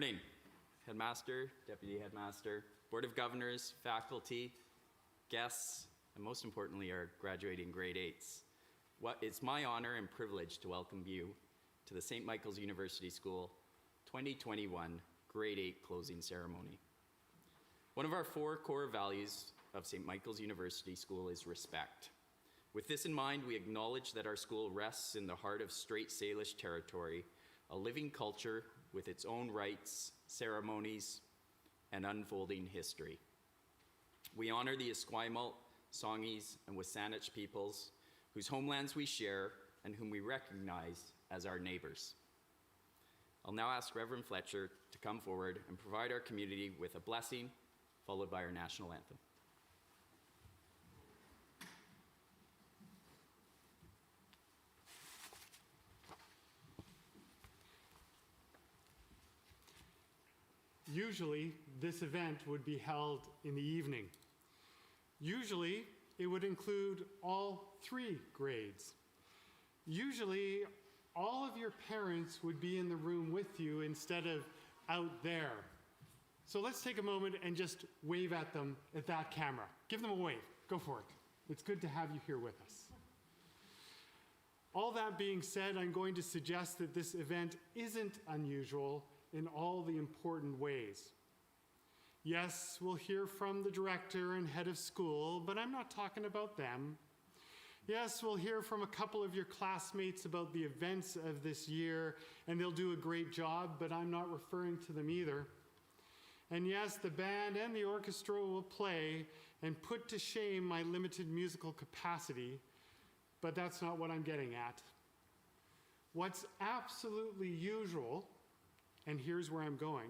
morning, Headmaster, Deputy Headmaster, Board of Governors, faculty, guests, and most importantly, our graduating grade 8s. It's my honor and privilege to welcome you to the St. Michael's University School 2021 Grade 8 Closing Ceremony. One of our 4 core values of St. Michael's University School is respect. With this in mind, we acknowledge that our school rests in the heart of Strait Salish territory, a living culture with its own rites, ceremonies, and unfolding history. We honor the Esquimalt, Songhees, and Wasanich peoples, whose homelands we share and whom we recognize as our neighbors. I'll now ask Reverend Fletcher to come forward and provide our community with a blessing, followed by our national anthem. Usually, this event would be held in the evening. Usually, it would include all 3 grades. Usually, all of your parents would be in the room with you instead of out there. So let's take a moment and just wave at them at that camera. Give them a wave. Go for it. It's good to have you here with us. All that being said, I'm going to suggest that this event isn't unusual in all the important ways. Yes, we'll hear from the director and head of school, but I'm not talking about them. Yes, we'll hear from a couple of your classmates about the events of this year, and they'll do a great job, but I'm not referring to them either. And yes, the band and the orchestra will play and put to shame my limited musical capacity, but that's not what I'm getting at. What's absolutely usual, and here's where I'm going,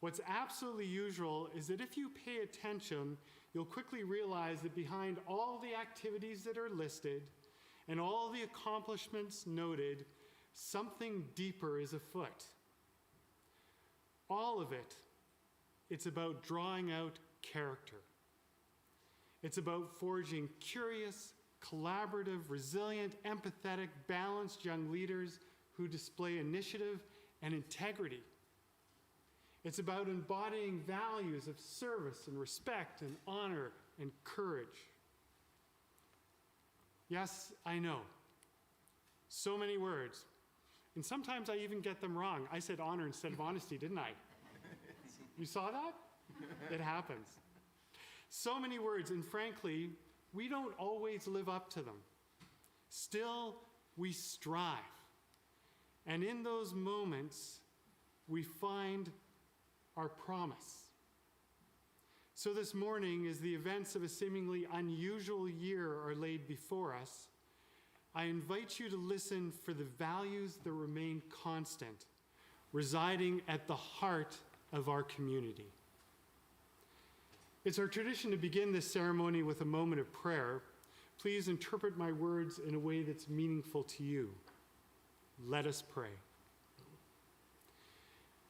what's absolutely usual is that if you pay attention, you'll quickly realize that behind all the activities that are listed and all the accomplishments noted, something deeper is afoot. All of it, it's about drawing out character. It's about forging curious, collaborative, resilient, empathetic, balanced young leaders who display initiative and integrity. It's about embodying values of service and respect and honor and courage. Yes, I know. So many words. And sometimes I even get them wrong. I said honor instead of honesty, didn't I? You saw that? It happens. So many words, and frankly, we don't always live up to them. Still, we strive. And in those moments, we find our promise. So this morning, as the events of a seemingly unusual year are laid before us, I invite you to listen for the values that remain constant, residing at the heart of our community. It's our tradition to begin this ceremony with a moment of prayer. Please interpret my words in a way that's meaningful to you. Let us pray.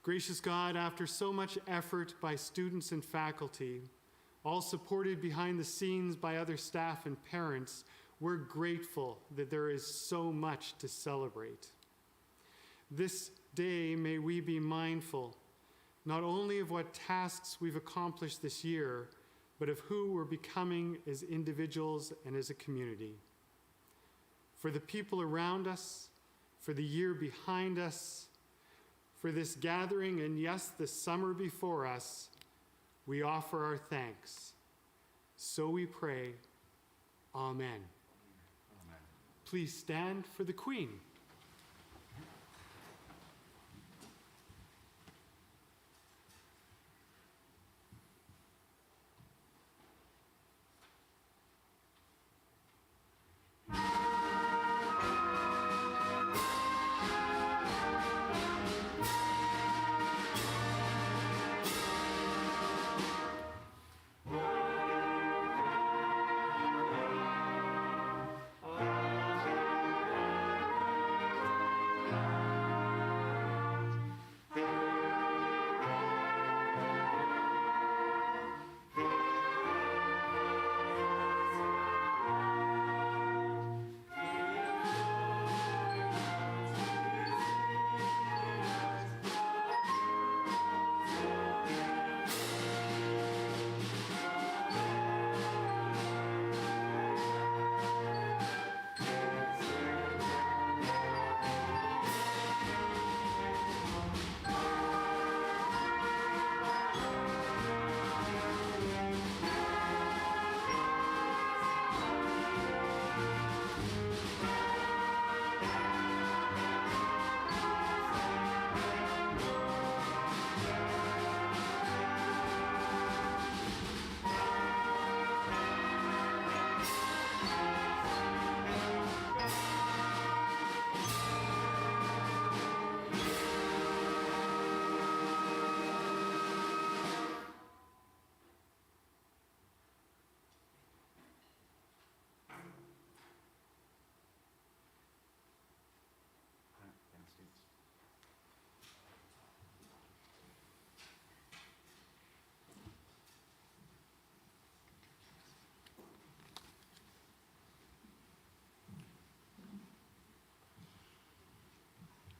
Gracious God, after so much effort by students and faculty, all supported behind the scenes by other staff and parents, we're grateful that there is so much to celebrate. This day, may we be mindful not only of what tasks we've accomplished this year, but of who we're becoming as individuals and as a community. For the people around us, for the year behind us, for this gathering, and yes, the summer before us, we offer our thanks. So we pray, Amen. Amen. Please stand for the Queen.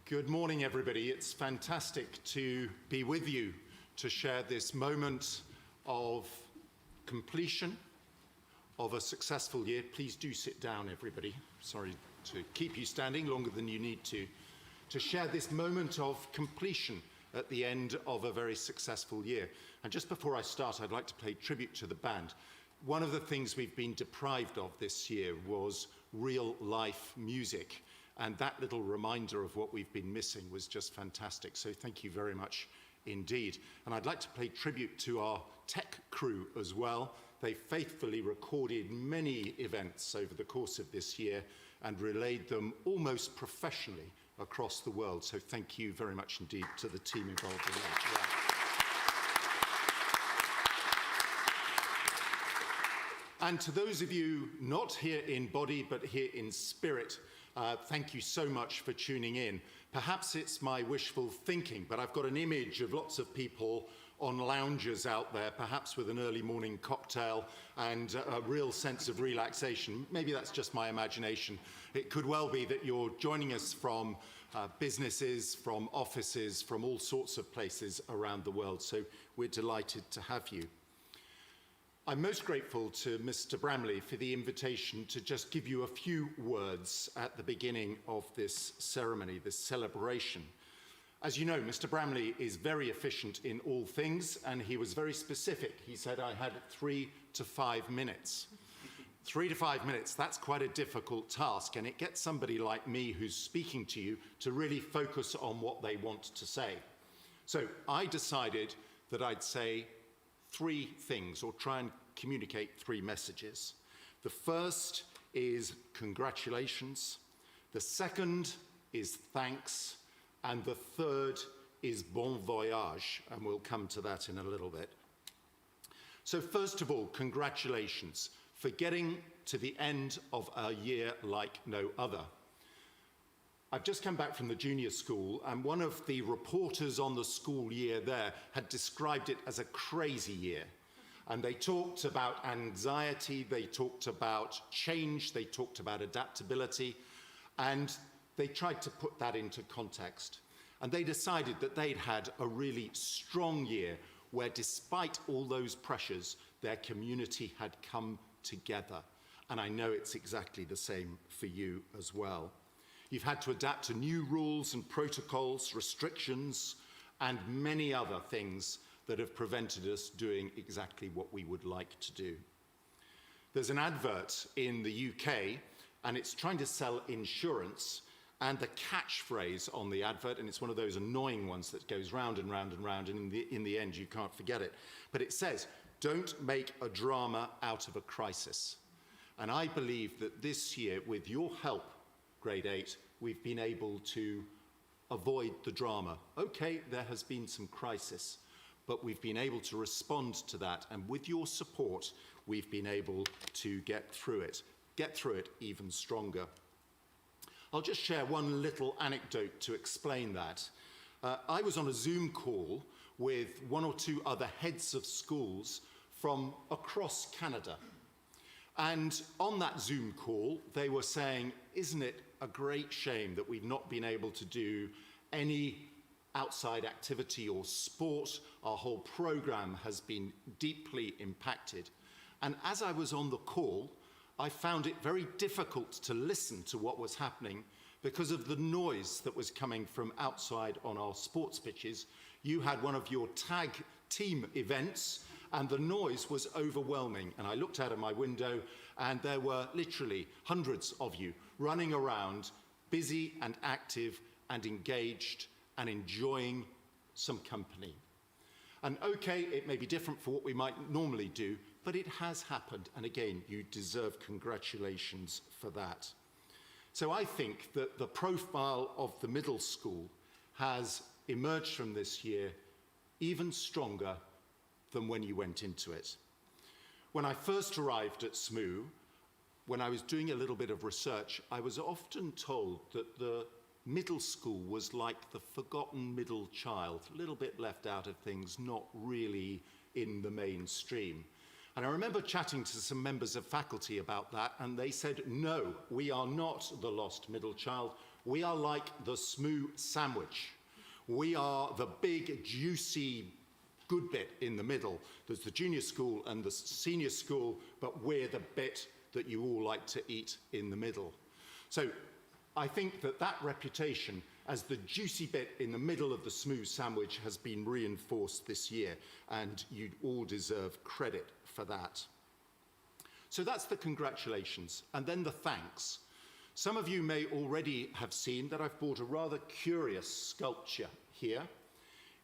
Good morning, everybody. It's fantastic to be with you to share this moment of completion of a successful year. Please do sit down, everybody. Sorry to keep you standing longer than you need to share this moment of completion at the end of a very successful year. And just before I start, I'd like to pay tribute to the band. One of the things we've been deprived of this year was real life music. And that little reminder of what we've been missing was just fantastic. So thank you very much indeed. And I'd like to pay tribute to our tech crew as well. They faithfully recorded many events over the course of this year and relayed them almost professionally across the world. So thank you very much indeed to the team involved in that. And to those of you not here in body but here in spirit, thank you so much for tuning in. Perhaps it's my wishful thinking, but I've got an image of lots of people on lounges out there, perhaps with an early morning cocktail and a real sense of relaxation. Maybe that's just my imagination. It could well be that you're joining us from businesses, from offices, from all sorts of places around the world. So we're delighted to have you. I'm most grateful to Mr. Bramley for the invitation to just give you a few words at the beginning of this ceremony, this celebration. As you know, Mr. Bramley is very efficient in all things, and he was very specific. He said I had 3 to 5 minutes. 3 to 5 minutes, that's quite a difficult task, and it gets somebody like me who's speaking to you to really focus on what they want to say. So I decided that I'd say 3 things, or try and communicate 3 messages. The first is congratulations, the second is thanks, and the third is bon voyage, and we'll come to that in a little bit. So first of all, congratulations for getting to the end of a year like no other. I've just come back from the junior school, and one of the reporters on the school year there had described it as a crazy year. And they talked about anxiety, they talked about change, they talked about adaptability, and they tried to put that into context. And they decided that they'd had a really strong year where, despite all those pressures, their community had come together. And I know it's exactly the same for you as well. You've had to adapt to new rules and protocols, restrictions, and many other things that have prevented us doing exactly what we would like to do. There's an advert in the UK, and it's trying to sell insurance, and the catchphrase on the advert, and it's one of those annoying ones that goes round and round and round, and in the end you can't forget it, but it says, "Don't make a drama out of a crisis." And I believe that this year, with your help, Grade 8, we've been able to avoid the drama. Okay, there has been some crisis, but we've been able to respond to that, and with your support, we've been able to get through it even stronger. I'll just share one little anecdote to explain that. I was on a Zoom call with 1 or 2 other heads of schools from across Canada. And on that Zoom call, they were saying, isn't it a great shame that we've not been able to do any outside activity or sport? Our whole program has been deeply impacted. And as I was on the call, I found it very difficult to listen to what was happening because of the noise that was coming from outside on our sports pitches. You had one of your tag team events, and the noise was overwhelming. And I looked out of my window, and there were literally hundreds of you running around, busy and active and engaged and enjoying some company. And okay, it may be different for what we might normally do, but it has happened. And again, you deserve congratulations for that. So I think that the profile of the middle school has emerged from this year even stronger than when you went into it. When I first arrived at SMU, when I was doing a little bit of research, I was often told that the middle school was like the forgotten middle child, a little bit left out of things, not really in the mainstream. And I remember chatting to some members of faculty about that, and they said, no, we are not the lost middle child. We are like the SMU sandwich. We are the big, juicy, good bit in the middle. There's the junior school and the senior school, but we're the bit that you all like to eat in the middle. So I think that that reputation as the juicy bit in the middle of the SMU sandwich has been reinforced this year, and you all deserve credit for that. So that's the congratulations, and then the thanks. Some of you may already have seen that I've brought a rather curious sculpture here.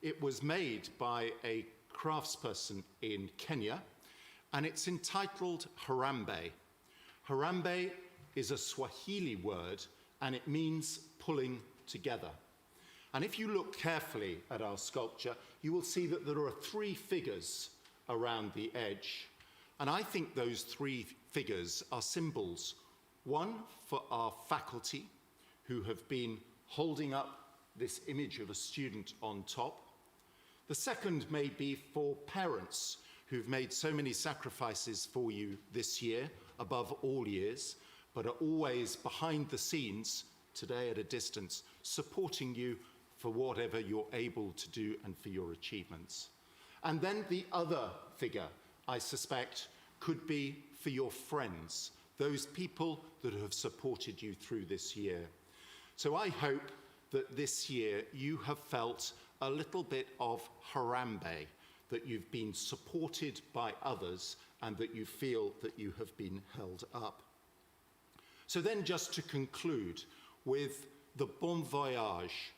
It was made by a craftsperson in Kenya, and it's entitled Harambe. Harambe is a Swahili word, and it means pulling together. And if you look carefully at our sculpture, you will see that there are 3 figures around the edge. And I think those 3 figures are symbols. One for our faculty, who have been holding up this image of a student on top. The second may be for parents who've made so many sacrifices for you this year, above all years, but are always behind the scenes, today at a distance, supporting you for whatever you're able to do and for your achievements. And then the other figure, I suspect, could be for your friends, those people that have supported you through this year. So I hope that this year you have felt a little bit of Harambe, that you've been supported by others and that you feel that you have been held up. So then just to conclude with the bon voyage.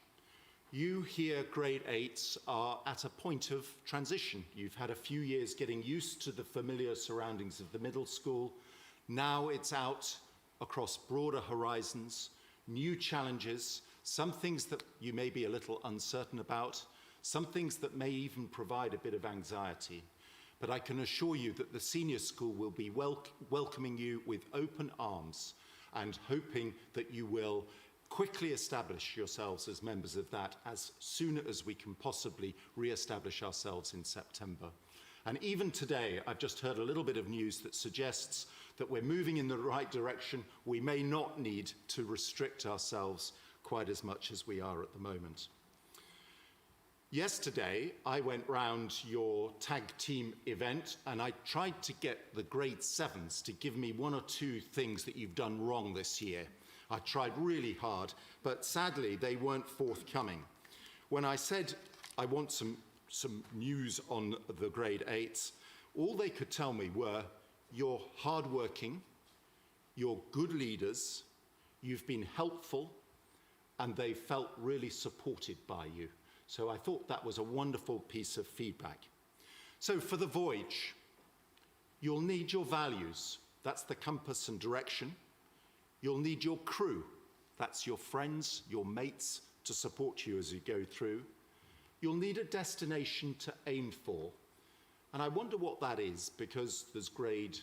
You here, grade 8s, are at a point of transition. You've had a few years getting used to the familiar surroundings of the middle school. Now it's out across broader horizons, new challenges, some things that you may be a little uncertain about, some things that may even provide a bit of anxiety. But I can assure you that the senior school will be welcoming you with open arms and hoping that you will quickly establish yourselves as members of that as soon as we can possibly re-establish ourselves in September. And even today, I've just heard a little bit of news that suggests that we're moving in the right direction. We may not need to restrict ourselves quite as much as we are at the moment. Yesterday, I went round your tag team event and I tried to get the grade 7s to give me 1 or 2 things that you've done wrong this year. I tried really hard, but sadly they weren't forthcoming. When I said I want some news on the grade 8s, all they could tell me were, you're hardworking, you're good leaders, you've been helpful, and they felt really supported by you. So I thought that was a wonderful piece of feedback. So for the voyage, you'll need your values. That's the compass and direction. You'll need your crew. That's your friends, your mates, to support you as you go through. You'll need a destination to aim for. And I wonder what that is, because there's grade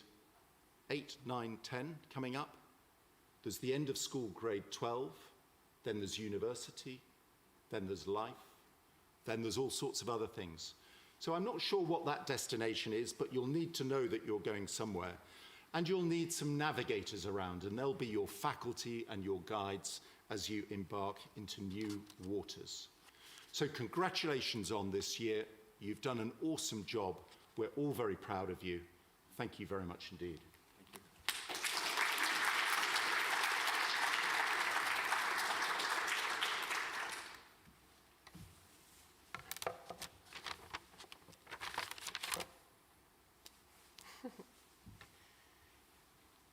8, 9, 10 coming up. There's the end of school grade 12. Then there's university. Then there's life. Then there's all sorts of other things. So I'm not sure what that destination is, but you'll need to know that you're going somewhere. And you'll need some navigators around, and they'll be your faculty and your guides as you embark into new waters. So congratulations on this year. You've done an awesome job. We're all very proud of you. Thank you very much indeed.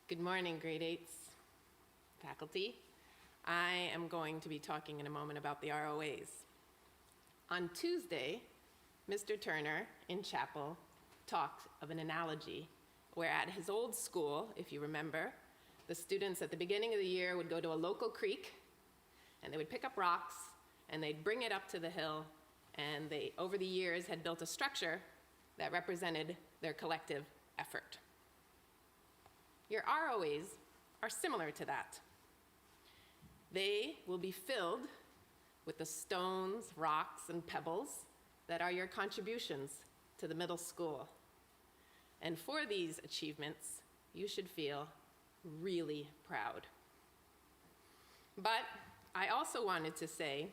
Good morning, grade 8s, faculty. I am going to be talking in a moment about the ROAs. On Tuesday, Mr. Turner in chapel talked of an analogy where at his old school, if you remember, the students at the beginning of the year would go to a local creek and they would pick up rocks and they'd bring it up to the hill, and they, over the years, had built a structure that represented their collective effort. Your ROAs are similar to that. They will be filled with the stones, rocks, and pebbles that are your contributions to the middle school. And for these achievements, you should feel really proud. But I also wanted to say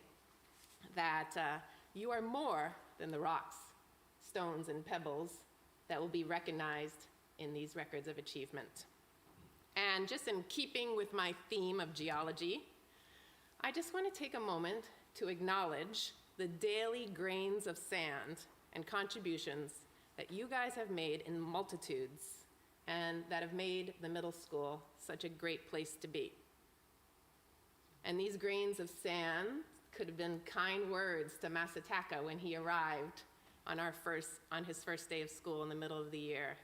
that you are more than the rocks, stones, and pebbles that will be recognized in these records of achievement. And just in keeping with my theme of geology, I just want to take a moment to acknowledge the daily grains of sand and contributions that you guys have made in multitudes and that have made the middle school such a great place to be. And these grains of sand could have been kind words to Masataka when he arrived on his first day of school in the middle of the year.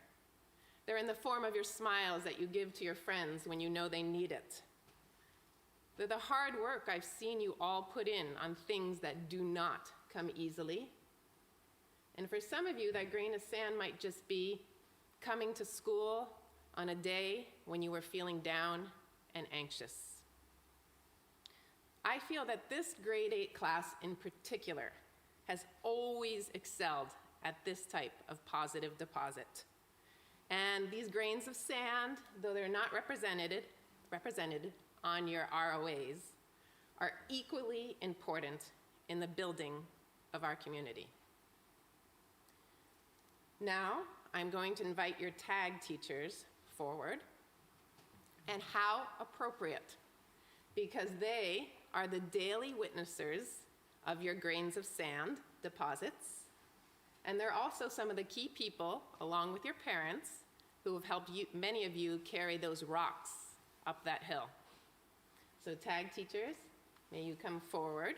They're in the form of your smiles that you give to your friends when you know they need it. They're the hard work I've seen you all put in on things that do not come easily. And for some of you, that grain of sand might just be coming to school on a day when you were feeling down and anxious. I feel that this grade 8 class in particular has always excelled at this type of positive deposit. And these grains of sand, though they're not represented on your ROAs, are equally important in the building of our community. Now, I'm going to invite your tag teachers forward, and how appropriate, because they are the daily witnessers of your grains of sand deposits, and they're also some of the key people, along with your parents, who have helped you, many of you carry those rocks up that hill. So tag teachers, may you come forward.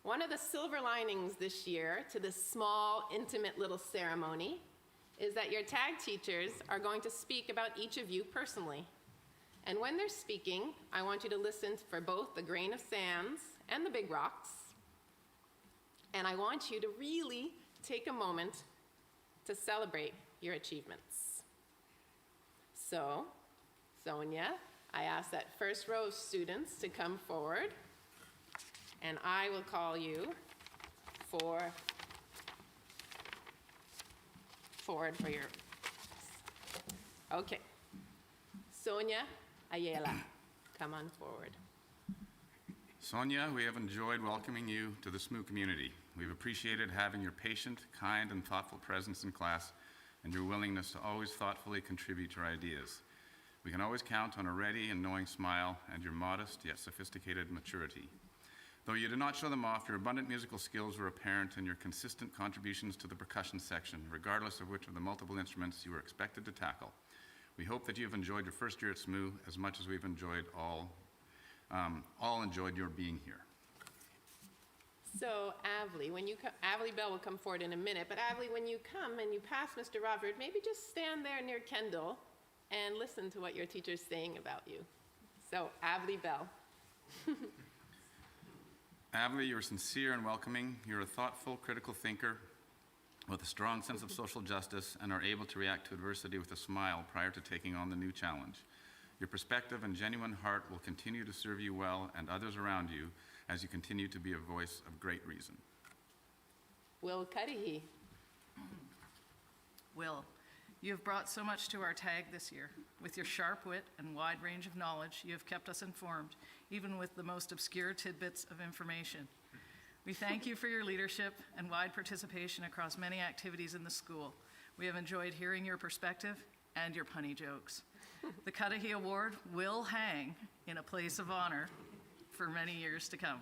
One of the silver linings this year to this small, intimate little ceremony is that your tag teachers are going to speak about each of you personally. And when they're speaking, I want you to listen for both the grain of sands and the big rocks. And I want you to really take a moment to celebrate your achievements. So, Sonia, I ask that first row of students to come forward, and I will call you forward for your, okay. Sonia Ayala, come on forward. Sonia, we have enjoyed welcoming you to the SMU community. We've appreciated having your patient, kind, and thoughtful presence in class and your willingness to always thoughtfully contribute your ideas. We can always count on a ready and knowing smile and your modest yet sophisticated maturity. Though you did not show them off, your abundant musical skills were apparent in your consistent contributions to the percussion section, regardless of which of the multiple instruments you were expected to tackle. We hope that you have enjoyed your first year at SMU as much as we've enjoyed all enjoyed your being here. So Avli, Avli Bell will come forward in a minute, but Avli, when you come and you pass Mr. Robert, maybe just stand there near Kendall and listen to what your teacher's saying about you. So Avli Bell. Avli, you're sincere and welcoming. You're a thoughtful, critical thinker with a strong sense of social justice and are able to react to adversity with a smile prior to taking on the new challenge. Your perspective and genuine heart will continue to serve you well and others around you as you continue to be a voice of great reason. Will Cudahy. Will, you have brought so much to our tag this year. With your sharp wit and wide range of knowledge, you have kept us informed, even with the most obscure tidbits of information. We thank you for your leadership and wide participation across many activities in the school. We have enjoyed hearing your perspective and your punny jokes. The Cudahy Award will hang in a place of honor for many years to come.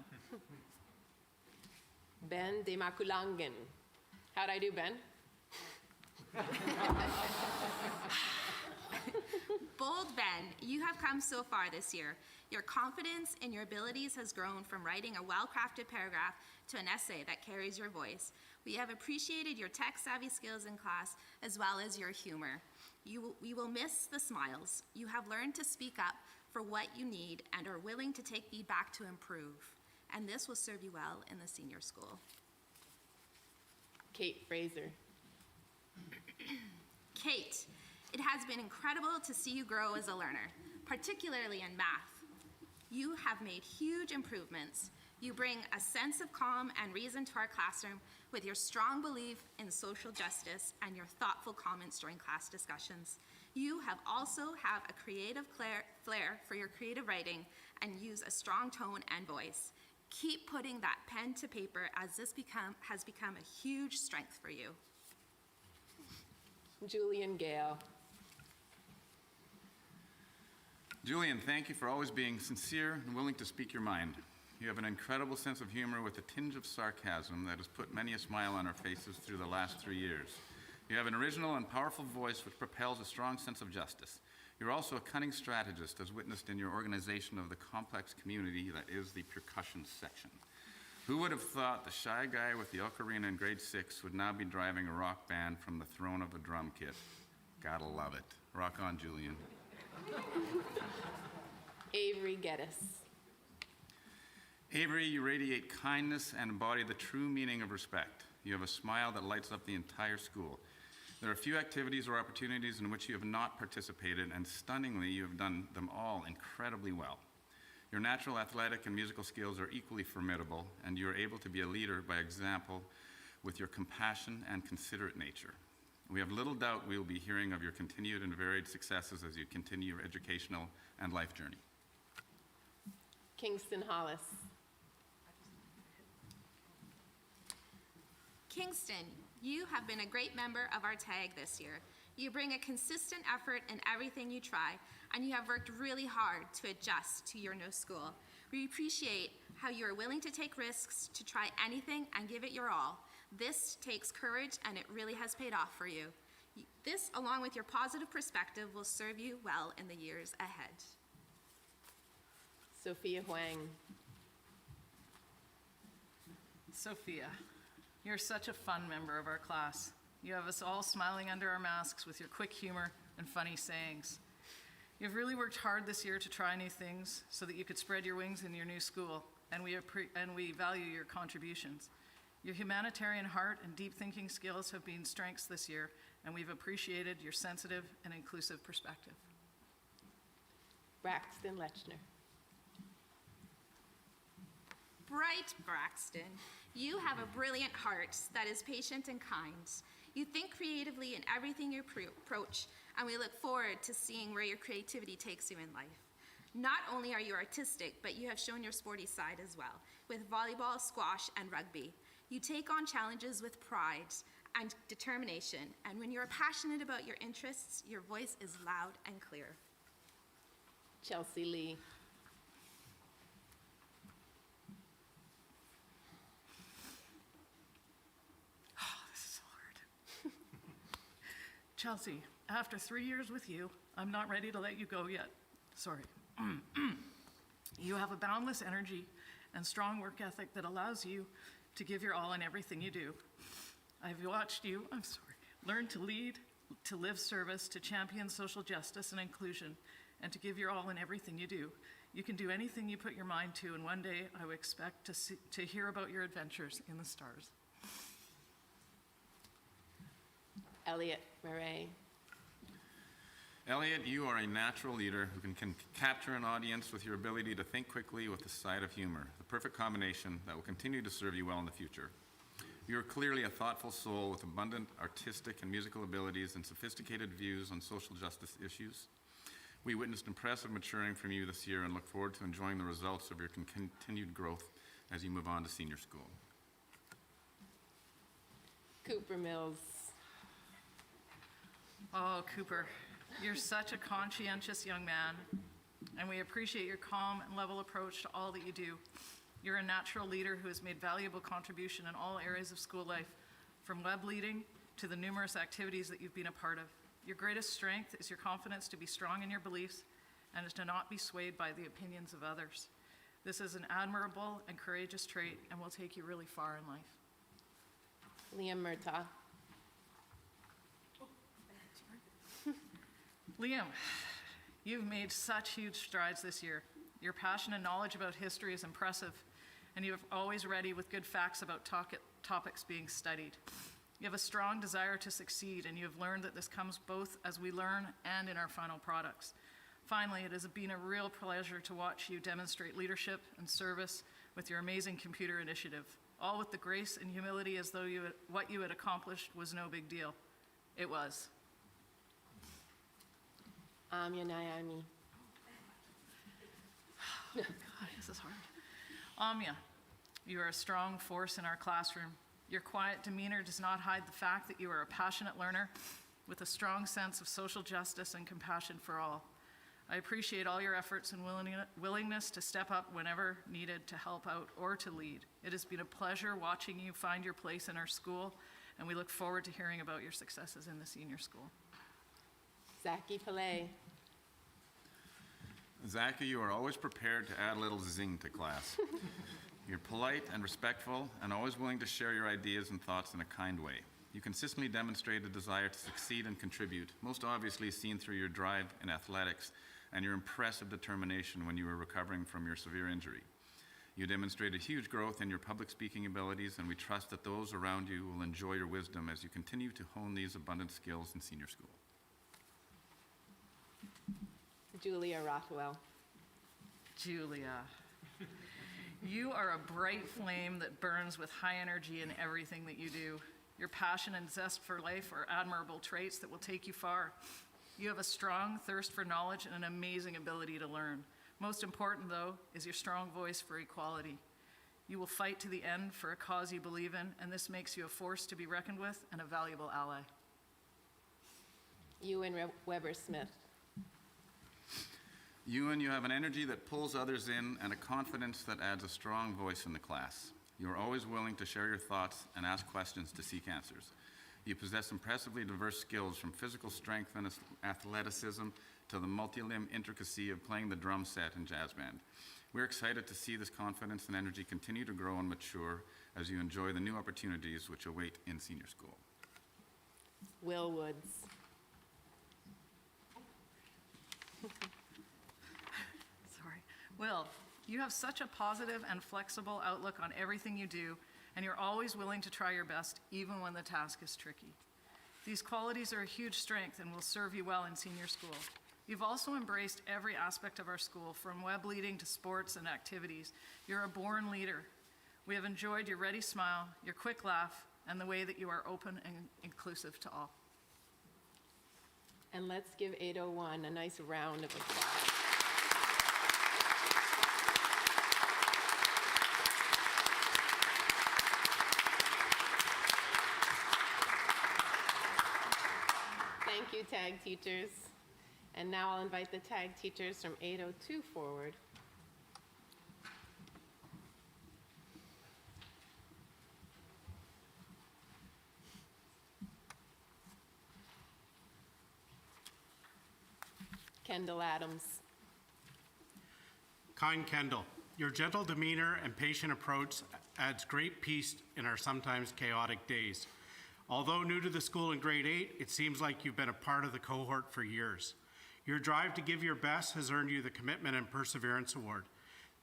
Ben de Maculangan. How'd I do, Ben? Bold Ben, you have come so far this year. Your confidence in your abilities has grown from writing a well-crafted paragraph to an essay that carries your voice. We have appreciated your tech-savvy skills in class as well as your humor. We will miss the smiles. You have learned to speak up for what you need and are willing to take feedback to improve. And this will serve you well in the senior school. Kate Fraser. Kate, it has been incredible to see you grow as a learner, particularly in math. You have made huge improvements. You bring a sense of calm and reason to our classroom with your strong belief in social justice and your thoughtful comments during class discussions. You have also have a creative flair for your creative writing and use a strong tone and voice. Keep putting that pen to paper as this has become a huge strength for you. Julian Gale. Julian, thank you for always being sincere and willing to speak your mind. You have an incredible sense of humor with a tinge of sarcasm that has put many a smile on our faces through the last 3 years. You have an original and powerful voice which propels a strong sense of justice. You're also a cunning strategist, as witnessed in your organization of the complex community that is the percussion section. Who would have thought the shy guy with the ocarina in grade 6 would now be driving a rock band from the throne of a drum kit? Gotta love it. Rock on, Julian. Avery Geddes. Avery, you radiate kindness and embody the true meaning of respect. You have a smile that lights up the entire school. There are few activities or opportunities in which you have not participated, and stunningly, you have done them all incredibly well. Your natural athletic and musical skills are equally formidable, and you are able to be a leader by example with your compassion and considerate nature. We have little doubt we will be hearing of your continued and varied successes as you continue your educational and life journey. Kingston Hollis. Kingston, you have been a great member of our tag this year. You bring a consistent effort in everything you try, and you have worked really hard to adjust to your new school. We appreciate how you are willing to take risks, to try anything and give it your all. This takes courage, and it really has paid off for you. This, along with your positive perspective, will serve you well in the years ahead. Sophia Huang. Sophia, you're such a fun member of our class. You have us all smiling under our masks with your quick humor and funny sayings. You've really worked hard this year to try new things so that you could spread your wings in your new school, and we value your contributions. Your humanitarian heart and deep thinking skills have been strengths this year, and we've appreciated your sensitive and inclusive perspective. Braxton Lechner. Bright Braxton, you have a brilliant heart that is patient and kind. You think creatively in everything you approach, and we look forward to seeing where your creativity takes you in life. Not only are you artistic, but you have shown your sporty side as well, with volleyball, squash, and rugby. You take on challenges with pride and determination, and when you're passionate about your interests, your voice is loud and clear. Chelsea Lee. Chelsea, after 3 years with you, I'm not ready to let you go yet. Sorry. You have a boundless energy and strong work ethic that allows you to give your all in everything you do. I've watched you, learn to lead, to live service, to champion social justice and inclusion, and to give your all in everything you do. You can do anything you put your mind to, and one day I would expect to hear about your adventures in the stars. Elliot Murray. Elliot, you are a natural leader who can capture an audience with your ability to think quickly with a side of humor, the perfect combination that will continue to serve you well in the future. You are clearly a thoughtful soul with abundant artistic and musical abilities and sophisticated views on social justice issues. We witnessed impressive maturing from you this year and look forward to enjoying the results of your continued growth as you move on to senior school. Cooper Mills. Oh, Cooper, you're such a conscientious young man, and we appreciate your calm and level approach to all that you do. You're a natural leader who has made valuable contribution in all areas of school life, from web leading to the numerous activities that you've been a part of. Your greatest strength is your confidence to be strong in your beliefs and to not be swayed by the opinions of others. This is an admirable and courageous trait and will take you really far in life. Liam Murtaugh. Liam, you've made such huge strides this year. Your passion and knowledge about history is impressive, and you're always ready with good facts about topics being studied. You have a strong desire to succeed, and you have learned that this comes both as we learn and in our final products. Finally, it has been a real pleasure to watch you demonstrate leadership and service with your amazing computer initiative, all with the grace and humility as though what you had accomplished was no big deal. It was. Amya Naomi. God, this is hard. Amya, you are a strong force in our classroom. Your quiet demeanor does not hide the fact that you are a passionate learner with a strong sense of social justice and compassion for all. I appreciate all your efforts and willingness to step up whenever needed to help out or to lead. It has been a pleasure watching you find your place in our school, and we look forward to hearing about your successes in the senior school. Zaki Pillay. Zaki, you are always prepared to add a little zing to class. You're polite and respectful and always willing to share your ideas and thoughts in a kind way. You consistently demonstrate a desire to succeed and contribute, most obviously seen through your drive in athletics and your impressive determination when you were recovering from your severe injury. You demonstrated huge growth in your public speaking abilities, and we trust that those around you will enjoy your wisdom as you continue to hone these abundant skills in senior school. Julia Rothwell. Julia, you are a bright flame that burns with high energy in everything that you do. Your passion and zest for life are admirable traits that will take you far. You have a strong thirst for knowledge and an amazing ability to learn. Most important, though, is your strong voice for equality. You will fight to the end for a cause you believe in, and this makes you a force to be reckoned with and a valuable ally. Ewan Weber-Smith. Ewan, you have an energy that pulls others in and a confidence that adds a strong voice in the class. You are always willing to share your thoughts and ask questions to seek answers. You possess impressively diverse skills, from physical strength and athleticism to the multi-limb intricacy of playing the drum set in jazz band. We're excited to see this confidence and energy continue to grow and mature as you enjoy the new opportunities which await in senior school. Will Woods. Sorry. Will, you have such a positive and flexible outlook on everything you do, and you're always willing to try your best, even when the task is tricky. These qualities are a huge strength and will serve you well in senior school. You've also embraced every aspect of our school, from web leading to sports and activities. You're a born leader. We have enjoyed your ready smile, your quick laugh, and the way that you are open and inclusive to all. And let's give 801 a nice round of applause. Thank you, tag teachers. And now I'll invite the tag teachers from 802 forward. Kendall Adams. Kind Kendall, your gentle demeanor and patient approach adds great peace in our sometimes chaotic days. Although new to the school in grade 8, it seems like you've been a part of the cohort for years. Your drive to give your best has earned you the Commitment and Perseverance Award.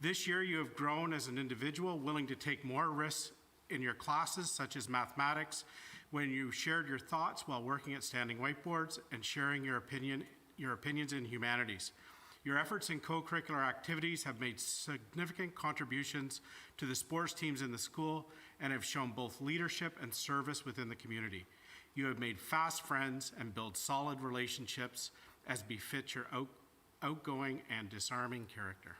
This year, you have grown as an individual, willing to take more risks in your classes, such as mathematics, when you shared your thoughts while working at standing whiteboards and sharing your opinions in humanities. Your efforts in co-curricular activities have made significant contributions to the sports teams in the school and have shown both leadership and service within the community. You have made fast friends and built solid relationships as befits your outgoing and disarming character.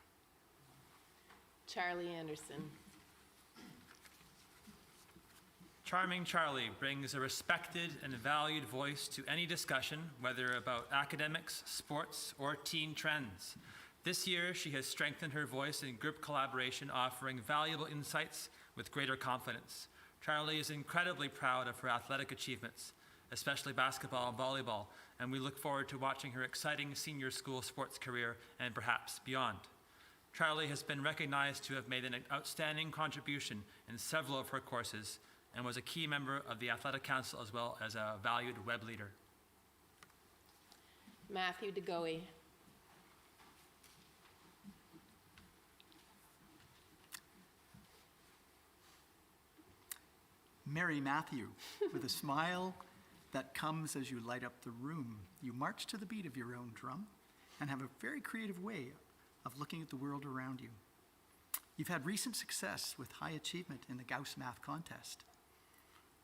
Charlie Anderson. Charming Charlie brings a respected and valued voice to any discussion, whether about academics, sports, or teen trends. This year, she has strengthened her voice in group collaboration, offering valuable insights with greater confidence. Charlie is incredibly proud of her athletic achievements, especially basketball and volleyball, and we look forward to watching her exciting senior school sports career and perhaps beyond. Charlie has been recognized to have made an outstanding contribution in several of her courses and was a key member of the Athletic Council as well as a valued web leader. Matthew DeGoey. Mary Matthew, with a smile that comes as you light up the room. You march to the beat of your own drum and have a very creative way of looking at the world around you. You've had recent success with high achievement in the Gauss Math Contest,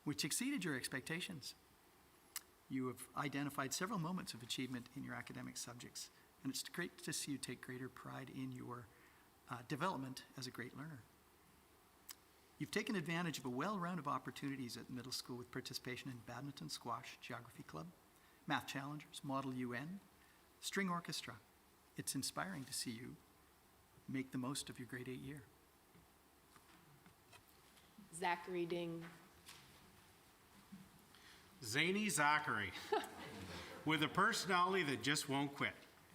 which exceeded your expectations. You have identified several moments of achievement in your academic subjects, and it's great to see you take greater pride in your development as a great learner. You've taken advantage of a well-round of opportunities at middle school with participation in badminton, squash, geography club, math challengers, Model UN, string orchestra. It's inspiring to see you make the most of your grade 8 year. Zachary Ding. Zany Zachary, with a personality that just won't quit.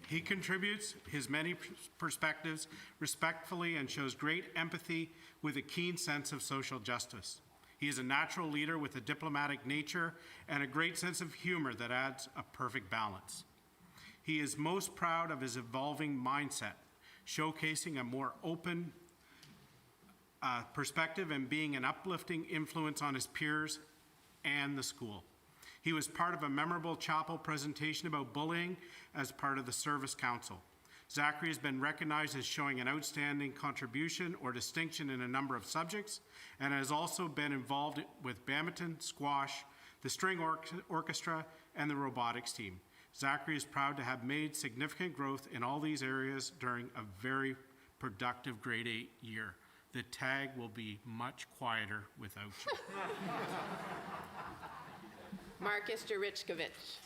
He contributes his many perspectives respectfully and shows great empathy with a keen sense of social justice. He is a natural leader with a diplomatic nature and a great sense of humor that adds a perfect balance. He is most proud of his evolving mindset, showcasing a more open perspective and being an uplifting influence on his peers and the school. He was part of a memorable chapel presentation about bullying as part of the Service Council. Zachary has been recognized as showing an outstanding contribution or distinction in a number of subjects and has also been involved with badminton, squash, the string orchestra, and the robotics team. Zachary is proud to have made significant growth in all these areas during a very productive grade 8 year. The tag will be much quieter without you. Marcus Jurichkovich.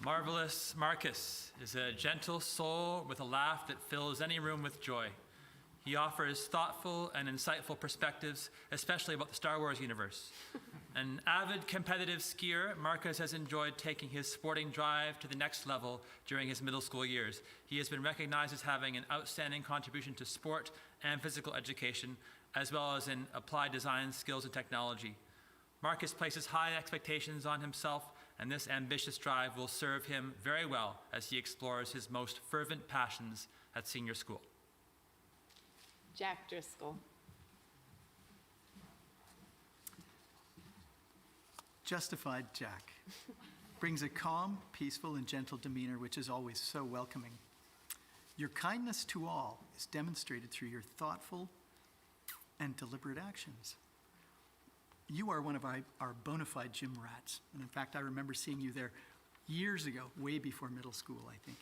Marvelous Marcus is a gentle soul with a laugh that fills any room with joy. He offers thoughtful and insightful perspectives, especially about the Star Wars universe. An avid competitive skier, Marcus has enjoyed taking his sporting drive to the next level during his middle school years. He has been recognized as having an outstanding contribution to sport and physical education, as well as in applied design, skills, and technology. Marcus places high expectations on himself, and this ambitious drive will serve him very well as he explores his most fervent passions at senior school. Jack Driscoll. Justified Jack brings a calm, peaceful, and gentle demeanor, which is always so welcoming. Your kindness to all is demonstrated through your thoughtful and deliberate actions. You are one of our bona fide gym rats, and in fact, I remember seeing you there years ago, way before middle school, I think.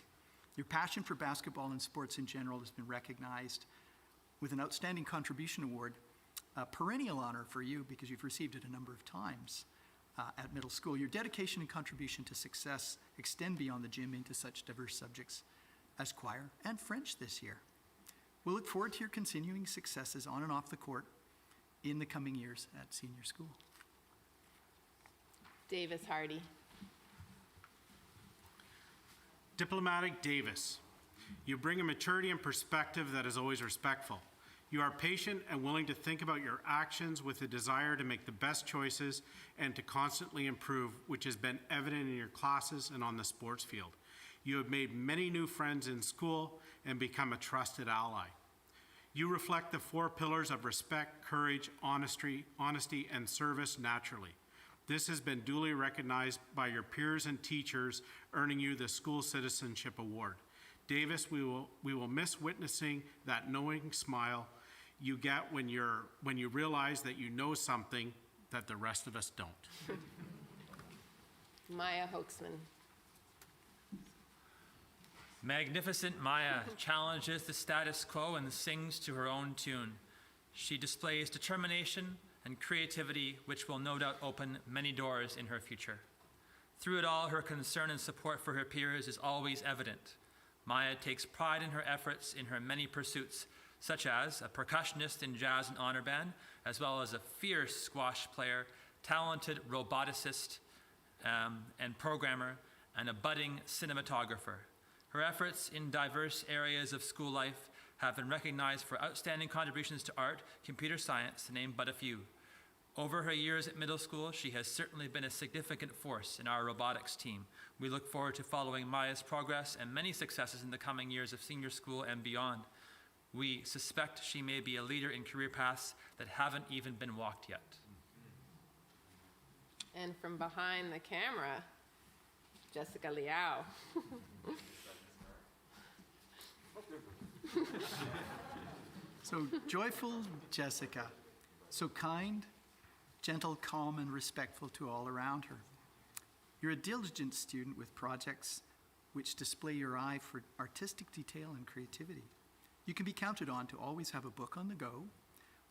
Your passion for basketball and sports in general has been recognized with an Outstanding Contribution Award, a perennial honor for you because you've received it a number of times at middle school. Your dedication and contribution to success extend beyond the gym into such diverse subjects as choir and French this year. We'll look forward to your continuing successes on and off the court in the coming years at senior school. Davis Hardy. Diplomatic Davis, you bring a maturity and perspective that is always respectful. You are patient and willing to think about your actions with a desire to make the best choices and to constantly improve, which has been evident in your classes and on the sports field. You have made many new friends in school and become a trusted ally. You reflect the 4 pillars of respect, courage, honesty, and service naturally. This has been duly recognized by your peers and teachers, earning you the School Citizenship Award. Davis, we will miss witnessing that knowing smile you get when you realize that you know something that the rest of us don't. Maya Hoaxman. Magnificent Maya challenges the status quo and sings to her own tune. She displays determination and creativity, which will no doubt open many doors in her future. Through it all, her concern and support for her peers is always evident. Maya takes pride in her efforts in her many pursuits, such as a percussionist in jazz and honor band, as well as a fierce squash player, talented roboticist and programmer, and a budding cinematographer. Her efforts in diverse areas of school life have been recognized for outstanding contributions to art, computer science, to name but a few. Over her years at middle school, she has certainly been a significant force in our robotics team. We look forward to following Maya's progress and many successes in the coming years of senior school and beyond. We suspect she may be a leader in career paths that haven't even been walked yet. And from behind the camera, Jessica Liao. So joyful Jessica, so kind, gentle, calm, and respectful to all around her. You're a diligent student with projects which display your eye for artistic detail and creativity. You can be counted on to always have a book on the go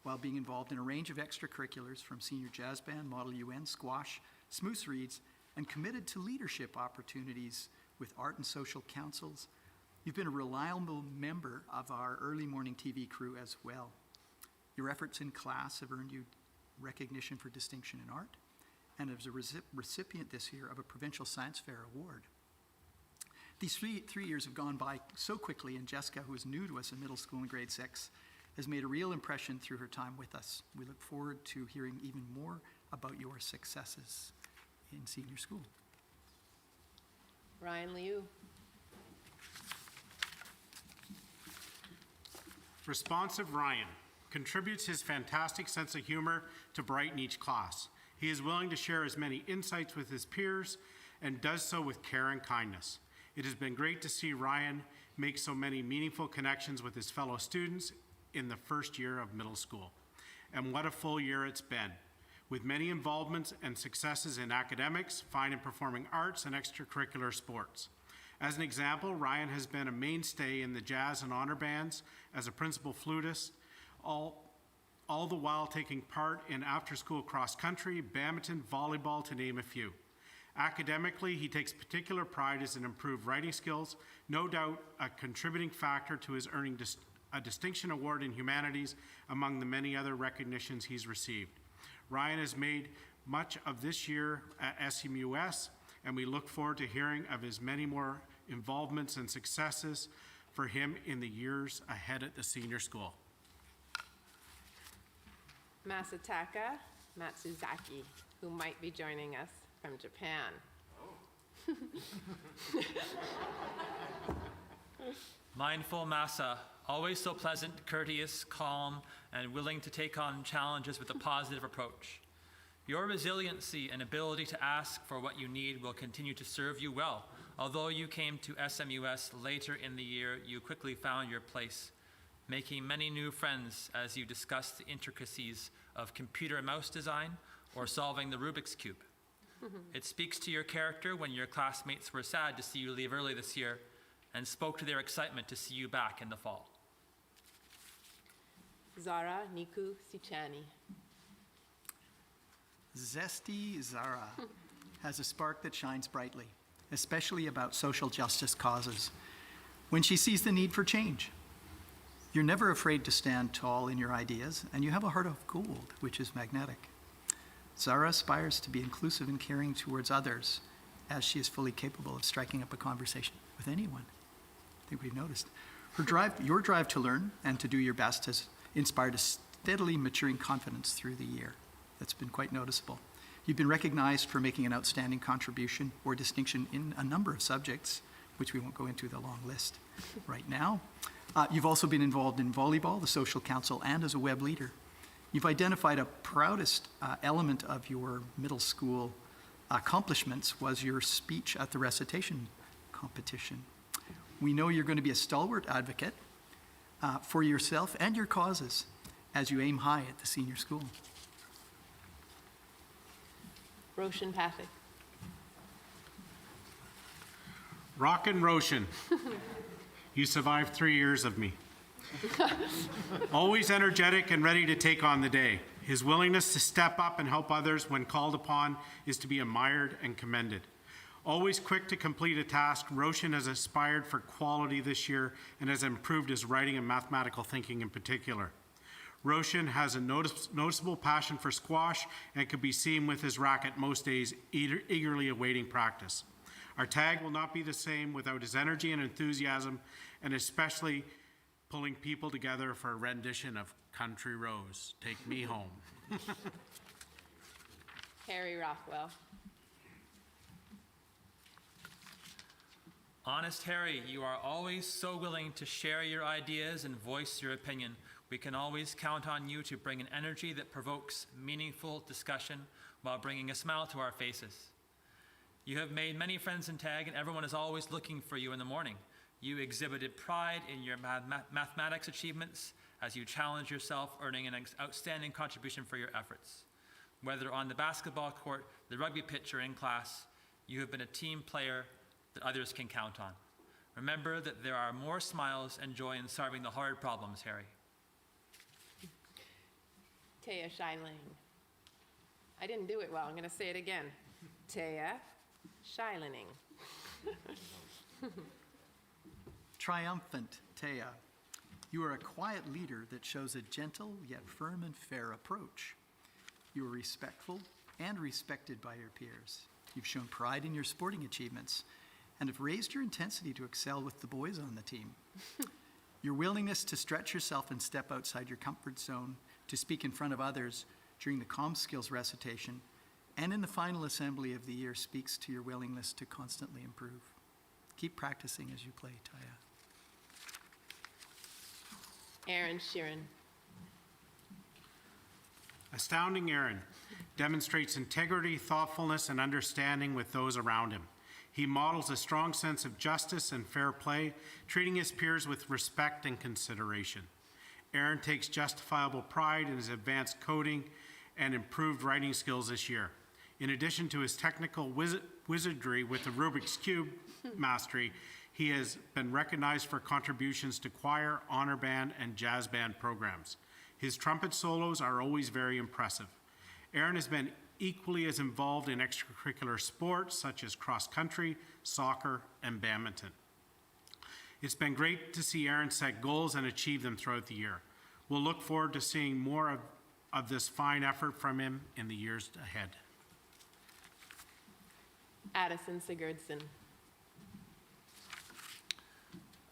while being involved in a range of extracurriculars from senior jazz band, Model UN, squash, smooth reads, and committed to leadership opportunities with art and social councils. You've been a reliable member of our early morning TV crew as well. Your efforts in class have earned you recognition for distinction in art, and as a recipient this year of a Provincial Science Fair Award. These three years have gone by so quickly, and Jessica, who is new to us in middle school in grade 6, has made a real impression through her time with us. We look forward to hearing even more about your successes in senior school. Ryan Liu. Responsive Ryan contributes his fantastic sense of humor to brighten each class. He is willing to share as many insights with his peers and does so with care and kindness. It has been great to see Ryan make so many meaningful connections with his fellow students in the first year of middle school. And what a full year it's been, with many involvements and successes in academics, fine and performing arts, and extracurricular sports. As an example, Ryan has been a mainstay in the jazz and honor bands as a principal flutist, all the while taking part in after-school cross-country, badminton, volleyball, to name a few. Academically, he takes particular pride in his improved writing skills, no doubt a contributing factor to his earning a distinction award in humanities among the many other recognitions he's received. Ryan has made much of this year at SMUS, and we look forward to hearing of his many more involvements and successes for him in the years ahead at the senior school. Masataka Matsuzaki, who might be joining us from Japan. Mindful Masa, always so pleasant, courteous, calm, and willing to take on challenges with a positive approach. Your resiliency and ability to ask for what you need will continue to serve you well. Although you came to SMUS later in the year, you quickly found your place, making many new friends as you discussed the intricacies of computer and mouse design or solving the Rubik's Cube. It speaks to your character when your classmates were sad to see you leave early this year and spoke to their excitement to see you back in the fall. Zara Niku Sichani. Zesty Zara has a spark that shines brightly, especially about social justice causes, when she sees the need for change. You're never afraid to stand tall in your ideas, and you have a heart of gold, which is magnetic. Zara aspires to be inclusive and caring towards others, as she is fully capable of striking up a conversation with anyone. I think we've noticed. Your drive to learn and to do your best has inspired a steadily maturing confidence through the year. That's been quite noticeable. You've been recognized for making an outstanding contribution or distinction in a number of subjects, which we won't go into the long list right now. You've also been involved in volleyball, the social council, and as a web leader. You've identified a proudest element of your middle school accomplishments was your speech at the recitation competition. We know you're going to be a stalwart advocate for yourself and your causes as you aim high at the senior school. Roshan Pathak. Rockin' Roshan, you survived 3 years of me. Always energetic and ready to take on the day. His willingness to step up and help others when called upon is to be admired and commended. Always quick to complete a task, Roshan has aspired for quality this year and has improved his writing and mathematical thinking in particular. Roshan has a noticeable passion for squash and can be seen with his racket most days, eagerly awaiting practice. Our tag will not be the same without his energy and enthusiasm, and especially pulling people together for a rendition of Country Rose, Take Me Home. Harry Rockwell. Honest Harry, you are always so willing to share your ideas and voice your opinion. We can always count on you to bring an energy that provokes meaningful discussion while bringing a smile to our faces. You have made many friends in TAG, and everyone is always looking for you in the morning. You exhibited pride in your mathematics achievements as you challenged yourself, earning an outstanding contribution for your efforts. Whether on the basketball court, the rugby pitch, or in class, you have been a team player that others can count on. Remember that there are more smiles and joy in solving the hard problems, Harry. Taya Scheiling. I didn't do it well. I'm going to say it again. Taya Scheiling. Triumphant Taya, you are a quiet leader that shows a gentle yet firm and fair approach. You are respectful and respected by your peers. You've shown pride in your sporting achievements and have raised your intensity to excel with the boys on the team. Your willingness to stretch yourself and step outside your comfort zone to speak in front of others during the comm skills recitation and in the final assembly of the year speaks to your willingness to constantly improve. Keep practicing as you play, Taya. Aaron Sheeran. Astounding Aaron demonstrates integrity, thoughtfulness, and understanding with those around him. He models a strong sense of justice and fair play, treating his peers with respect and consideration. Aaron takes justifiable pride in his advanced coding and improved writing skills this year. In addition to his technical wizardry with the Rubik's Cube mastery, he has been recognized for contributions to choir, honor band, and jazz band programs. His trumpet solos are always very impressive. Aaron has been equally as involved in extracurricular sports such as cross country, soccer, and badminton. It's been great to see Aaron set goals and achieve them throughout the year. We'll look forward to seeing more of this fine effort from him in the years ahead. Addison Sigurdsson.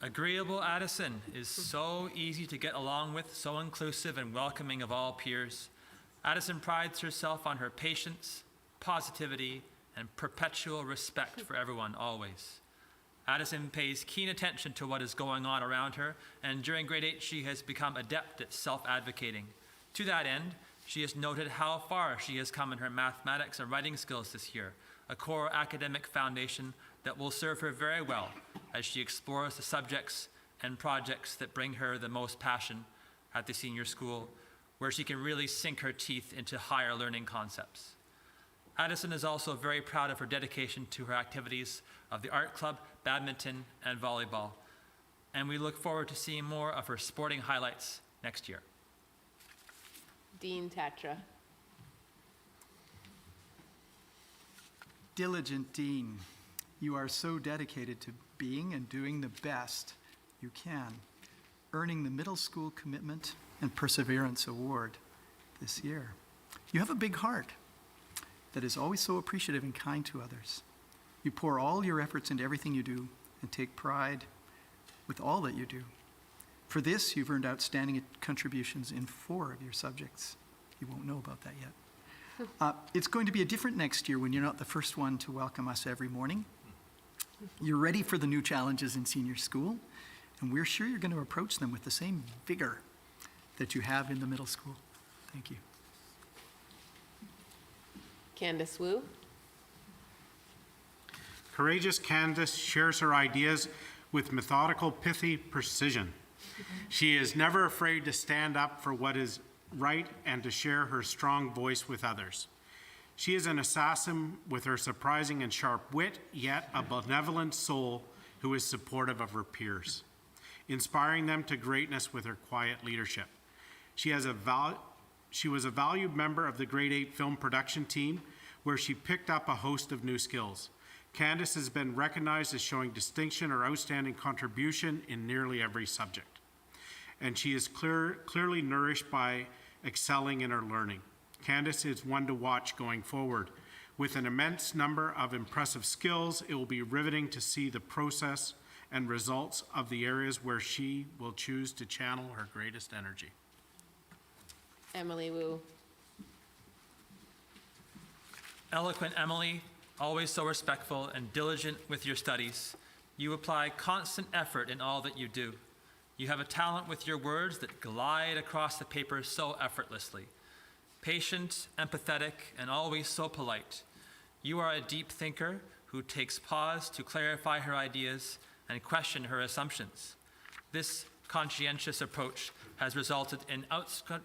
Agreeable Addison is so easy to get along with, so inclusive and welcoming of all peers. Addison prides herself on her patience, positivity, and perpetual respect for everyone always. Addison pays keen attention to what is going on around her, and during grade 8 she has become adept at self-advocating. To that end, she has noted how far she has come in her mathematics and writing skills this year, a core academic foundation that will serve her very well as she explores the subjects and projects that bring her the most passion at the senior school, where she can really sink her teeth into higher learning concepts. Addison is also very proud of her dedication to her activities of the art club, badminton, and volleyball, and we look forward to seeing more of her sporting highlights next year. Dean Tatra. Diligent Dean, you are so dedicated to being and doing the best you can, earning the Middle School Commitment and Perseverance Award this year. You have a big heart that is always so appreciative and kind to others. You pour all your efforts into everything you do and take pride with all that you do. For this, you've earned outstanding contributions in 4 of your subjects. You won't know about that yet. It's going to be a different next year when you're not the first one to welcome us every morning. You're ready for the new challenges in senior school, and we're sure you're going to approach them with the same vigor that you have in the middle school. Thank you. Candace Wu. Courageous Candace shares her ideas with methodical, pithy precision. She is never afraid to stand up for what is right and to share her strong voice with others. She is an assassin with her surprising and sharp wit, yet a benevolent soul who is supportive of her peers, inspiring them to greatness with her quiet leadership. She was a valued member of the grade 8 film production team, where she picked up a host of new skills. Candace has been recognized as showing distinction or outstanding contribution in nearly every subject. And she is clearly nourished by excelling in her learning. Candace is one to watch going forward. With an immense number of impressive skills, it will be riveting to see the process and results of the areas where she will choose to channel her greatest energy. Emily Wu. Eloquent Emily, always so respectful and diligent with your studies. You apply constant effort in all that you do. You have a talent with your words that glide across the paper so effortlessly. Patient, empathetic, and always so polite. You are a deep thinker who takes pause to clarify her ideas and question her assumptions. This conscientious approach has resulted in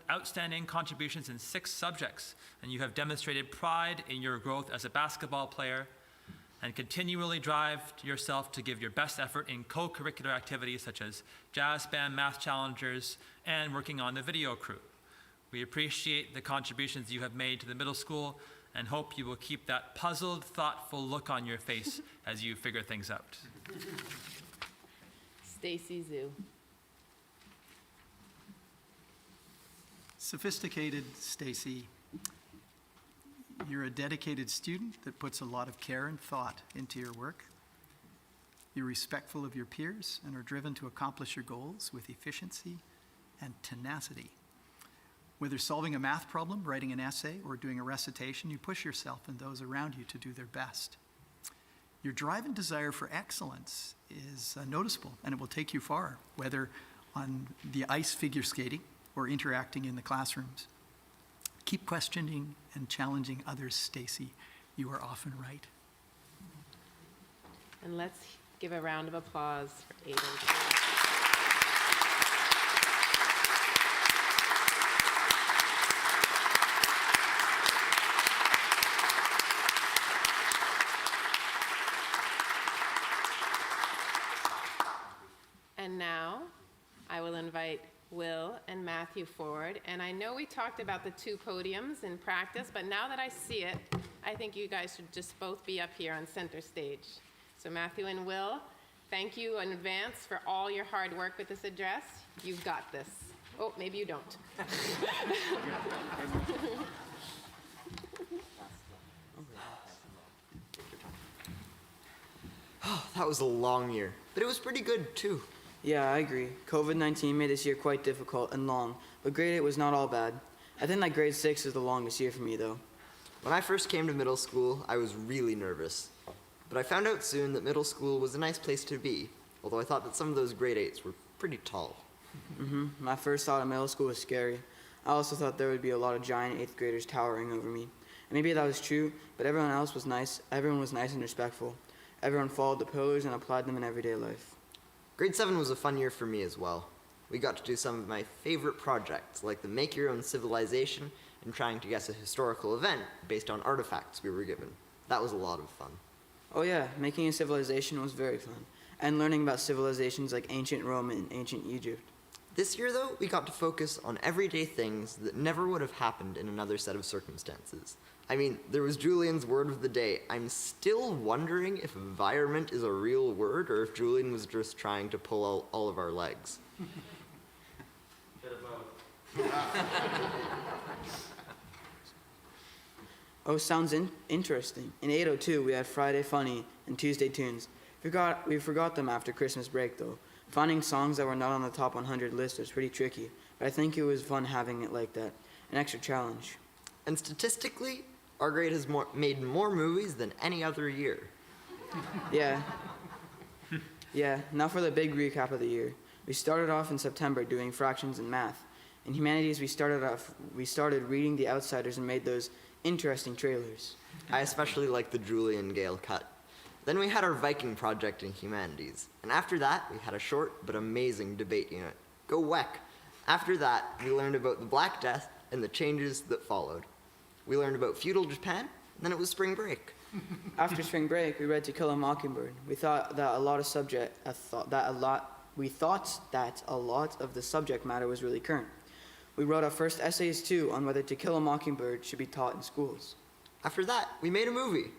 outstanding contributions in 6 subjects, and you have demonstrated pride in your growth as a basketball player and continually drive yourself to give your best effort in co-curricular activities such as jazz band, math challengers, and working on the video crew. We appreciate the contributions you have made to the middle school and hope you will keep that puzzled, thoughtful look on your face as you figure things out. Stacy Zhu. Sophisticated Stacy, you're a dedicated student that puts a lot of care and thought into your work. You're respectful of your peers and are driven to accomplish your goals with efficiency and tenacity. Whether solving a math problem, writing an essay, or doing a recitation, you push yourself and those around you to do their best. Your drive and desire for excellence is noticeable, and it will take you far, whether on the ice figure skating or interacting in the classrooms. Keep questioning and challenging others, Stacy. You are often right. And let's give a round of applause for 802. And now, I will invite Will and Matthew forward. And I know we talked about the 2 podiums in practice, but now that I see it, I think you guys should just both be up here on center stage. So Matthew and Will, thank you in advance for all your hard work with this address. You've got this. Oh, maybe you don't. That was a long year, but it was pretty good too. Yeah, I agree. COVID-19 made this year quite difficult and long, but grade 8 was not all bad. I think that grade 6 is the longest year for me, though. When I first came to middle school, I was really nervous. But I found out soon that middle school was a nice place to be, although I thought that some of those grade 8s were pretty tall. My first thought of middle school was scary. I also thought there would be a lot of giant 8th graders towering over me. And maybe that was true, but everyone else was nice. Everyone was nice and respectful. Everyone followed the pillars and applied them in everyday life. Grade 7 was a fun year for me as well. We got to do some of my favorite projects, like the Make Your Own Civilization and trying to guess a historical event based on artifacts we were given. That was a lot of fun. Oh yeah, making a civilization was very fun. And learning about civilizations like ancient Rome and ancient Egypt. This year, though, we got to focus on everyday things that never would have happened in another set of circumstances. I mean, there was Julian's word of the day. I'm still wondering if environment is a real word or if Julian was just trying to pull all of our legs. Oh, sounds interesting. In 802, we had Friday Funny and Tuesday Tunes. We forgot them after Christmas break, though. Finding songs that were not on the top 100 list was pretty tricky, but I think it was fun having it like that. An extra challenge. And statistically, our grade has made more movies than any other year. Yeah. Yeah, now for the big recap of the year. We started off in September doing fractions and math. In humanities, we started reading The Outsiders and made those interesting trailers. I especially like the Julian Gale cut. Then we had our Viking project in humanities. And after that, we had a short but amazing debate unit. Go Weck! After that, we learned about the Black Death and the changes that followed. We learned about feudal Japan, and then it was spring break. After spring break, we read To Kill a Mockingbird. We thought that a lot of the subject matter was really current. We wrote our first essays too on whether To Kill a Mockingbird should be taught in schools. After that, we made a movie.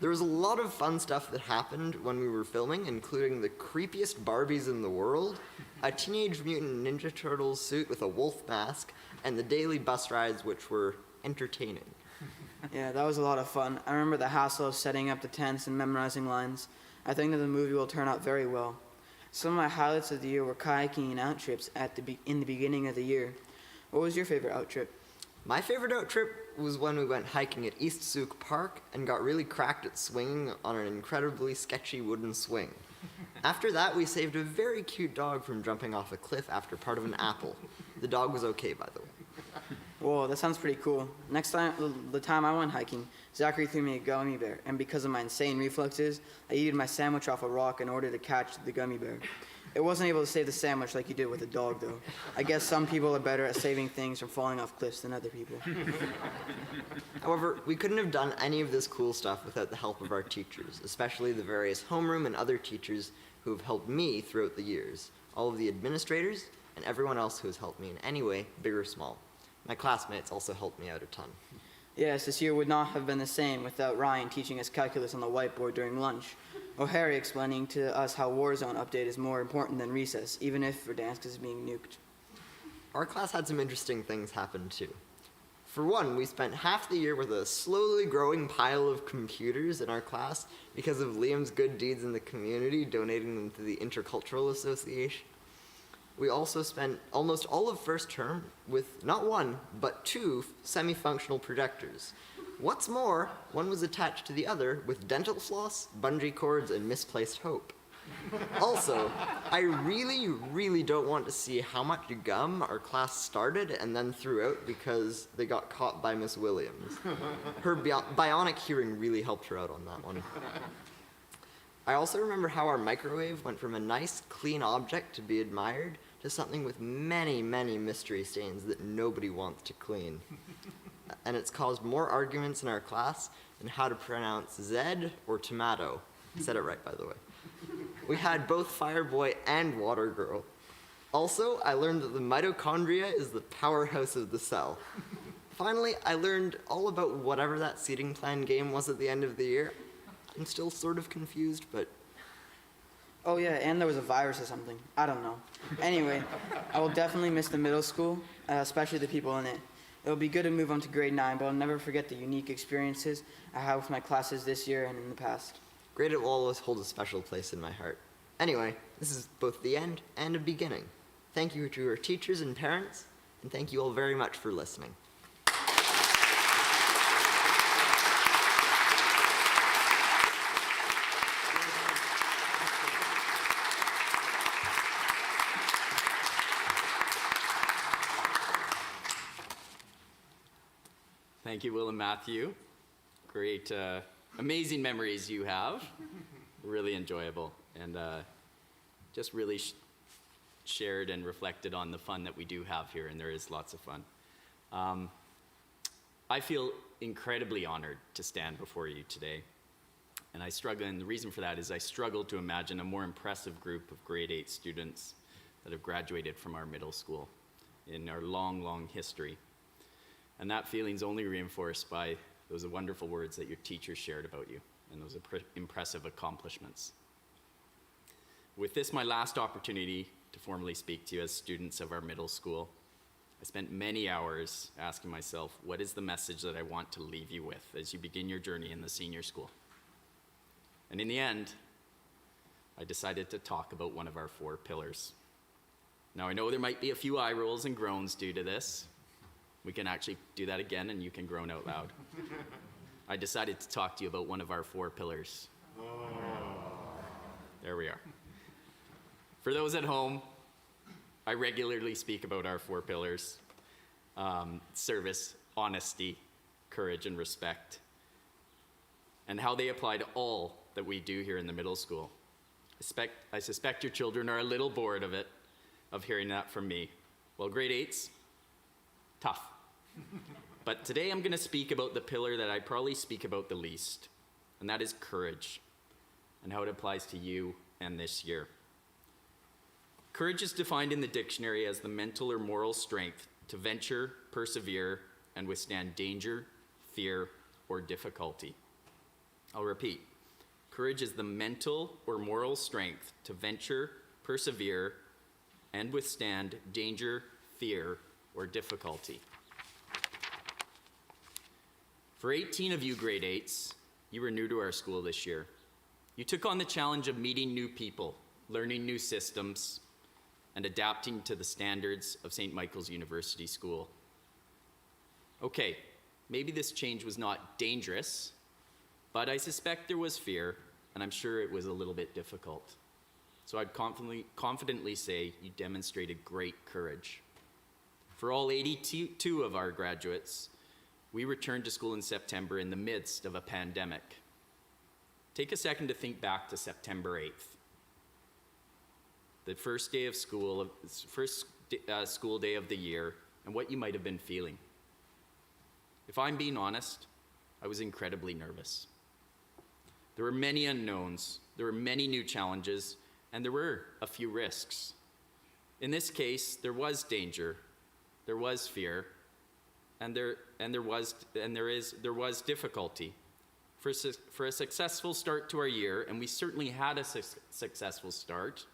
There was a lot of fun stuff that happened when we were filming, including the creepiest Barbies in the world, a Teenage Mutant Ninja Turtles suit with a wolf mask, and the daily bus rides, which were entertaining. Yeah, that was a lot of fun. I remember the hassle of setting up the tents and memorizing lines. I think that the movie will turn out very well. Some of my highlights of the year were kayaking and out trips in the beginning of the year. What was your favorite out trip? My favorite out trip was when we went hiking at East Souk Park and got really cracked at swinging on an incredibly sketchy wooden swing. After that, we saved a very cute dog from jumping off a cliff after part of an apple. The dog was okay, by the way. Whoa, that sounds pretty cool. Next time, the time I went hiking, Zachary threw me a gummy bear, and because of my insane reflexes, I eated my sandwich off a rock in order to catch the gummy bear. It wasn't able to save the sandwich like you did with the dog, though. I guess some people are better at saving things from falling off cliffs than other people. However, we couldn't have done any of this cool stuff without the help of our teachers, especially the various homeroom and other teachers who have helped me throughout the years, all of the administrators, and everyone else who has helped me in any way, big or small. My classmates also helped me out a ton. Yes, this year would not have been the same without Ryan teaching us calculus on the whiteboard during lunch, or Harry explaining to us how Warzone update is more important than recess, even if Verdansk is being nuked. Our class had some interesting things happen too. For one, we spent half the year with a slowly growing pile of computers in our class because of Liam's good deeds in the community, donating them to the Intercultural Association. We also spent almost all of first term with not one, but two semi-functional projectors. What's more, one was attached to the other with dental floss, bungee cords, and misplaced hope. Also, I really don't want to see how much gum our class started and then threw out because they got caught by Miss Williams. Her bionic hearing really helped her out on that one. I also remember how our microwave went from a nice, clean object to be admired to something with many mystery stains that nobody wants to clean. And it's caused more arguments in our class than how to pronounce Zed or tomato. I said it right, by the way. We had both Fireboy and Water Girl. Also, I learned that the mitochondria is the powerhouse of the cell. Finally, I learned all about whatever that seating plan game was at the end of the year. I'm still sort of confused, but... Oh yeah, and there was a virus or something. I don't know. Anyway, I will definitely miss the middle school, especially the people in it. It will be good to move on to grade 9, but I'll never forget the unique experiences I had with my classes this year and in the past. Grade 8 will always hold a special place in my heart. Anyway, this is both the end and a beginning. Thank you to our teachers and parents, and thank you all very much for listening. Thank you, Will and Matthew. Great, amazing memories you have. Really enjoyable, and just really shared and reflected on the fun that we do have here, and there is lots of fun. I feel incredibly honored to stand before you today, and the reason for that is I struggle to imagine a more impressive group of grade 8 students that have graduated from our middle school in our long history. And that feeling's only reinforced by those wonderful words that your teachers shared about you and those impressive accomplishments. With this, my last opportunity to formally speak to you as students of our middle school, I spent many hours asking myself, what is the message that I want to leave you with as you begin your journey in the senior school? And in the end, I decided to talk about one of our 4 pillars. Now, I know there might be a few eye rolls and groans due to this. We can actually do that again, and you can groan out loud. I decided to talk to you about one of our 4 pillars. Oh. There we are. For those at home, I regularly speak about our 4 pillars: service, honesty, courage, and respect, and how they apply to all that we do here in the middle school. I suspect your children are a little bored of hearing that from me. Well, grade 8s, tough. But today I'm going to speak about the pillar that I probably speak about the least, and that is courage, and how it applies to you and this year. Courage is defined in the dictionary as the mental or moral strength to venture, persevere, and withstand danger, fear, or difficulty. I'll repeat. Courage is the mental or moral strength to venture, persevere, and withstand danger, fear, or difficulty. For 18 of you grade 8s, you were new to our school this year. You took on the challenge of meeting new people, learning new systems, and adapting to the standards of St. Michael's University School. Okay, maybe this change was not dangerous, but I suspect there was fear, and I'm sure it was a little bit difficult. So I'd confidently say you demonstrated great courage. For all 82 of our graduates, we returned to school in September in the midst of a pandemic. Take a second to think back to September 8th. the first day of school, school day of the year, and what you might have been feeling. If I'm being honest, I was incredibly nervous. There were many unknowns, there were many new challenges, and there were a few risks. In this case, there was danger, there was fear, and there was difficulty. For a successful start to our year, and we certainly had a successful start,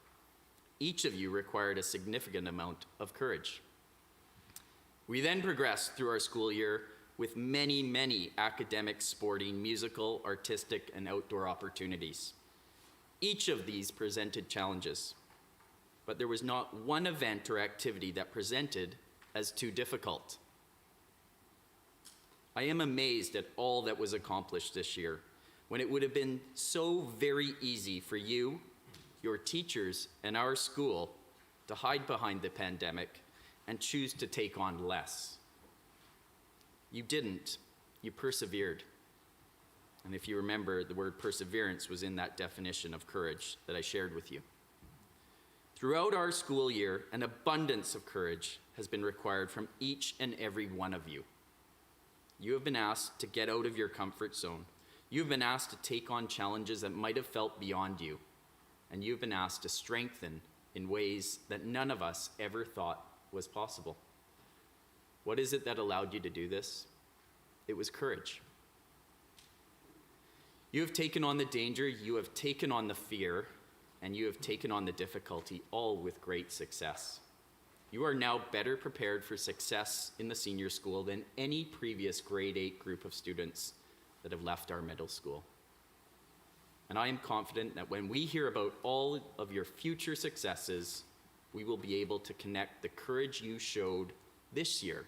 each of you required a significant amount of courage. We then progressed through our school year with many, many academic, sporting, musical, artistic, and outdoor opportunities. Each of these presented challenges, but there was not one event or activity that presented as too difficult. I am amazed at all that was accomplished this year, when it would have been so very easy for you, your teachers, and our school to hide behind the pandemic and choose to take on less. You didn't. You persevered. And if you remember, the word perseverance was in that definition of courage that I shared with you. Throughout our school year, an abundance of courage has been required from each and every one of you. You have been asked to get out of your comfort zone. You have been asked to take on challenges that might have felt beyond you. And you have been asked to strengthen in ways that none of us ever thought was possible. What is it that allowed you to do this? It was courage. You have taken on the danger, you have taken on the fear, and you have taken on the difficulty, all with great success. You are now better prepared for success in the senior school than any previous grade 8 group of students that have left our middle school. And I am confident that when we hear about all of your future successes, we will be able to connect the courage you showed this year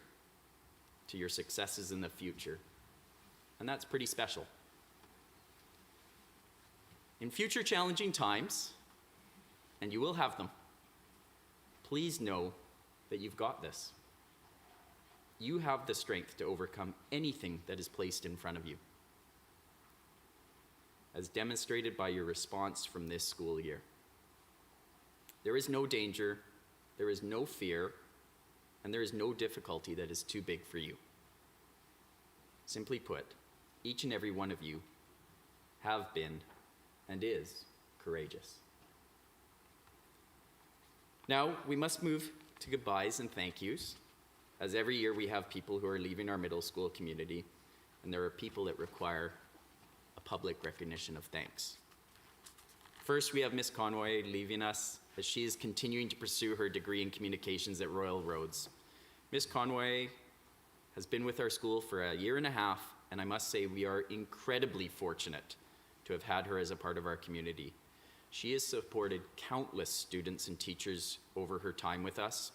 to your successes in the future. And that's pretty special. In future challenging times, and you will have them, please know that you've got this. You have the strength to overcome anything that is placed in front of you, as demonstrated by your response from this school year. There is no danger, there is no fear, and there is no difficulty that is too big for you. Simply put, each and every one of you have been and is courageous. Now, we must move to goodbyes and thank yous. As every year we have people who are leaving our middle school community, and there are people that require a public recognition of thanks. First, we have Miss Conway leaving us as she is continuing to pursue her degree in communications at Royal Roads. Miss Conway has been with our school for a year and a half, and I must say we are incredibly fortunate to have had her as a part of our community. She has supported countless students and teachers over her time with us.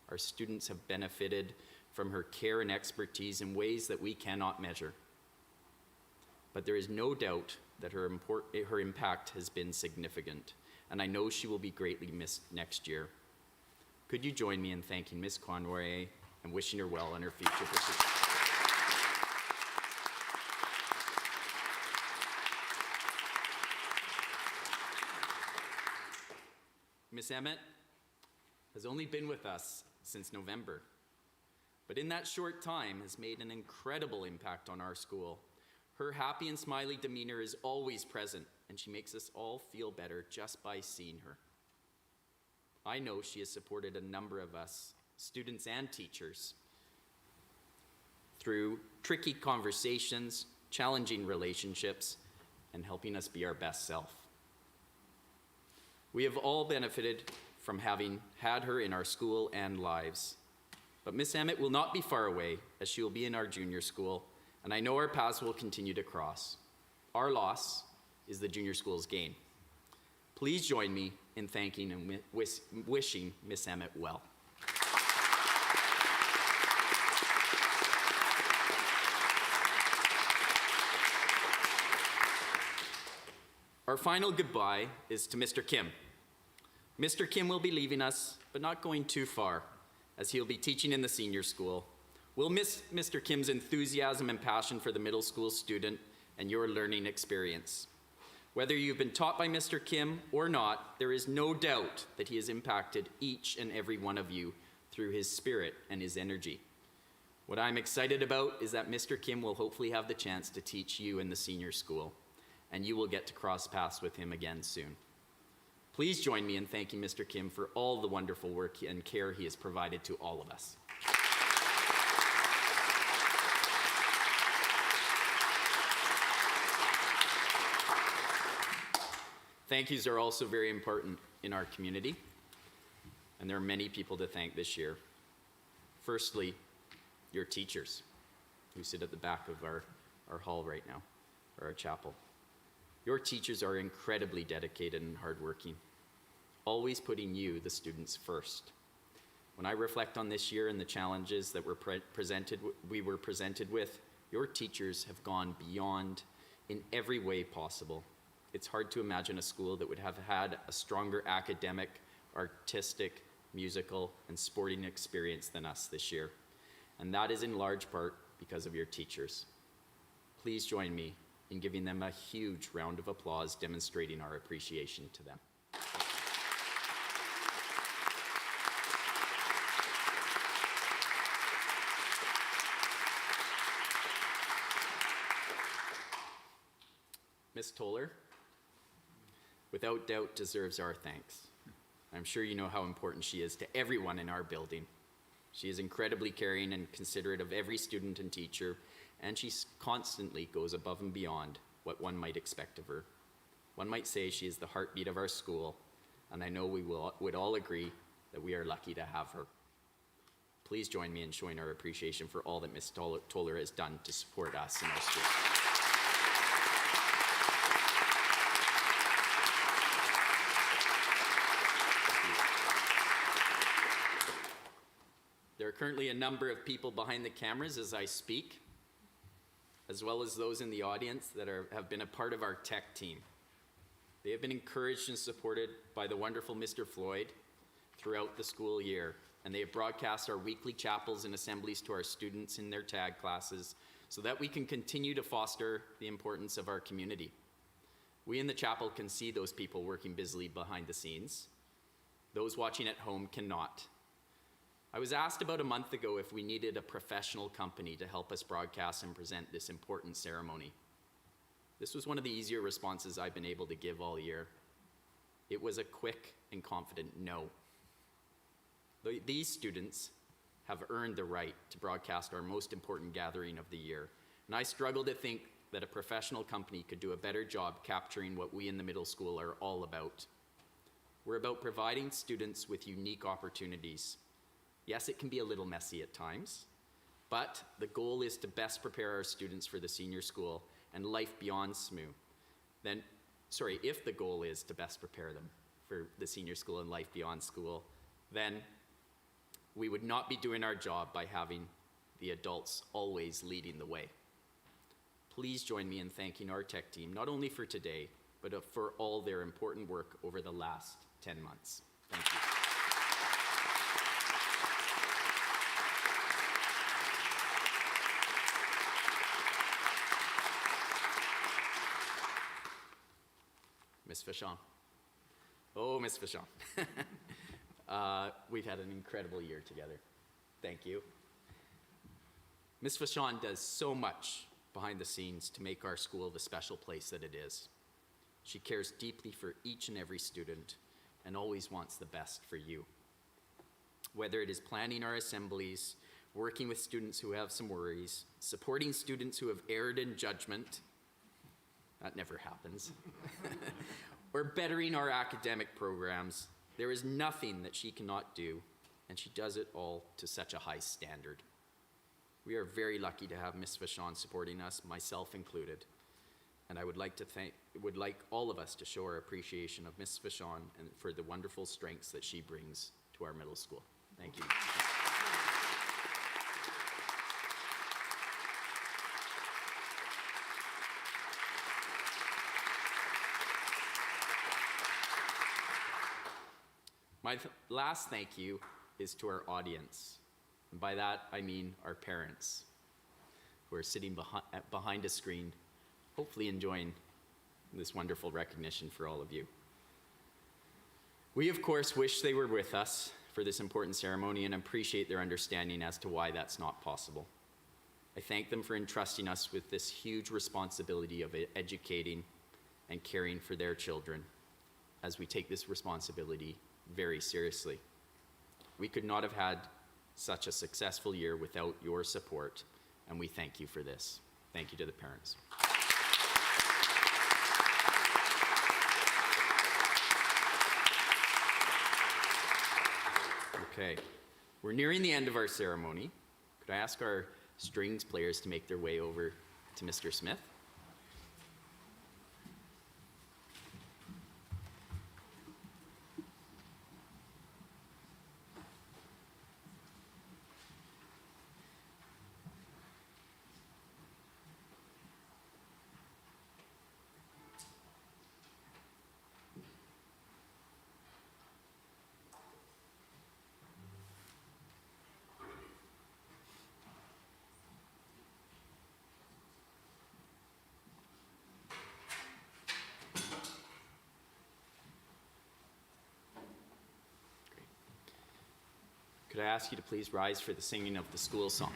Our students have benefited from her care and expertise in ways that we cannot measure. But there is no doubt that her impact has been significant, and I know she will be greatly missed next year. Could you join me in thanking Ms. Conway and wishing her well in her future pursuits? Ms. Emmett has only been with us since November, but in that short time has made an incredible impact on our school. Her happy and smiley demeanor is always present, and she makes us all feel better just by seeing her. I know she has supported a number of us, students and teachers, through tricky conversations, challenging relationships, and helping us be our best self. We have all benefited from having had her in our school and lives. But Miss Emmett will not be far away, as she will be in our junior school, and I know our paths will continue to cross. Our loss is the junior school's gain. Please join me in thanking and wishing Miss Emmett well. Our final goodbye is to Mr. Kim. Mr. Kim will be leaving us, but not going too far, as he'll be teaching in the senior school. We'll miss Mr. Kim's enthusiasm and passion for the middle school student and your learning experience. Whether you've been taught by Mr. Kim or not, there is no doubt that he has impacted each and every one of you through his spirit and his energy. What I'm excited about is that Mr. Kim will hopefully have the chance to teach you in the senior school, and you will get to cross paths with him again soon. Please join me in thanking Mr. Kim for all the wonderful work and care he has provided to all of us. Thank yous are also very important in our community, and there are many people to thank this year. Firstly, your teachers, who sit at the back of our hall right now, or our chapel. Your teachers are incredibly dedicated and hardworking, always putting you, the students, first. When I reflect on this year and the challenges that we were presented with, your teachers have gone beyond in every way possible. It's hard to imagine a school that would have had a stronger academic, artistic, musical, and sporting experience than us this year. And that is in large part because of your teachers. Please join me in giving them a huge round of applause demonstrating our appreciation to them. Ms. Toller, without doubt, deserves our thanks. I'm sure you know how important she is to everyone in our building. She is incredibly caring and considerate of every student and teacher, and she constantly goes above and beyond what one might expect of her. One might say she is the heartbeat of our school, and I know we would all agree that we are lucky to have her. Please join me in showing our appreciation for all that Ms. Toller has done to support us in our school. There are currently a number of people behind the cameras as I speak, as well as those in the audience that have been a part of our tech team. They have been encouraged and supported by the wonderful Mr. Floyd throughout the school year, and they have broadcast our weekly chapels and assemblies to our students in their tag classes so that we can continue to foster the importance of our community. We in the chapel can see those people working busily behind the scenes. Those watching at home cannot. I was asked about a month ago if we needed a professional company to help us broadcast and present this important ceremony. This was one of the easier responses I've been able to give all year. It was a quick and confident no. These students have earned the right to broadcast our most important gathering of the year, and I struggle to think that a professional company could do a better job capturing what we in the middle school are all about. We're about providing students with unique opportunities. Yes, it can be a little messy at times, but the goal is to best prepare our students for the senior school and life beyond SMU. If the goal is to best prepare them for the senior school and life beyond school, then we would not be doing our job by having the adults always leading the way. Please join me in thanking our tech team, not only for today, but for all their important work over the last 10 months. Thank you. Ms. Fichon. Oh, Ms. Fichon. We've had an incredible year together. Thank you. Ms. Fichon does so much behind the scenes to make our school the special place that it is. She cares deeply for each and every student and always wants the best for you. Whether it is planning our assemblies, working with students who have some worries, supporting students who have erred in judgment, that never happens, or bettering our academic programs, there is nothing that she cannot do, and she does it all to such a high standard. We are very lucky to have Ms. Fichon supporting us, myself included, and I would like all of us to show our appreciation of Ms. Fichon and for the wonderful strengths that she brings to our middle school. Thank you. My last thank you is to our audience. And by that, I mean our parents who are sitting behind a screen, hopefully enjoying this wonderful recognition for all of you. We, of course, wish they were with us for this important ceremony and appreciate their understanding as to why that's not possible. I thank them for entrusting us with this huge responsibility of educating and caring for their children, as we take this responsibility very seriously. We could not have had such a successful year without your support, and we thank you for this. Thank you to the parents. Okay, we're nearing the end of our ceremony. Could I ask our strings players to make their way over to Mr. Smith? Could I ask you to please rise for the singing of the school song?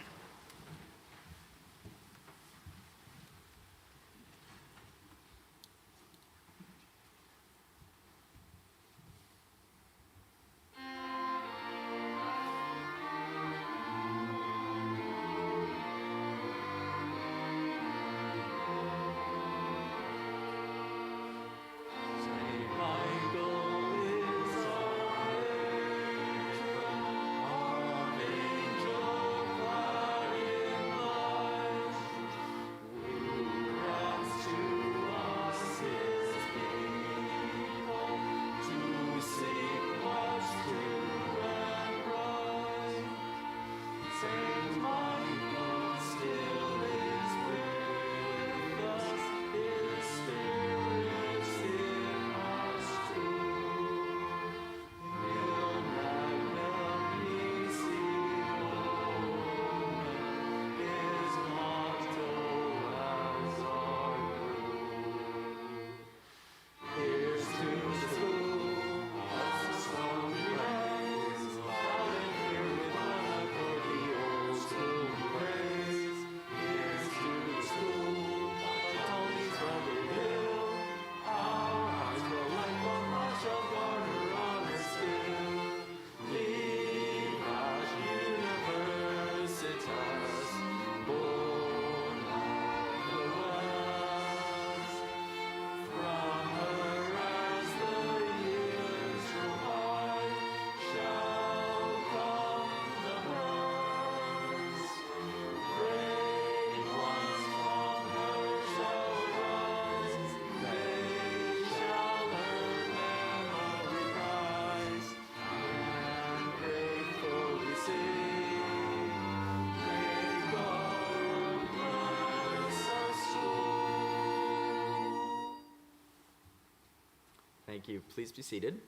Thank you. Please be seated.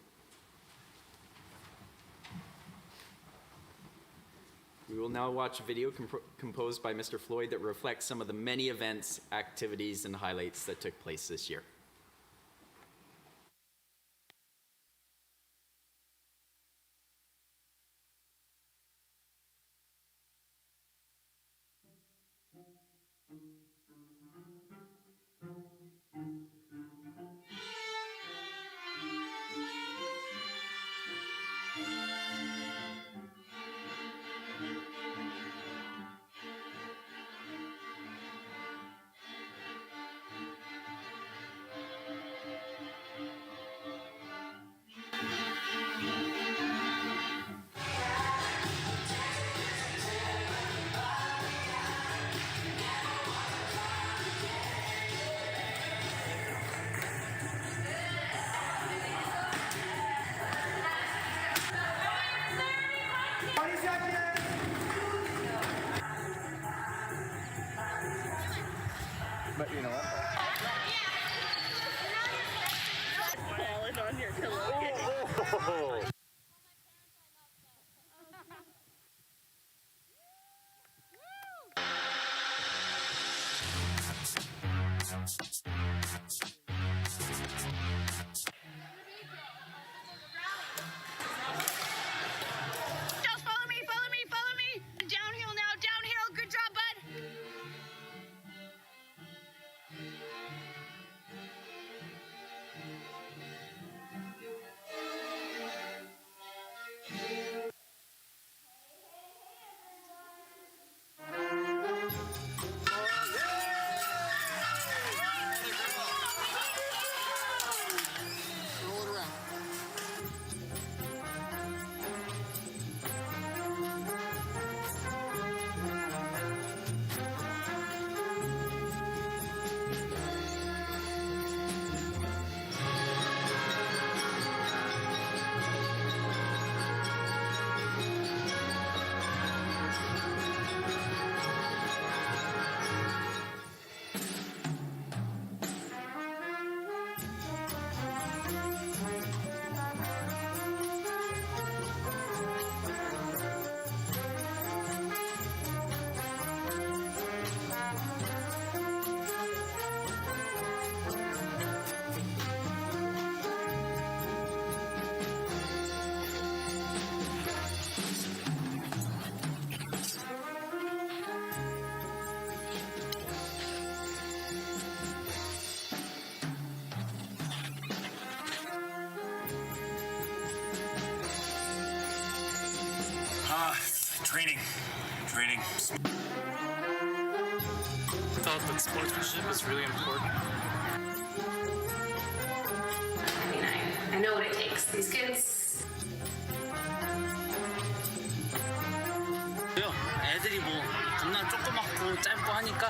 We will now watch a video composed by Mr. Floyd that reflects some of the many events, activities, and highlights that took place this year. But you know what? Falling on your pillow. Oh. Training. I felt that sportsmanship is really important. I mean, I know what it takes. These kids. 애들이 뭐 겁나 조그맣고 짧고 하니까.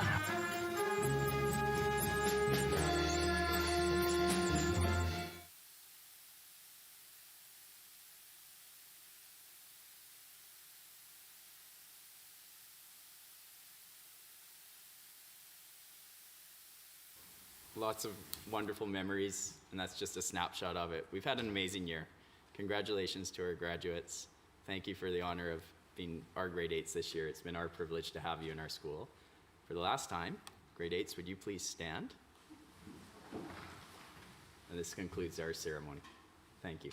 Lots of wonderful memories, and that's just a snapshot of it. We've had an amazing year. Congratulations to our graduates. Thank you for the honor of being our grade 8s this year. It's been our privilege to have you in our school. For the last time, grade 8s, would you please stand? And this concludes our ceremony. Thank you.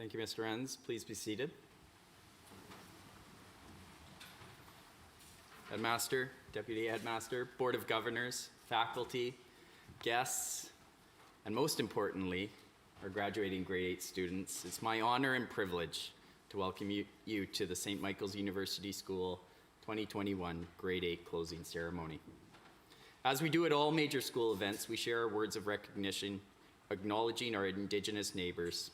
Thank you, Mr. Enns. Please be seated. Headmaster, Deputy Headmaster, Board of Governors, faculty, guests, and most importantly, our graduating grade 8 students, it's my honor and privilege to welcome you to the St. Michael's University School 2021 grade 8 closing ceremony. As we do at all major school events, we share our words of recognition, acknowledging our Indigenous neighbors.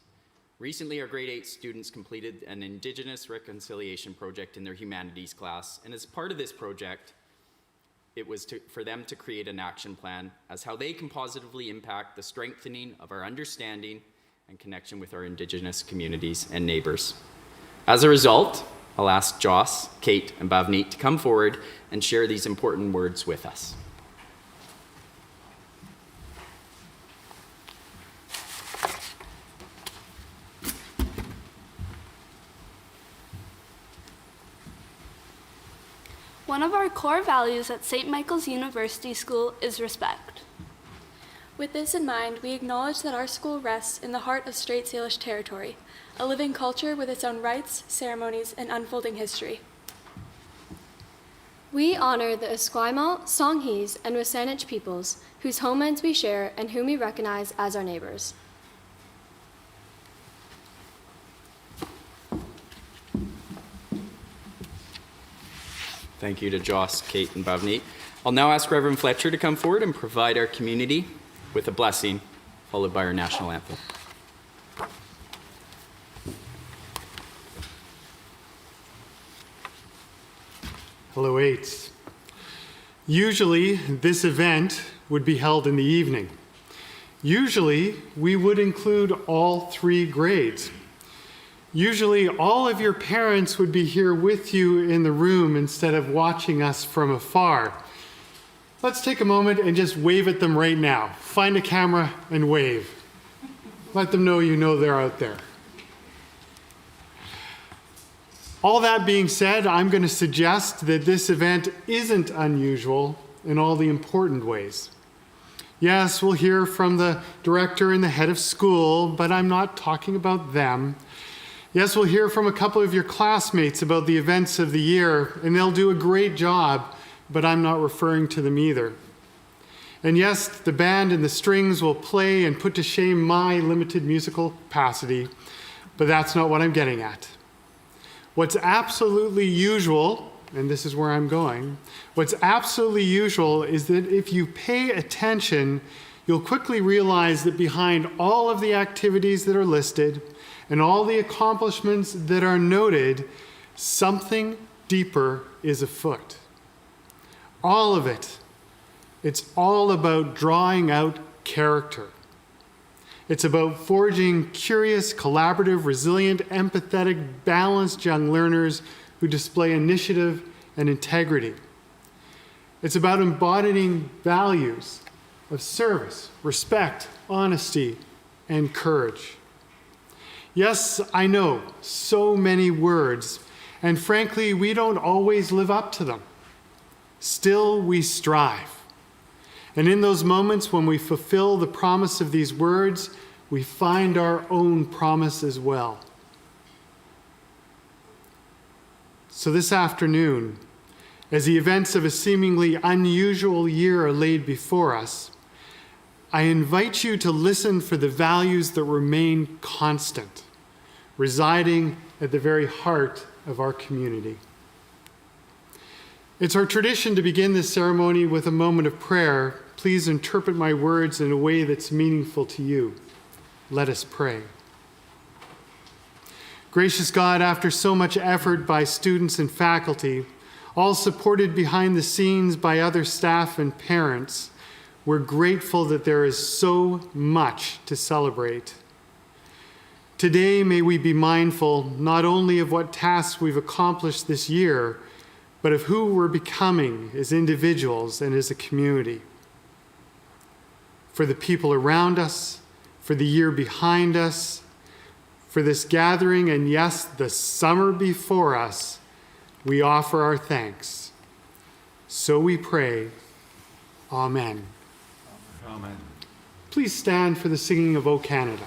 Recently, our grade 8 students completed an Indigenous reconciliation project in their humanities class, and as part of this project, it was for them to create an action plan as how they can positively impact the strengthening of our understanding and connection with our Indigenous communities and neighbors. As a result, I'll ask Joss, Kate, and Bhavneet to come forward and share these important words with us. One of our core values at St. Michael's University School is respect. With this in mind, we acknowledge that our school rests in the heart of Straight Salish territory, a living culture with its own rites, ceremonies, and unfolding history. We honor the Esquimalt, Songhees, and Wasanich peoples, whose homelands we share and whom we recognize as our neighbors. Thank you to Joss, Kate, and Bhavneet. I'll now ask Reverend Fletcher to come forward and provide our community with a blessing, followed by our national anthem. Hello, 8s. Usually, this event would be held in the evening. Usually, we would include all 3 grades. Usually, all of your parents would be here with you in the room instead of watching us from afar. Let's take a moment and just wave at them right now. Find a camera and wave. Let them know you know they're out there. All that being said, I'm going to suggest that this event isn't unusual in all the important ways. Yes, we'll hear from the director and the head of school, but I'm not talking about them. Yes, we'll hear from a couple of your classmates about the events of the year, and they'll do a great job, but I'm not referring to them either. And yes, the band and the strings will play and put to shame my limited musical capacity, but that's not what I'm getting at. What's absolutely usual, and this is where I'm going, what's absolutely usual is that if you pay attention, you'll quickly realize that behind all of the activities that are listed and all the accomplishments that are noted, something deeper is afoot. All of it. It's all about drawing out character. It's about forging curious, collaborative, resilient, empathetic, balanced young learners who display initiative and integrity. It's about embodying values of service, respect, honesty, and courage. Yes, I know, so many words, and frankly, we don't always live up to them. Still, we strive. And in those moments when we fulfill the promise of these words, we find our own promise as well. So this afternoon, as the events of a seemingly unusual year are laid before us, I invite you to listen for the values that remain constant, residing at the very heart of our community. It's our tradition to begin this ceremony with a moment of prayer. Please interpret my words in a way that's meaningful to you. Let us pray. Gracious God, after so much effort by students and faculty, all supported behind the scenes by other staff and parents, we're grateful that there is so much to celebrate. Today, may we be mindful not only of what tasks we've accomplished this year, but of who we're becoming as individuals and as a community. For the people around us, for the year behind us, for this gathering, and yes, the summer before us, we offer our thanks. So we pray, Amen. Amen. Please stand for the singing of O Canada.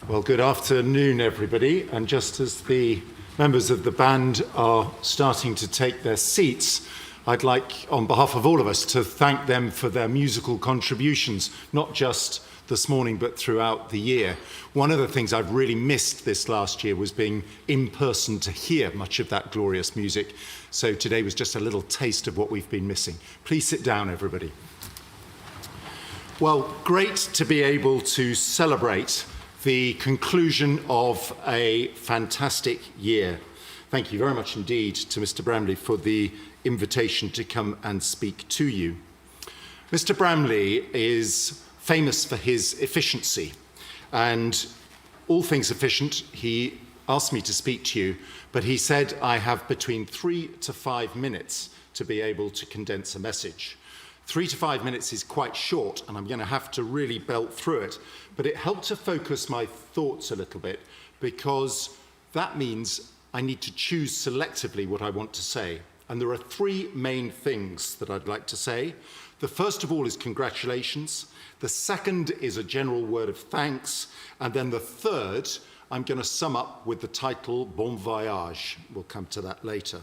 Well, good afternoon, everybody. And just as the members of the band are starting to take their seats, I'd like, on behalf of all of us, to thank them for their musical contributions, not just this morning, but throughout the year. One of the things I've really missed this last year was being in person to hear much of that glorious music. So today was just a little taste of what we've been missing. Please sit down, everybody. Well, great to be able to celebrate the conclusion of a fantastic year. Thank you very much indeed to Mr. Bramley for the invitation to come and speak to you. Mr. Bramley is famous for his efficiency, and all things efficient, he asked me to speak to you, but he said I have between 3 to 5 minutes to be able to condense a message. 3 to 5 minutes is quite short, and I'm going to have to really belt through it, but it helped to focus my thoughts a little bit, because that means I need to choose selectively what I want to say. And there are 3 main things that I'd like to say. The first of all is congratulations. The second is a general word of thanks. And then the third, I'm going to sum up with the title Bon Voyage. We'll come to that later.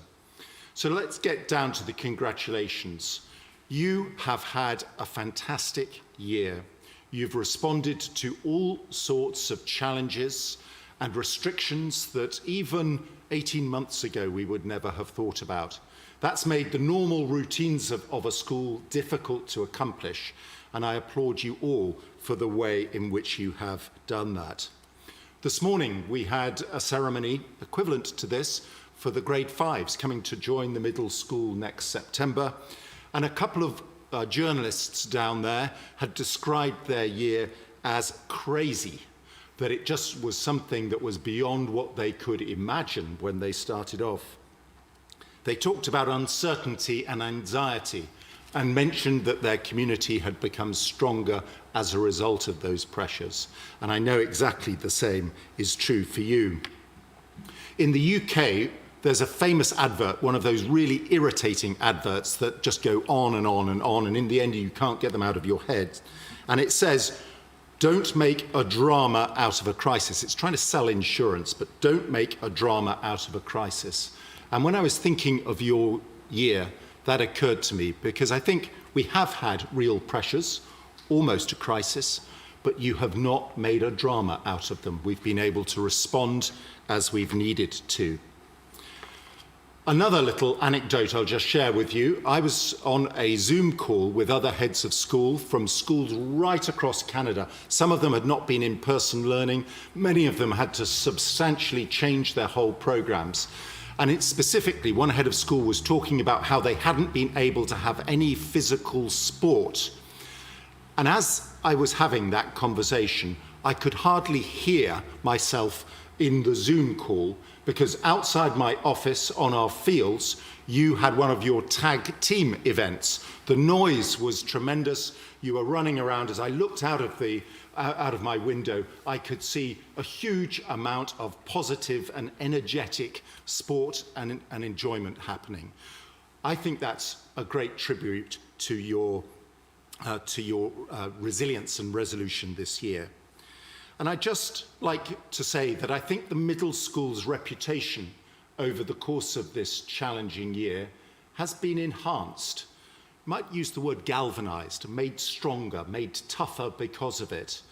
So let's get down to the congratulations. You have had a fantastic year. You've responded to all sorts of challenges and restrictions that even 18 months ago we would never have thought about. That's made the normal routines of a school difficult to accomplish, and I applaud you all for the way in which you have done that. This morning we had a ceremony equivalent to this for the grade 5s coming to join the middle school next September, and a couple of journalists down there had described their year as crazy, that it just was something that was beyond what they could imagine when they started off. They talked about uncertainty and anxiety and mentioned that their community had become stronger as a result of those pressures. And I know exactly the same is true for you. In the UK, there's a famous advert, one of those really irritating adverts that just go on and on and on, and in the end you can't get them out of your head. And it says, don't make a drama out of a crisis. It's trying to sell insurance, but don't make a drama out of a crisis. And when I was thinking of your year, that occurred to me, because I think we have had real pressures, almost a crisis, but you have not made a drama out of them. We've been able to respond as we've needed to. Another little anecdote I'll just share with you. I was on a Zoom call with other heads of school from schools right across Canada. Some of them had not been in-person learning. Many of them had to substantially change their whole programs. And specifically, one head of school was talking about how they hadn't been able to have any physical sport. And as I was having that conversation, I could hardly hear myself in the Zoom call, because outside my office on our fields, you had one of your tag team events. The noise was tremendous. You were running around. As I looked out of my window, I could see a huge amount of positive and energetic sport and enjoyment happening. I think that's a great tribute to your resilience and resolution this year. And I'd just like to say that I think the middle school's reputation over the course of this challenging year has been enhanced. Might use the word galvanized, made stronger, made tougher because of it.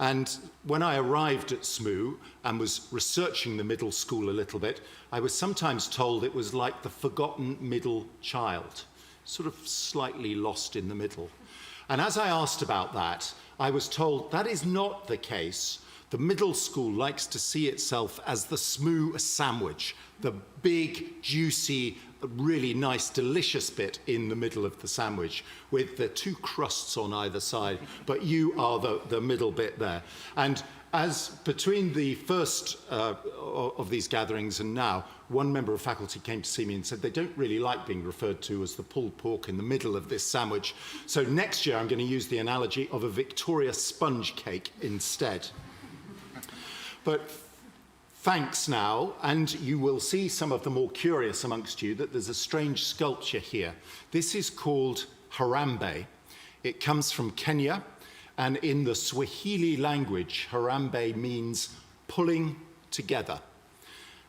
And when I arrived at SMU and was researching the middle school a little bit, I was sometimes told it was like the forgotten middle child, sort of slightly lost in the middle. And as I asked about that, I was told that is not the case. The middle school likes to see itself as the SMU sandwich, the big, juicy, really nice, delicious bit in the middle of the sandwich with the 2 crusts on either side, but you are the middle bit there. And as between the first of these gatherings and now, one member of faculty came to see me and said they don't really like being referred to as the pulled pork in the middle of this sandwich. So next year I'm going to use the analogy of a Victoria sponge cake instead. But thanks now, and you will see some of the more curious amongst you that there's a strange sculpture here. This is called Harambee. It comes from Kenya, And in the Swahili language, Harambee means pulling together.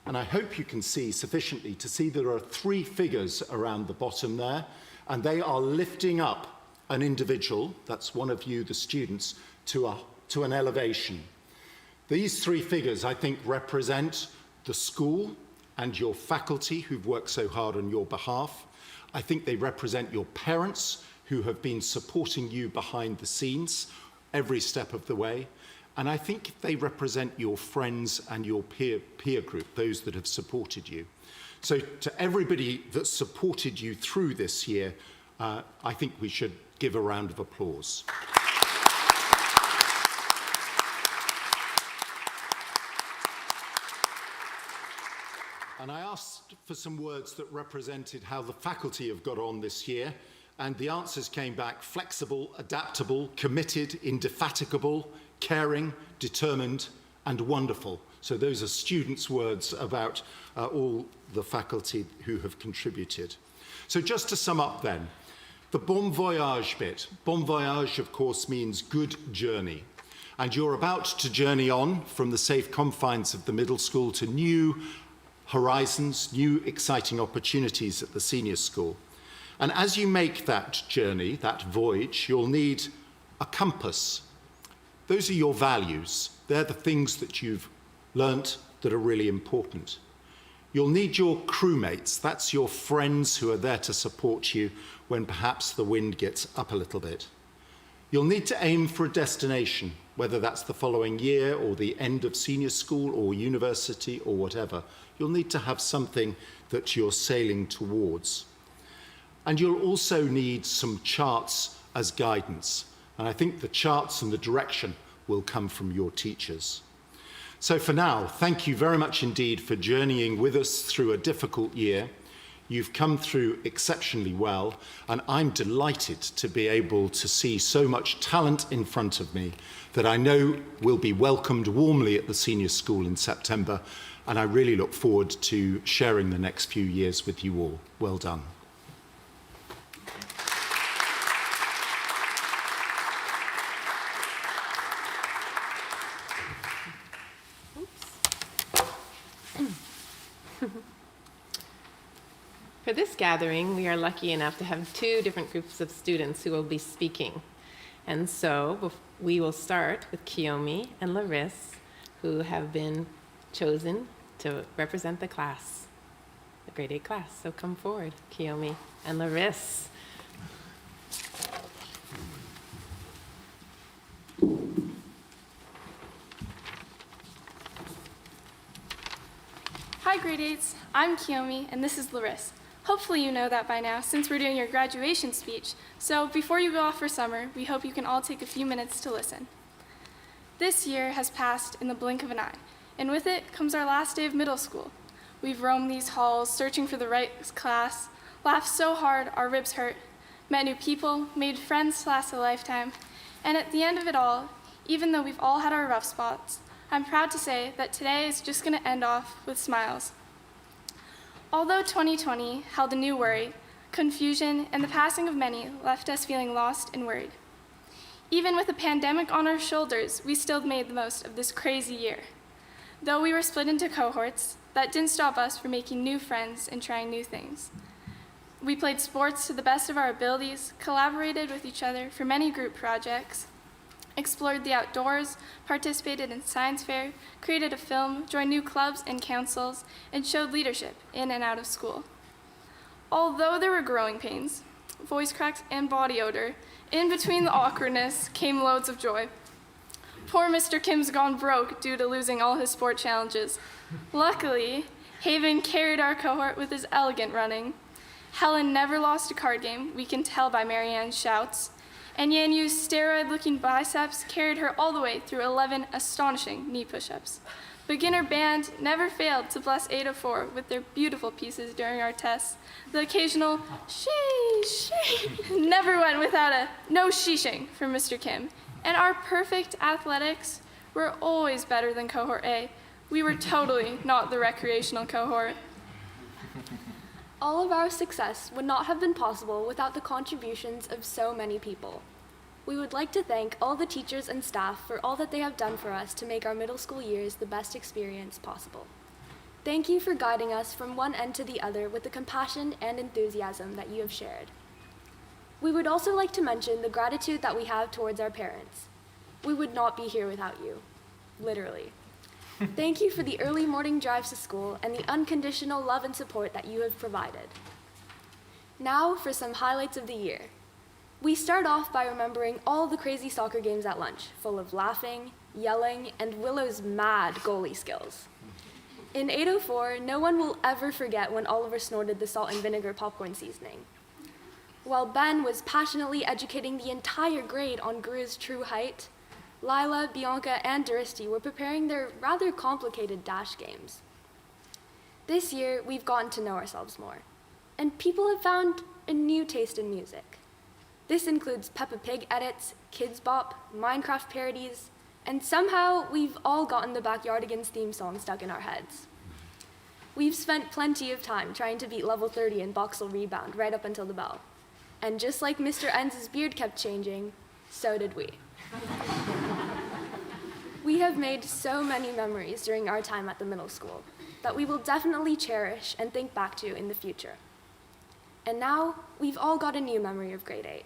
And I hope you can see sufficiently to see there are 3 figures around the bottom there, and they are lifting up an individual, that's one of you, the students, to an elevation. These 3 figures, I think, represent the school and your faculty who've worked so hard on your behalf. I think they represent your parents who have been supporting you behind the scenes every step of the way. And I think they represent your friends and your peer group, those that have supported you. So to everybody that supported you through this year, I think we should give a round of applause. And I asked for some words that represented how the faculty have got on this year, and the answers came back: flexible, adaptable, committed, indefatigable, caring, determined, and wonderful. So those are students' words about all the faculty who have contributed. So just to sum up then, the bon voyage bit. Bon voyage, of course, means good journey. And you're about to journey on from the safe confines of the middle school to new horizons, new exciting opportunities at the senior school. And as you make that journey, that voyage, you'll need a compass. Those are your values. They're the things that you've learnt that are really important. You'll need your crewmates. That's your friends who are there to support you when perhaps the wind gets up a little bit. You'll need to aim for a destination, whether that's the following year or the end of senior school or university or whatever. You'll need to have something that you're sailing towards. And you'll also need some charts as guidance. And I think the charts and the direction will come from your teachers. So for now, thank you very much indeed for journeying with us through a difficult year. You've come through exceptionally well, and I'm delighted to be able to see so much talent in front of me that I know will be welcomed warmly at the senior school in September, and I really look forward to sharing the next few years with you all. Well done. For this gathering, we are lucky enough to have 2 different groups of students who will be speaking. And so we will start with Kiyomi and Larissa, who have been chosen to represent the class, the grade 8 class. So come forward, Kiyomi and Larissa. Hi, grade 8s. I'm Kiyomi, and this is Larissa. Hopefully you know that by now, since we're doing your graduation speech. So before you go off for summer, we hope you can all take a few minutes to listen. This year has passed in the blink of an eye, and with it comes our last day of middle school. We've roamed these halls, searching for the right class, laughed so hard our ribs hurt, met new people, made friends to last a lifetime, and at the end of it all, even though we've all had our rough spots, I'm proud to say that today is just going to end off with smiles. Although 2020 held a new worry, confusion, and the passing of many left us feeling lost and worried. Even with a pandemic on our shoulders, we still made the most of this crazy year. Though we were split into cohorts, that didn't stop us from making new friends and trying new things. We played sports to the best of our abilities, collaborated with each other for many group projects, explored the outdoors, participated in science fair, created a film, joined new clubs and councils, and showed leadership in and out of school. Although there were growing pains, voice cracks, and body odor, in between the awkwardness came loads of joy. Poor Mr. Kim's gone broke due to losing all his sport challenges. Luckily, Haven carried our cohort with his elegant running. Helen never lost a card game, we can tell by Marianne's shouts. And Yanyu's steroid-looking biceps carried her all the way through 11 astonishing knee push-ups. Beginner band never failed to bless 804 with their beautiful pieces during our tests. The occasional sheesh never went without a no sheeshing from Mr. Kim. And our perfect athletics were always better than cohort A. We were totally not the recreational cohort. All of our success would not have been possible without the contributions of so many people. We would like to thank all the teachers and staff for all that they have done for us to make our middle school years the best experience possible. Thank you for guiding us from one end to the other with the compassion and enthusiasm that you have shared. We would also like to mention the gratitude that we have towards our parents. We would not be here without you, literally. Thank you for the early morning drives to school and the unconditional love and support that you have provided. Now for some highlights of the year. We start off by remembering all the crazy soccer games at lunch, full of laughing, yelling, and Willow's mad goalie skills. In 804, no one will ever forget when Oliver snorted the salt and vinegar popcorn seasoning. While Ben was passionately educating the entire grade on Gru's true height, Lila, Bianca, and Duristi were preparing their rather complicated dash games. This year, we've gotten to know ourselves more, and people have found a new taste in music. This includes Peppa Pig edits, Kids Bop, Minecraft parodies, and somehow we've all gotten the Backyardigans theme song stuck in our heads. We've spent plenty of time trying to beat level 30 in Boxel Rebound right up until the bell. And just like Mr. Enz's beard kept changing, so did we. We have made so many memories during our time at the middle school that we will definitely cherish and think back to in the future. And now, we've all got a new memory of grade 8,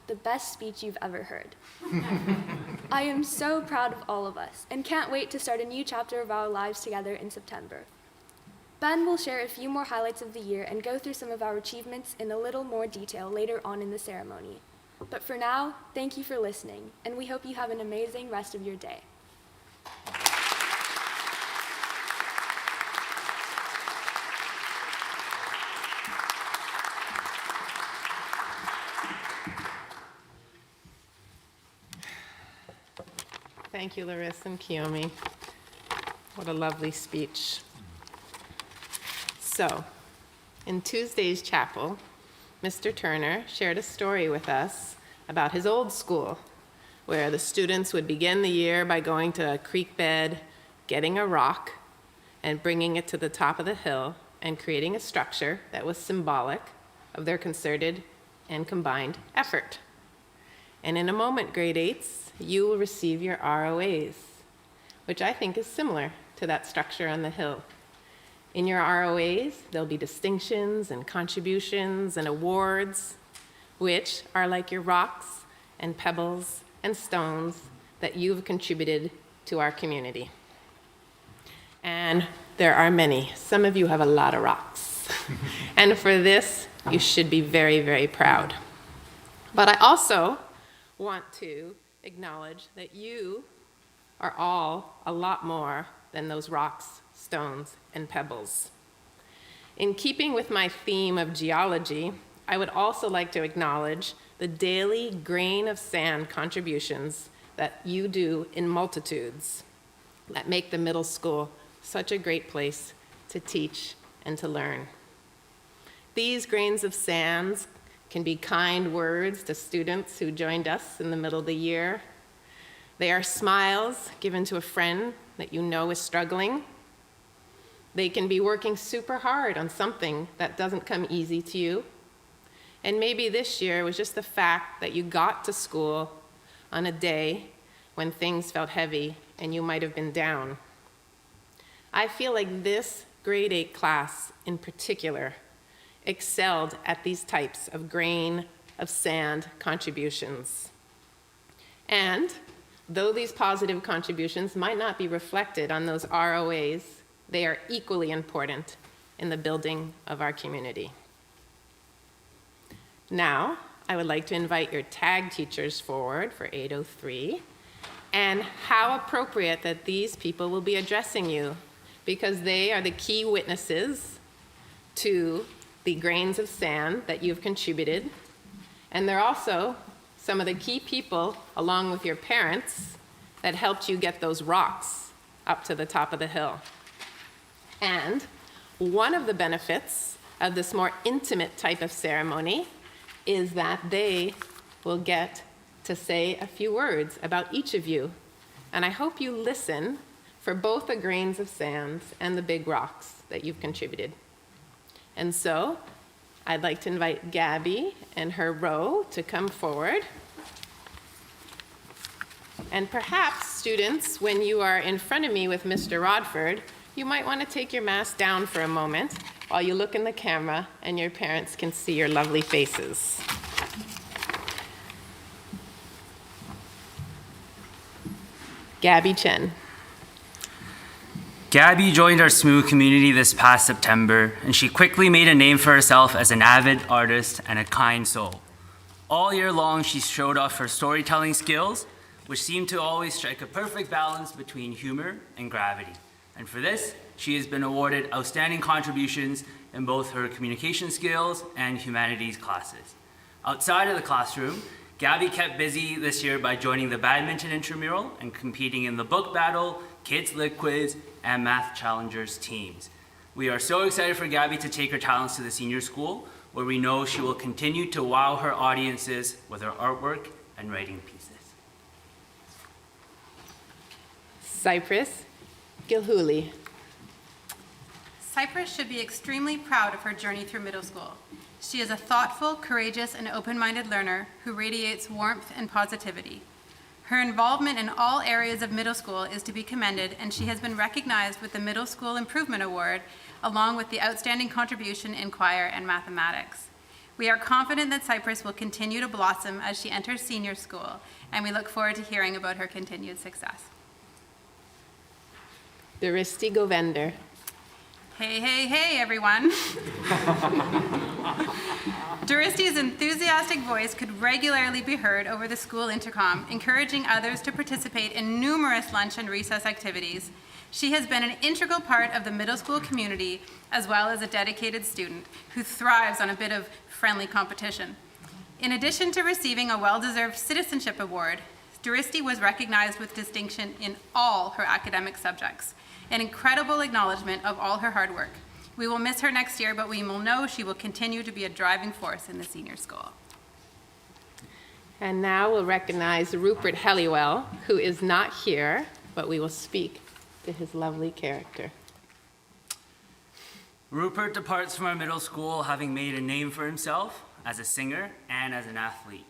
the best speech you've ever heard. I am so proud of all of us and can't wait to start a new chapter of our lives together in September. Ben will share a few more highlights of the year and go through some of our achievements in a little more detail later on in the ceremony. But for now, thank you for listening, and we hope you have an amazing rest of your day. Thank you, Larissa and Kiyomi. What a lovely speech. So, in Tuesday's chapel, Mr. Turner shared a story with us about his old school, where the students would begin the year by going to a creek bed, getting a rock, and bringing it to the top of the hill and creating a structure that was symbolic of their concerted and combined effort. And in a moment, grade 8s, you will receive your ROAs, which I think is similar to that structure on the hill. In your ROAs, there'll be distinctions and contributions and awards, which are like your rocks and pebbles and stones that you've contributed to our community. And there are many. Some of you have a lot of rocks. And for this, you should be very, very proud. But I also want to acknowledge that you are all a lot more than those rocks, stones, and pebbles. In keeping with my theme of geology, I would also like to acknowledge the daily grain of sand contributions that you do in multitudes that make the middle school such a great place to teach and to learn. These grains of sand can be kind words to students who joined us in the middle of the year. They are smiles given to a friend that you know is struggling. They can be working super hard on something that doesn't come easy to you. And maybe this year was just the fact that you got to school on a day when things felt heavy and you might have been down. I feel like this grade 8 class in particular excelled at these types of grain of sand contributions. And though these positive contributions might not be reflected on those ROAs, they are equally important in the building of our community. Now, I would like to invite your tag teachers forward for 803, and how appropriate that these people will be addressing you, because they are the key witnesses to the grains of sand that you've contributed, and they're also some of the key people, along with your parents, that helped you get those rocks up to the top of the hill. And one of the benefits of this more intimate type of ceremony is that they will get to say a few words about each of you. And I hope you listen for both the grains of sand and the big rocks that you've contributed. And so I'd like to invite Gabby and her row to come forward. And perhaps, students, when you are in front of me with Mr. Rodford, you might want to take your mask down for a moment while you look in the camera and your parents can see your lovely faces. Gabby Chen. Gabby joined our SMOO community this past September, and she quickly made a name for herself as an avid artist and a kind soul. All year long, she showed off her storytelling skills, which seemed to always strike a perfect balance between humor and gravity. And for this, she has been awarded outstanding contributions in both her communication skills and humanities classes. Outside of the classroom, Gabby kept busy this year by joining the badminton intramural and competing in the book battle, kids lit quiz, and math challengers teams. We are so excited for Gabby to take her talents to the senior school, where we know she will continue to wow her audiences with her artwork and writing pieces. Cypress Gilhooly. Cypress should be extremely proud of her journey through middle school. She is a thoughtful, courageous, and open-minded learner who radiates warmth and positivity. Her involvement in all areas of middle school is to be commended, and she has been recognized with the Middle School Improvement Award, along with the outstanding contribution in choir and mathematics. We are confident that Cypress will continue to blossom as she enters senior school, and we look forward to hearing about her continued success. Duristi Govender. Hey, hey, hey, everyone. Duristi's enthusiastic voice could regularly be heard over the school intercom, encouraging others to participate in numerous lunch and recess activities. She has been an integral part of the middle school community, as well as a dedicated student who thrives on a bit of friendly competition. In addition to receiving a well-deserved citizenship award, Duristi was recognized with distinction in all her academic subjects, an incredible acknowledgement of all her hard work. We will miss her next year, but we will know she will continue to be a driving force in the senior school. And now we'll recognize Rupert Helliwell, who is not here, but we will speak to his lovely character. Rupert departs from our middle school having made a name for himself as a singer and as an athlete.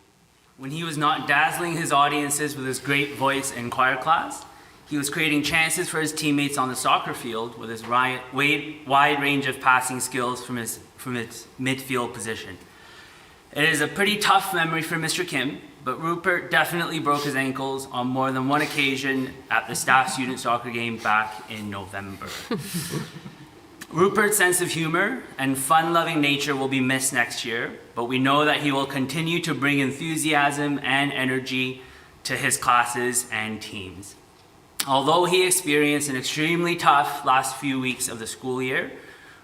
When he was not dazzling his audiences with his great voice in choir class, he was creating chances for his teammates on the soccer field with his wide range of passing skills from his midfield position. It is a pretty tough memory for Mr. Kim, but Rupert definitely broke his ankles on more than one occasion at the staff-student soccer game back in November. Rupert's sense of humor and fun-loving nature will be missed next year, but we know that he will continue to bring enthusiasm and energy to his classes and teams. Although he experienced an extremely tough last few weeks of the school year,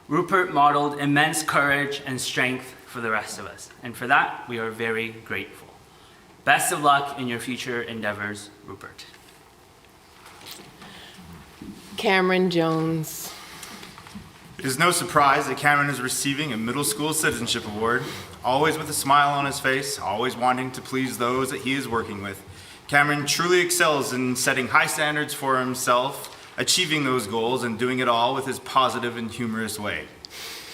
Rupert modeled immense courage and strength for the rest of us, and for that, we are very grateful. Best of luck in your future endeavors, Rupert. Cameron Jones. It is no surprise that Cameron is receiving a middle school citizenship award, always with a smile on his face, always wanting to please those that he is working with. Cameron truly excels in setting high standards for himself, achieving those goals, and doing it all with his positive and humorous way.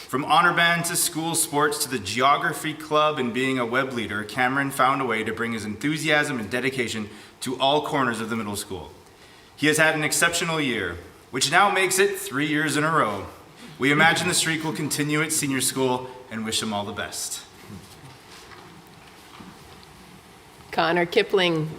From honor band to school sports to the geography club and being a web leader, Cameron found a way to bring his enthusiasm and dedication to all corners of the middle school. He has had an exceptional year, which now makes it 3 years in a row. We imagine the streak will continue at senior school and wish him all the best. Connor Kipling.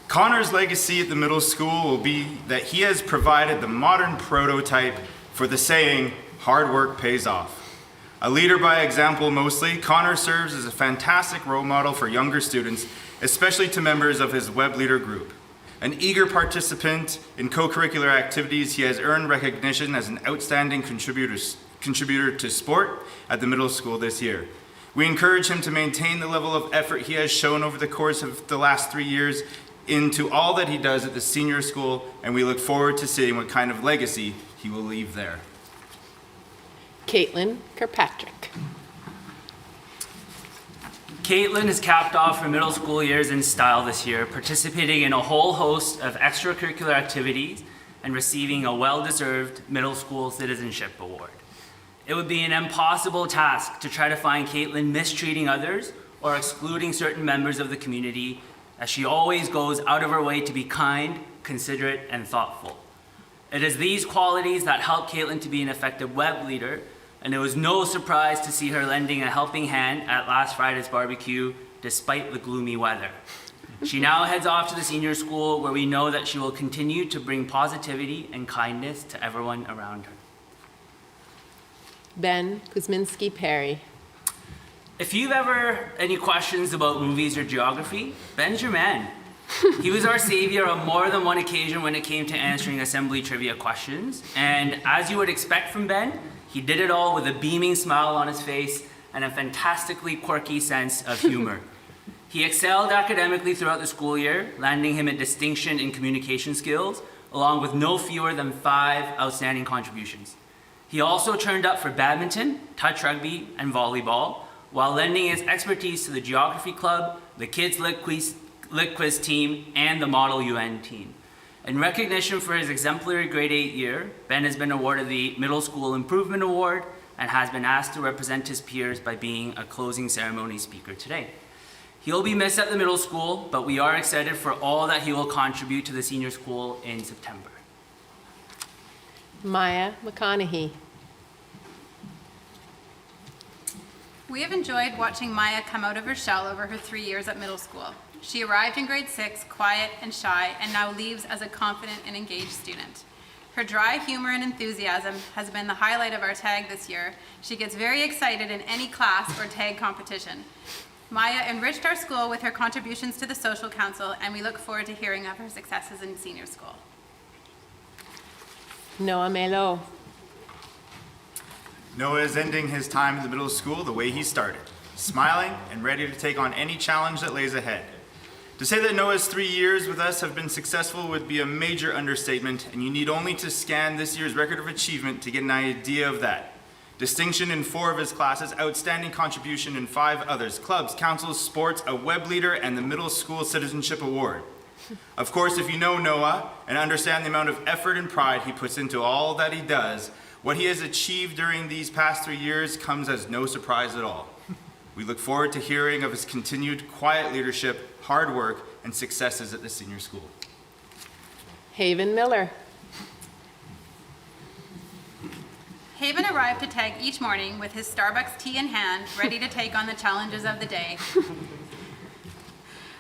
Connor's legacy at the middle school will be that he has provided the modern prototype for the saying, hard work pays off. A leader by example mostly, Connor serves as a fantastic role model for younger students, especially to members of his web leader group. An eager participant in co-curricular activities, he has earned recognition as an outstanding contributor to sport at the middle school this year. We encourage him to maintain the level of effort he has shown over the course of the last 3 years into all that he does at the senior school, and we look forward to seeing what kind of legacy he will leave there. Caitlin Kirkpatrick. Caitlin has capped off her middle school years in style this year, participating in a whole host of extracurricular activities and receiving a well-deserved Middle School Citizenship Award. It would be an impossible task to try to find Caitlin mistreating others or excluding certain members of the community, as she always goes out of her way to be kind, considerate, and thoughtful. It is these qualities that help Caitlin to be an effective web leader, and it was no surprise to see her lending a helping hand at last Friday's barbecue despite the gloomy weather. She now heads off to the senior school where we know that she will continue to bring positivity and kindness to everyone around her. Ben Kuzminski-Perry. If you've ever any questions about movies or geography, Ben's your man. He was our savior on more than one occasion when it came to answering assembly trivia questions, and as you would expect from Ben, he did it all with a beaming smile on his face and a fantastically quirky sense of humor. He excelled academically throughout the school year, landing him a distinction in communication skills, along with no fewer than 5 outstanding contributions. He also turned up for badminton, touch rugby, and volleyball, while lending his expertise to the geography club, the kids lit quiz team, and the Model UN team. In recognition for his exemplary grade 8 year, Ben has been awarded the Middle School Improvement Award and has been asked to represent his peers by being a closing ceremony speaker today. He'll be missed at the middle school, but we are excited for all that he will contribute to the senior school in September. Maya McConaughey. We have enjoyed watching Maya come out of her shell over her 3 years at middle school. She arrived in grade 6 quiet and shy and now leaves as a confident and engaged student. Her dry humor and enthusiasm has been the highlight of our tag this year. She gets very excited in any class or tag competition. Maya enriched our school with her contributions to the social council, and we look forward to hearing of her successes in senior school. Noah Melo. Noah is ending his time in the middle school the way he started, smiling and ready to take on any challenge that lays ahead. To say that Noah's 3 years with us have been successful would be a major understatement, and you need only to scan this year's record of achievement to get an idea of that. Distinction in 4 of his classes, outstanding contribution in 5 others, clubs, councils, sports, a web leader, and the Middle School Citizenship Award. Of course, if you know Noah and understand the amount of effort and pride he puts into all that he does, what he has achieved during these past 3 years comes as no surprise at all. We look forward to hearing of his continued quiet leadership, hard work, and successes at the senior school. Haven Miller. Haven arrived to tag each morning with his Starbucks tea in hand, ready to take on the challenges of the day.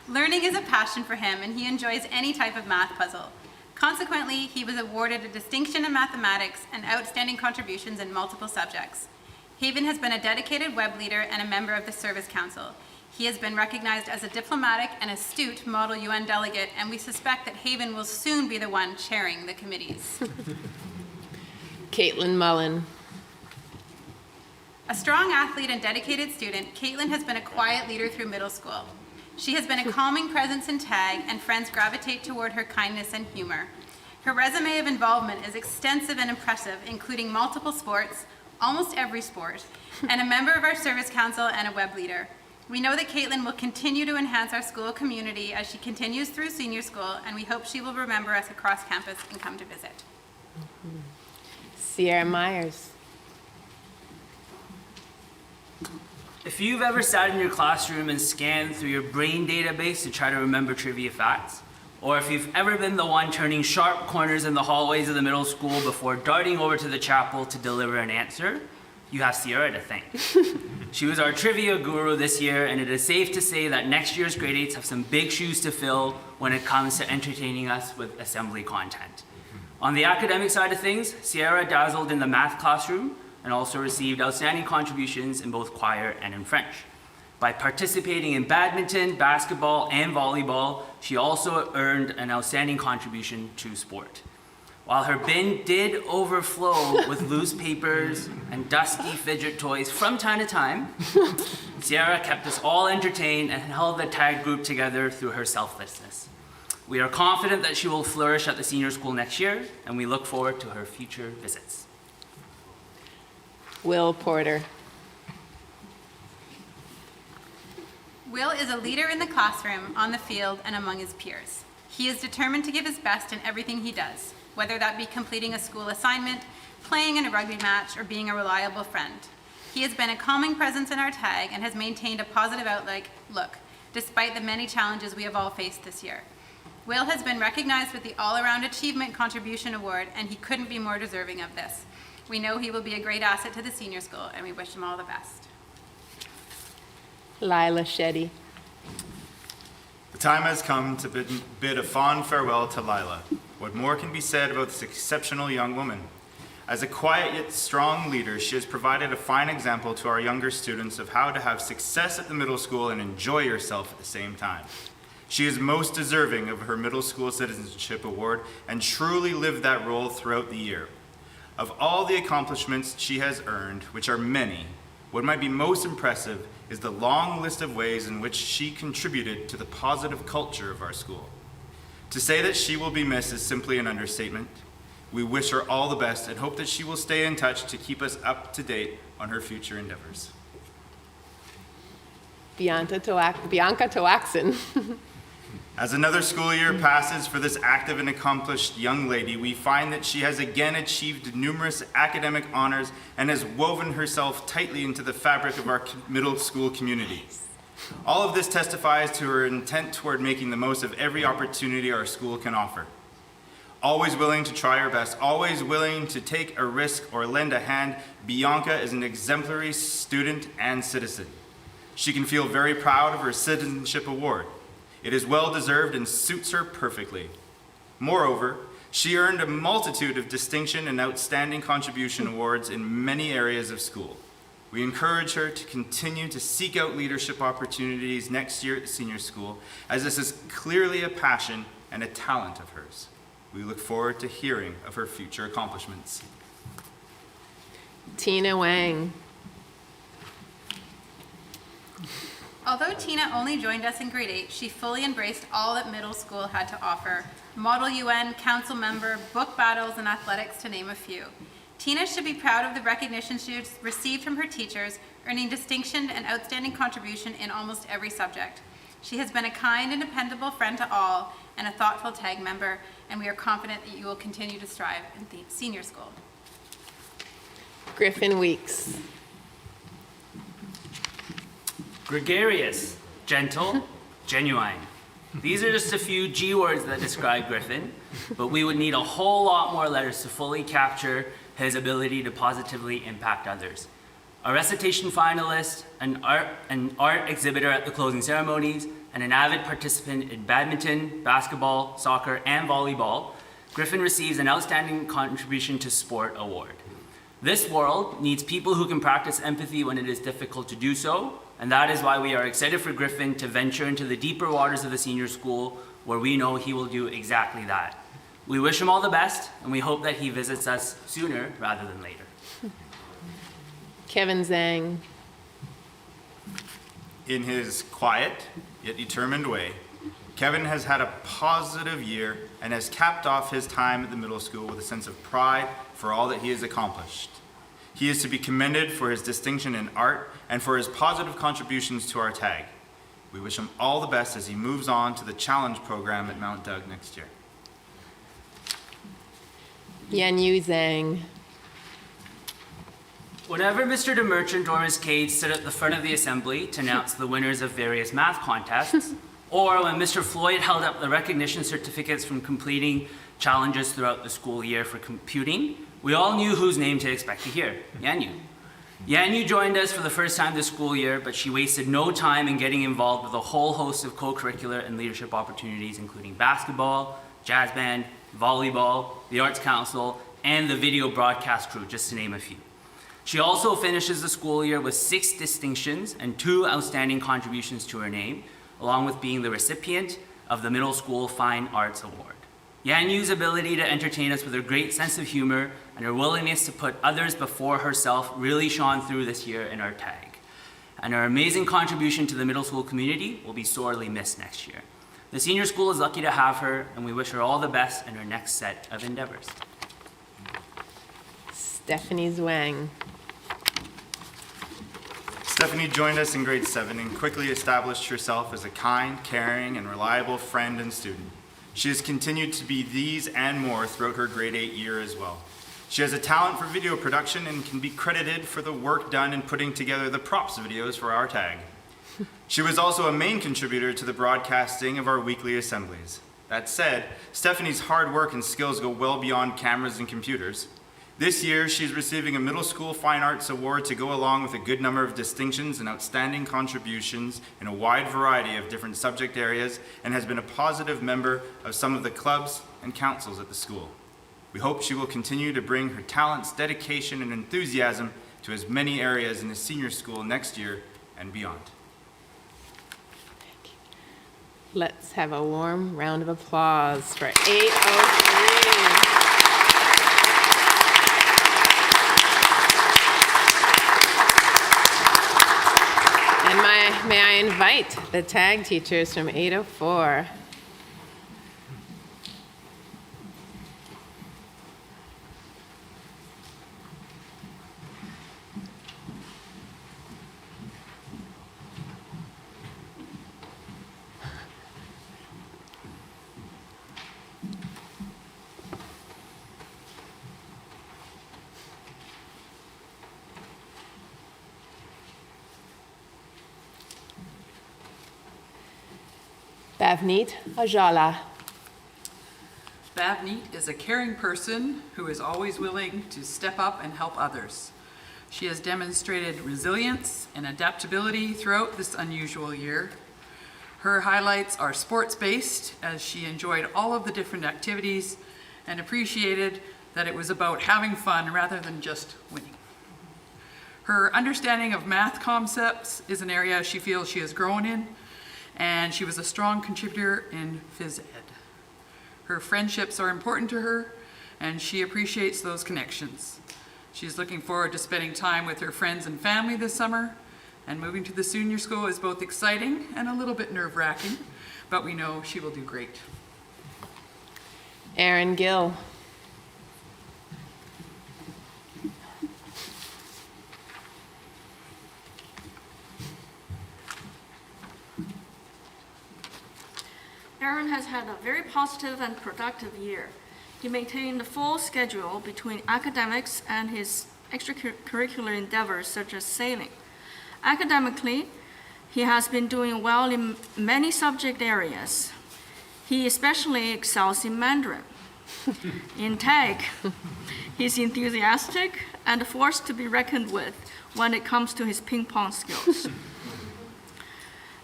Learning is a passion for him, and he enjoys any type of math puzzle. Consequently, he was awarded a distinction in mathematics and outstanding contributions in multiple subjects. Haven has been a dedicated web leader and a member of the Service Council. He has been recognized as a diplomatic and astute Model UN delegate, and we suspect that Haven will soon be the one chairing the committees. Caitlin Mullen. A strong athlete and dedicated student, Caitlin has been a quiet leader through middle school. She has been a calming presence in tag, and friends gravitate toward her kindness and humor. Her resume of involvement is extensive and impressive, including multiple sports, almost every sport, and a member of our Service Council and a web leader. We know that Caitlin will continue to enhance our school community as she continues through senior school, and we hope she will remember us across campus and come to visit. Sierra Myers. If you've ever sat in your classroom and scanned through your brain database to try to remember trivia facts, or if you've ever been the one turning sharp corners in the hallways of the middle school before darting over to the chapel to deliver an answer, you have Sierra to thank. She was our trivia guru this year, and it is safe to say that next year's grade 8s have some big shoes to fill when it comes to entertaining us with assembly content. On the academic side of things, Sierra dazzled in the math classroom and also received outstanding contributions in both choir and in French. By participating in badminton, basketball, and volleyball, she also earned an outstanding contribution to sport. While her bin did overflow with loose papers and dusty fidget toys from time to time, Sierra kept us all entertained and held the tag group together through her selflessness. We are confident that she will flourish at the senior school next year, and we look forward to her future visits. Will Porter. Will is a leader in the classroom, on the field, and among his peers. He is determined to give his best in everything he does, whether that be completing a school assignment, playing in a rugby match, or being a reliable friend. He has been a calming presence in our tag and has maintained a positive outlook. despite the many challenges we have all faced this year. Will has been recognized with the All-Around Achievement Contribution Award, and he couldn't be more deserving of this. We know he will be a great asset to the senior school, and we wish him all the best. Lila Shetty. The time has come to bid a fond farewell to Lila. What more can be said about this exceptional young woman? As a quiet yet strong leader, she has provided a fine example to our younger students of how to have success at the middle school and enjoy yourself at the same time. She is most deserving of her Middle School Citizenship Award and truly lived that role throughout the year. Of all the accomplishments she has earned, which are many, what might be most impressive is the long list of ways in which she contributed to the positive culture of our school. To say that she will be missed is simply an understatement. We wish her all the best and hope that she will stay in touch to keep us up to date on her future endeavors. Bianca Toaxon. As another school year passes for this active and accomplished young lady, we find that she has again achieved numerous academic honors and has woven herself tightly into the fabric of our middle school community. All of this testifies to her intent toward making the most of every opportunity our school can offer. Always willing to try her best, always willing to take a risk or lend a hand, Bianca is an exemplary student and citizen. She can feel very proud of her citizenship award. It is well deserved and suits her perfectly. Moreover, she earned a multitude of distinction and outstanding contribution awards in many areas of school. We encourage her to continue to seek out leadership opportunities next year at the senior school, as this is clearly a passion and a talent of hers. We look forward to hearing of her future accomplishments. Tina Wang. Although Tina only joined us in grade 8, she fully embraced all that middle school had to offer. Model UN, council member, book battles, and athletics, to name a few. Tina should be proud of the recognition she has received from her teachers, earning distinction and outstanding contribution in almost every subject. She has been a kind and dependable friend to all and a thoughtful TAG member, and we are confident that you will continue to strive in the senior school. Griffin Weeks. Gregarious, gentle, genuine. These are just a few G words that describe Griffin, but we would need a whole lot more letters to fully capture his ability to positively impact others. A recitation finalist, an art exhibitor at the closing ceremonies, and an avid participant in badminton, basketball, soccer, and volleyball, Griffin receives an Outstanding Contribution to Sport award. This world needs people who can practice empathy when it is difficult to do so, and that is why we are excited for Griffin to venture into the deeper waters of the senior school, where we know he will do exactly that. We wish him all the best, and we hope that he visits us sooner rather than later. Kevin Zhang. In his quiet yet determined way, Kevin has had a positive year and has capped off his time at the middle school with a sense of pride for all that he has accomplished. He is to be commended for his distinction in art and for his positive contributions to our TAG. We wish him all the best as he moves on to the Challenge program at Mount Doug next year. Yanyu Zhang. Whenever Mr. DeMerchant or Ms. Cade stood at the front of the assembly to announce the winners of various math contests, or when Mr. Floyd held up the recognition certificates from completing challenges throughout the school year for computing, we all knew whose name to expect to hear, Yanyu. Yanyu joined us for the first time this school year, but she wasted no time in getting involved with a whole host of co-curricular and leadership opportunities, including basketball, jazz band, volleyball, the Arts Council, and the video broadcast crew, just to name a few. She also finishes the school year with 6 distinctions and 2 outstanding contributions to her name, along with being the recipient of the Middle School Fine Arts Award. Yanyu's ability to entertain us with her great sense of humor and her willingness to put others before herself really shone through this year in our TAG. And her amazing contribution to the middle school community will be sorely missed next year. The senior school is lucky to have her, and we wish her all the best in her next set of endeavors. Stephanie Zhuang. Stephanie joined us in grade 7 and quickly established herself as a kind, caring, and reliable friend and student. She has continued to be these and more throughout her grade 8 year as well. She has a talent for video production and can be credited for the work done in putting together the props videos for our TAG. She was also a main contributor to the broadcasting of our weekly assemblies. That said, Stephanie's hard work and skills go well beyond cameras and computers. This year, she's receiving a Middle School Fine Arts Award to go along with a good number of distinctions and outstanding contributions in a wide variety of different subject areas, and has been a positive member of some of the clubs and councils at the school. We hope she will continue to bring her talents, dedication, and enthusiasm to as many areas in the senior school next year and beyond. Let's have a warm round of applause for 803. And may I invite the tag teachers from 804. Bavneet Ajala. Bavneet is a caring person who is always willing to step up and help others. She has demonstrated resilience and adaptability throughout this unusual year. Her highlights are sports-based, as she enjoyed all of the different activities and appreciated that it was about having fun rather than just winning. Her understanding of math concepts is an area she feels she has grown in, and she was a strong contributor in phys ed. Her friendships are important to her, and she appreciates those connections. She's looking forward to spending time with her friends and family this summer, and moving to the senior school is both exciting and a little bit nerve-wracking, but we know she will do great. Aaron Gill. Aaron has had a very positive and productive year. He maintained a full schedule between academics and his extracurricular endeavors such as sailing. Academically, he has been doing well in many subject areas. He especially excels in Mandarin. In tag, he's enthusiastic and a force to be reckoned with when it comes to his ping pong skills.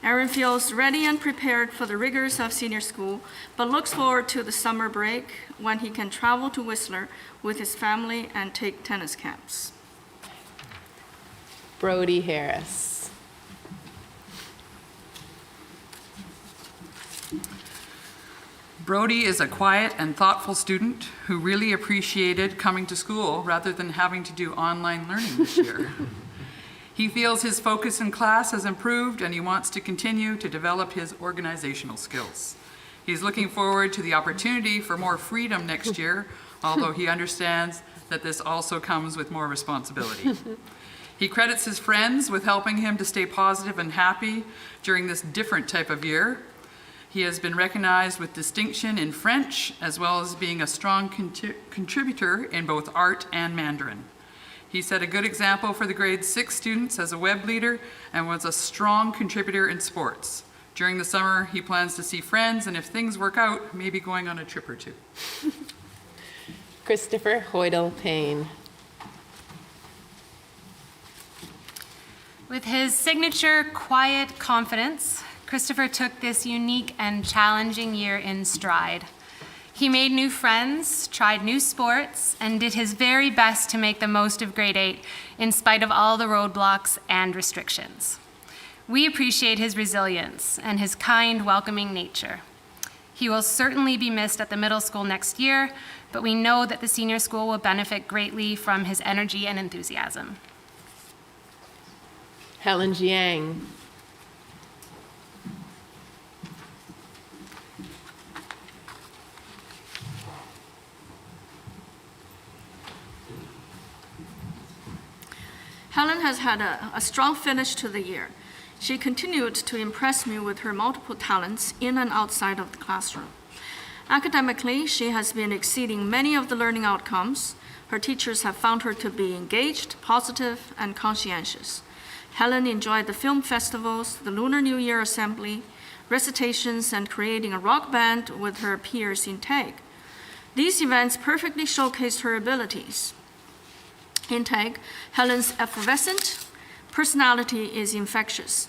Aaron feels ready and prepared for the rigors of senior school, but looks forward to the summer break when he can travel to Whistler with his family and take tennis camps. Brody Harris. Brody is a quiet and thoughtful student who really appreciated coming to school rather than having to do online learning this year. He feels his focus in class has improved, and he wants to continue to develop his organizational skills. He's looking forward to the opportunity for more freedom next year, although he understands that this also comes with more responsibility. He credits his friends with helping him to stay positive and happy during this different type of year. He has been recognized with distinction in French, as well as being a strong contributor in both art and Mandarin. He set a good example for the grade 6 students as a web leader and was a strong contributor in sports. During the summer, he plans to see friends, and if things work out, maybe going on a trip or two. Christopher Hoydle Payne. With his signature quiet confidence, Christopher took this unique and challenging year in stride. He made new friends, tried new sports, and did his very best to make the most of grade 8 in spite of all the roadblocks and restrictions. We appreciate his resilience and his kind, welcoming nature. He will certainly be missed at the middle school next year, but we know that the senior school will benefit greatly from his energy and enthusiasm. Helen Jiang. Helen has had a strong finish to the year. She continued to impress me with her multiple talents in and outside of the classroom. Academically, she has been exceeding many of the learning outcomes. Her teachers have found her to be engaged, positive, and conscientious. Helen enjoyed the film festivals, the Lunar New Year assembly, recitations, and creating a rock band with her peers in TAG. These events perfectly showcased her abilities. In TAG, Helen's effervescent personality is infectious.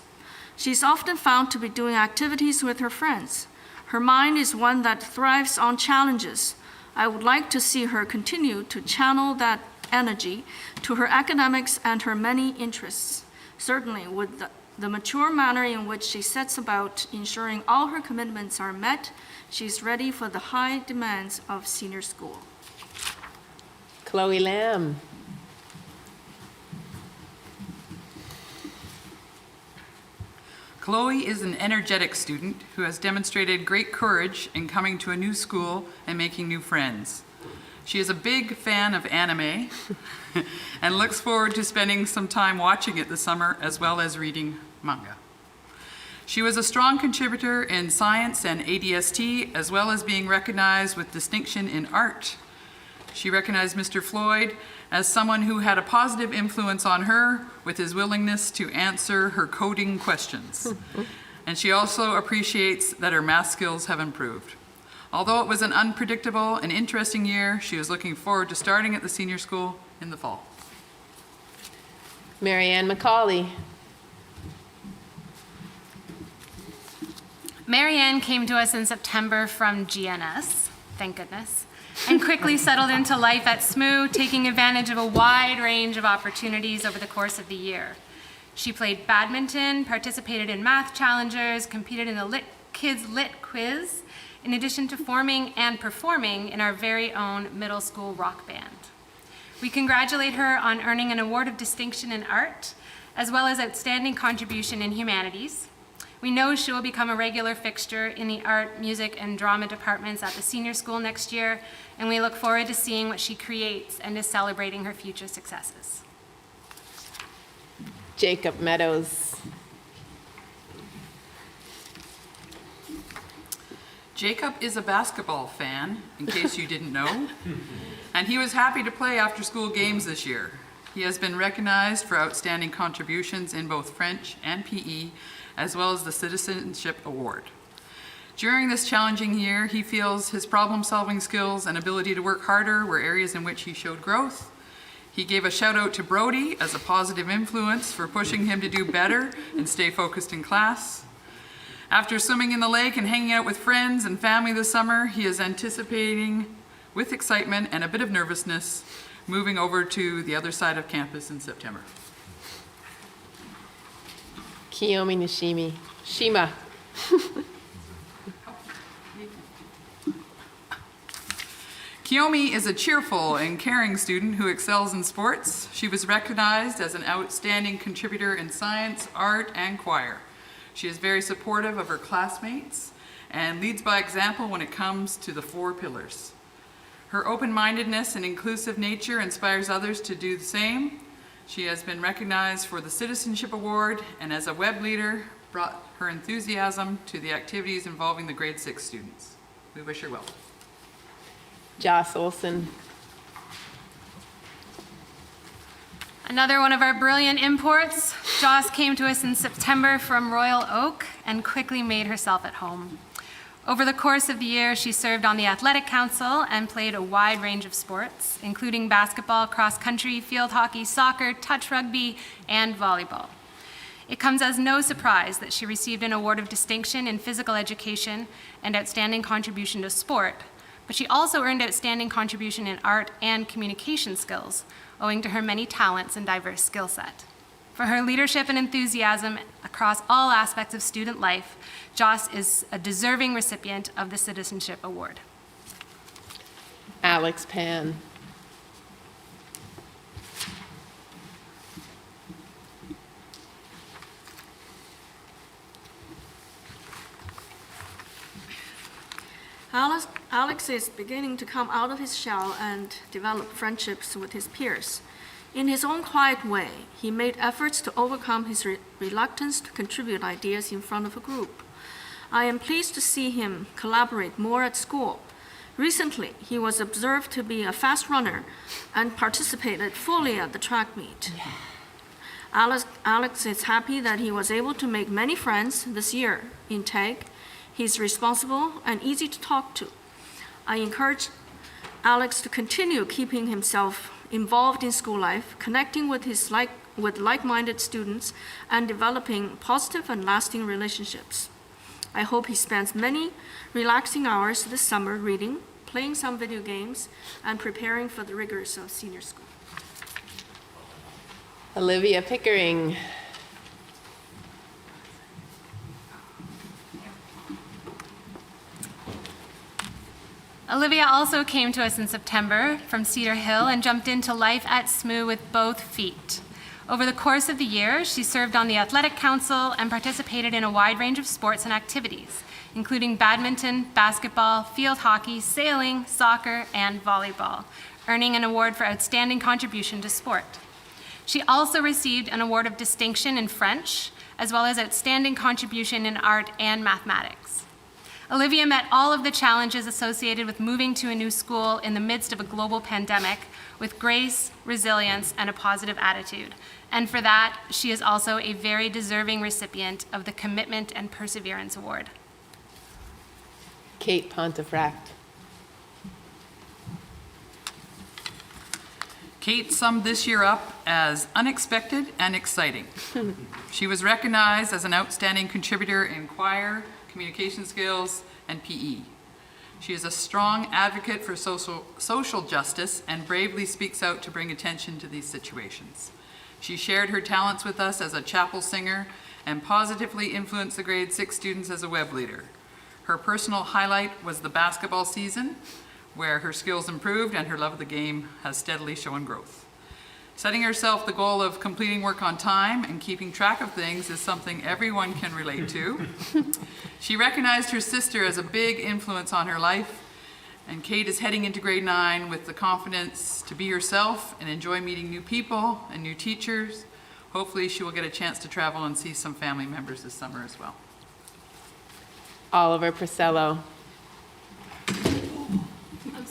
She's often found to be doing activities with her friends. Her mind is one that thrives on challenges. I would like to see her continue to channel that energy to her academics and her many interests. Certainly, with the mature manner in which she sets about ensuring all her commitments are met, she's ready for the high demands of senior school. Chloe Lamb. Chloe is an energetic student who has demonstrated great courage in coming to a new school and making new friends. She is a big fan of anime and looks forward to spending some time watching it this summer as well as reading manga. She was a strong contributor in science and ADST as well as being recognized with distinction in art. She recognized Mr. Floyd as someone who had a positive influence on her with his willingness to answer her coding questions. And she also appreciates that her math skills have improved. Although it was an unpredictable and interesting year, she is looking forward to starting at the senior school in the fall. Marianne McCauley. Marianne came to us in September from GNS, thank goodness, and quickly settled into life at SMU, taking advantage of a wide range of opportunities over the course of the year. She played badminton, participated in math challengers, competed in the Kids Lit quiz, in addition to forming and performing in our very own middle school rock band. We congratulate her on earning an award of distinction in art, as well as outstanding contribution in humanities. We know she will become a regular fixture in the art, music, and drama departments at the senior school next year, and we look forward to seeing what she creates and to celebrating her future successes. Jacob Meadows. Jacob is a basketball fan, in case you didn't know, and he was happy to play after-school games this year. He has been recognized for outstanding contributions in both French and PE, as well as the Citizenship Award. During this challenging year, he feels his problem-solving skills and ability to work harder were areas in which he showed growth. He gave a shout out to Brody as a positive influence for pushing him to do better and stay focused in class. After swimming in the lake and hanging out with friends and family this summer, he is anticipating, with excitement and a bit of nervousness, moving over to the other side of campus in September. Kiyomi Nishimi. Shima. Kiyomi is a cheerful and caring student who excels in sports. She was recognized as an outstanding contributor in science, art, and choir. She is very supportive of her classmates and leads by example when it comes to the 4 pillars. Her open-mindedness and inclusive nature inspires others to do the same. She has been recognized for the Citizenship Award and as a web leader brought her enthusiasm to the activities involving the grade 6 students. We wish her well. Joss Olson. Another one of our brilliant imports, Joss came to us in September from Royal Oak and quickly made herself at home. Over the course of the year, she served on the Athletic Council and played a wide range of sports, including basketball, cross country, field hockey, soccer, touch rugby, and volleyball. It comes as no surprise that she received an award of distinction in physical education and outstanding contribution to sport, but she also earned outstanding contribution in art and communication skills, owing to her many talents and diverse skill set. For her leadership and enthusiasm across all aspects of student life, Joss is a deserving recipient of the Citizenship Award. Alex Pan. Alex is beginning to come out of his shell and develop friendships with his peers. In his own quiet way, he made efforts to overcome his reluctance to contribute ideas in front of a group. I am pleased to see him collaborate more at school. Recently, he was observed to be a fast runner and participated fully at the track meet. Alex is happy that he was able to make many friends this year in TAG. He's responsible and easy to talk to. I encourage Alex to continue keeping himself involved in school life, connecting with like-minded students, and developing positive and lasting relationships. I hope he spends many relaxing hours this summer reading, playing some video games, and preparing for the rigors of senior school. Olivia Pickering. Olivia also came to us in September from Cedar Hill and jumped into life at SMU with both feet. Over the course of the year, she served on the Athletic Council and participated in a wide range of sports and activities, including badminton, basketball, field hockey, sailing, soccer, and volleyball, earning an award for outstanding contribution to sport. She also received an award of distinction in French, as well as outstanding contribution in art and mathematics. Olivia met all of the challenges associated with moving to a new school in the midst of a global pandemic with grace, resilience, and a positive attitude. And for that, she is also a very deserving recipient of the Commitment and Perseverance Award. Kate Pontefract. Kate summed this year up as unexpected and exciting. She was recognized as an outstanding contributor in choir, communication skills, and PE. She is a strong advocate for social justice and bravely speaks out to bring attention to these situations. She shared her talents with us as a chapel singer and positively influenced the grade 6 students as a web leader. Her personal highlight was the basketball season, where her skills improved and her love of the game has steadily shown growth. Setting herself the goal of completing work on time and keeping track of things is something everyone can relate to. She recognized her sister as a big influence on her life, and Kate is heading into grade 9 with the confidence to be herself and enjoy meeting new people and new teachers. Hopefully she will get a chance to travel and see some family members this summer as well. Oliver Priscello.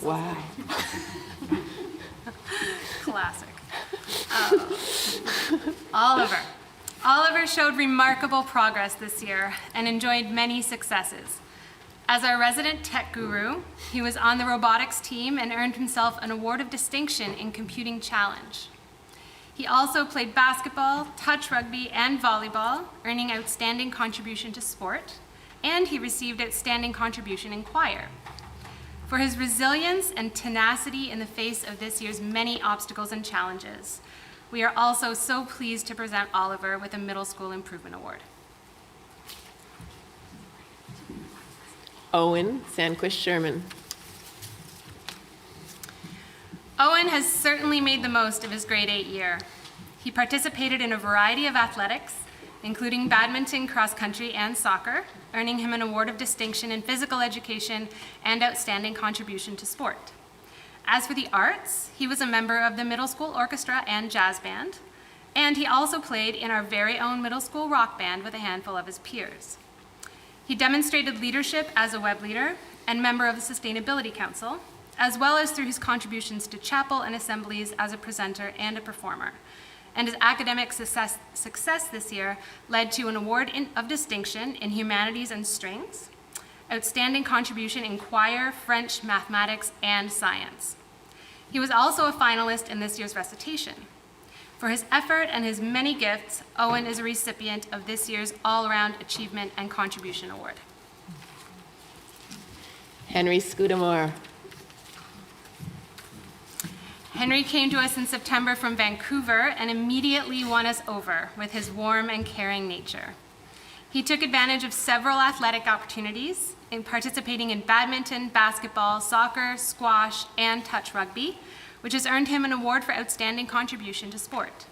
Wow. Classic. Oliver. Oliver showed remarkable progress this year and enjoyed many successes. As our resident tech guru, he was on the robotics team and earned himself an award of distinction in computing challenge. He also played basketball, touch rugby, and volleyball, earning outstanding contribution to sport, and he received outstanding contribution in choir. For his resilience and tenacity in the face of this year's many obstacles and challenges, we are also so pleased to present Oliver with a Middle School Improvement Award. Owen Sandquist Sherman. Owen has certainly made the most of his grade 8 year. He participated in a variety of athletics, including badminton, cross country, and soccer, earning him an award of distinction in physical education and outstanding contribution to sport. As for the arts, he was a member of the middle school orchestra and jazz band, and he also played in our very own middle school rock band with a handful of his peers. He demonstrated leadership as a web leader and member of the Sustainability Council, as well as through his contributions to chapel and assemblies as a presenter and a performer. And his academic success this year led to an award of distinction in humanities and strings, outstanding contribution in choir, French, mathematics, and science. He was also a finalist in this year's recitation. For his effort and his many gifts, Owen is a recipient of this year's All-Around Achievement and Contribution Award. Henry Scudamore. Henry came to us in September from Vancouver and immediately won us over with his warm and caring nature. He took advantage of several athletic opportunities in participating in badminton, basketball, soccer, squash, and touch rugby, which has earned him an award for outstanding contribution to sport.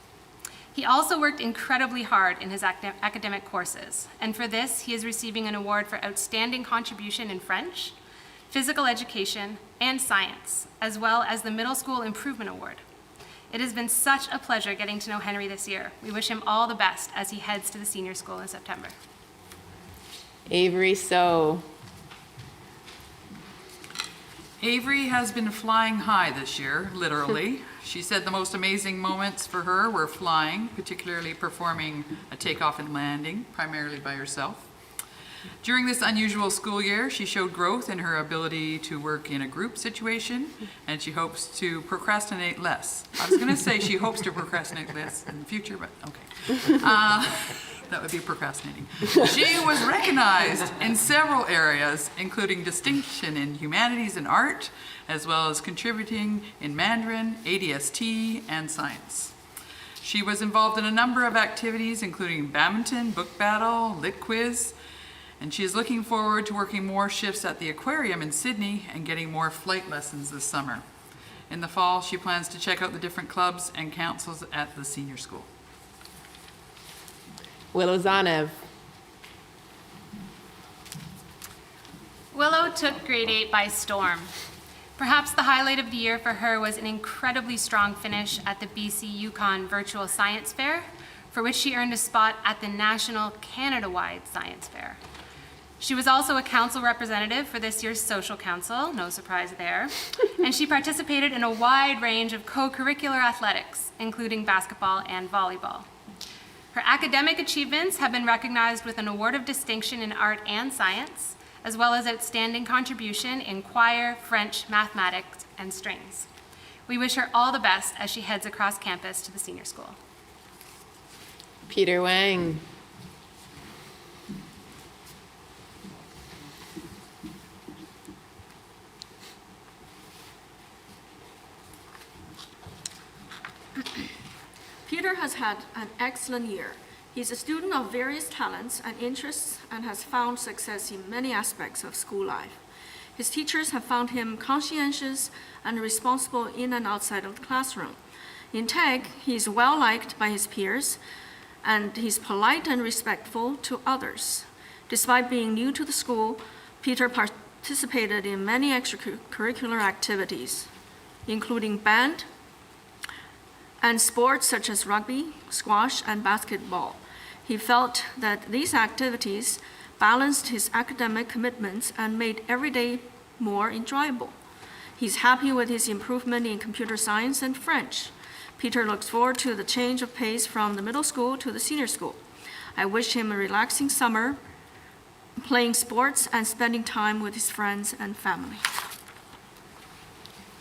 He also worked incredibly hard in his academic courses, and for this, he is receiving an award for outstanding contribution in French, physical education, and science, as well as the Middle School Improvement Award. It has been such a pleasure getting to know Henry this year. We wish him all the best as he heads to the senior school in September. Avery So. Avery has been flying high this year, literally. She said the most amazing moments for her were flying, particularly performing a takeoff and landing, primarily by herself. During this unusual school year, she showed growth in her ability to work in a group situation, and she hopes to procrastinate less. I was going to say she hopes to procrastinate less in the future, but okay. That would be procrastinating. She was recognized in several areas, including distinction in humanities and art, as well as contributing in Mandarin, ADST, and science. She was involved in a number of activities, including badminton, book battle, lit quiz, and she is looking forward to working more shifts at the aquarium in Sydney and getting more flight lessons this summer. In the fall, she plans to check out the different clubs and councils at the senior school. Willow Zanev. Willow took grade 8 by storm. Perhaps the highlight of the year for her was an incredibly strong finish at the BC Yukon Virtual Science Fair, for which she earned a spot at the National Canada-wide Science Fair. She was also a council representative for this year's Social Council, no surprise there, and she participated in a wide range of co-curricular athletics, including basketball and volleyball. Her academic achievements have been recognized with an award of distinction in art and science, as well as outstanding contribution in choir, French, mathematics, and strings. We wish her all the best as she heads across campus to the senior school. Peter Wang. Peter has had an excellent year. He's a student of various talents and interests and has found success in many aspects of school life. His teachers have found him conscientious and responsible in and outside of the classroom. In Tech, he is well liked by his peers, and he's polite and respectful to others. Despite being new to the school, Peter participated in many extracurricular activities, including band, and sports such as rugby, squash, and basketball. He felt that these activities balanced his academic commitments and made every day more enjoyable. He's happy with his improvement in computer science and French. Peter looks forward to the change of pace from the middle school to the senior school. I wish him a relaxing summer, playing sports and spending time with his friends and family.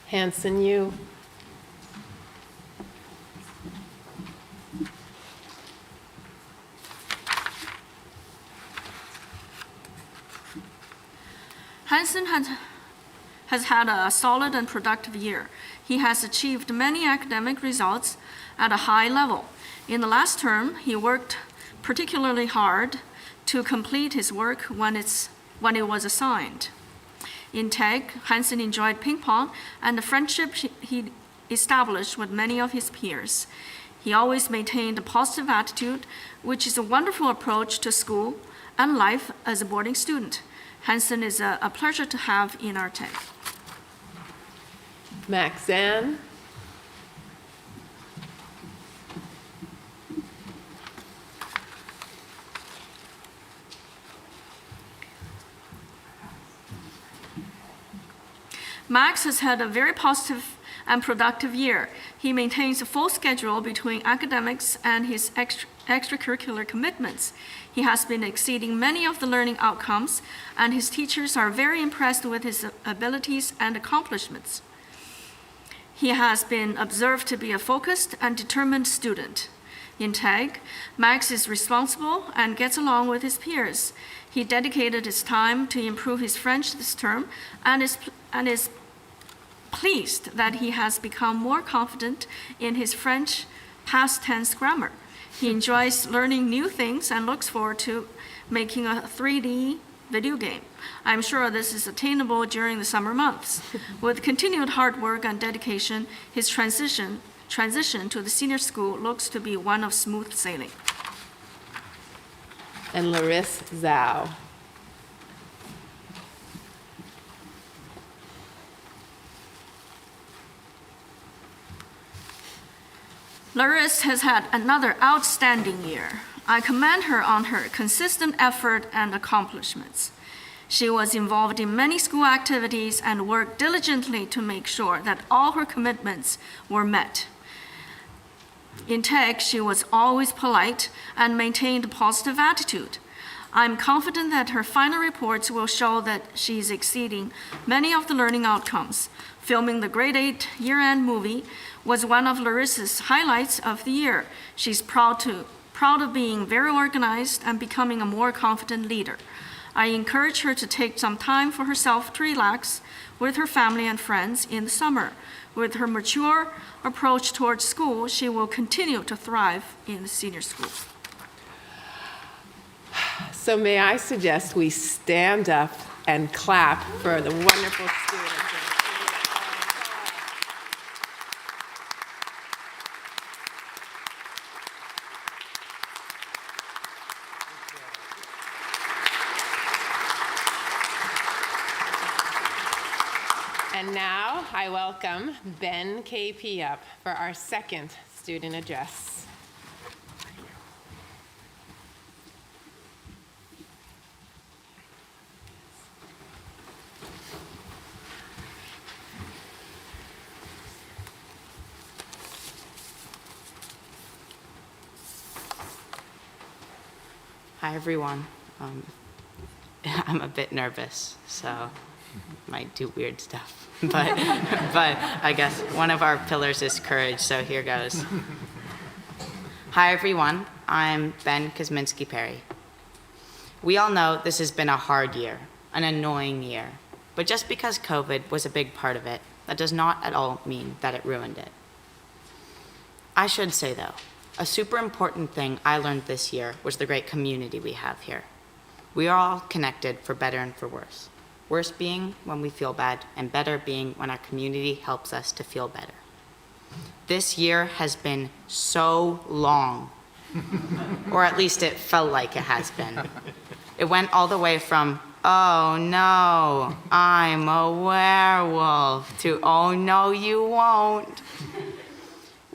Hanson Yu. Hansen has had a solid and productive year. He has achieved many academic results at a high level. In the last term, he worked particularly hard to complete his work when it was assigned. In Tech, Hansen enjoyed ping pong and the friendship he established with many of his peers. He always maintained a positive attitude, which is a wonderful approach to school and life as a boarding student. Hansen is a pleasure to have in our Tech. Max Zan. Max has had a very positive and productive year. He maintains a full schedule between academics and his extracurricular commitments. He has been exceeding many of the learning outcomes, and his teachers are very impressed with his abilities and accomplishments. He has been observed to be a focused and determined student. In Tech, Max is responsible and gets along with his peers. He dedicated his time to improve his French this term and is pleased that he has become more confident in his French past tense grammar. He enjoys learning new things and looks forward to making a 3D video game. I'm sure this is attainable during the summer months. With continued hard work and dedication, his transition to the senior school looks to be one of smooth sailing. And Larissa Zhao. Larissa has had another outstanding year. I commend her on her consistent effort and accomplishments. She was involved in many school activities and worked diligently to make sure that all her commitments were met. In tech, she was always polite and maintained a positive attitude. I'm confident that her final reports will show that she is exceeding many of the learning outcomes. Filming the grade 8 year-end movie was one of Larissa's highlights of the year. She's proud of being very organized and becoming a more confident leader. I encourage her to take some time for herself to relax with her family and friends in the summer. With her mature approach towards school, she will continue to thrive in the senior school. So may I suggest we stand up and clap for the wonderful students. And now I welcome Ben KP up for our second student address. Hi, everyone. I'm a bit nervous, so might do weird stuff. But I guess one of our pillars is courage, so here goes. Hi, everyone. I'm Ben Kosminski-Perry. We all know this has been a hard year, an annoying year. But just because COVID was a big part of it, that does not at all mean that it ruined it. I should say, though, a super important thing I learned this year was the great community we have here. We are all connected for better and for worse. Worse being when we feel bad, and better being when our community helps us to feel better. This year has been so long, or at least it felt like it has been. It went all the way from, oh no, I'm a werewolf, to oh no, you won't.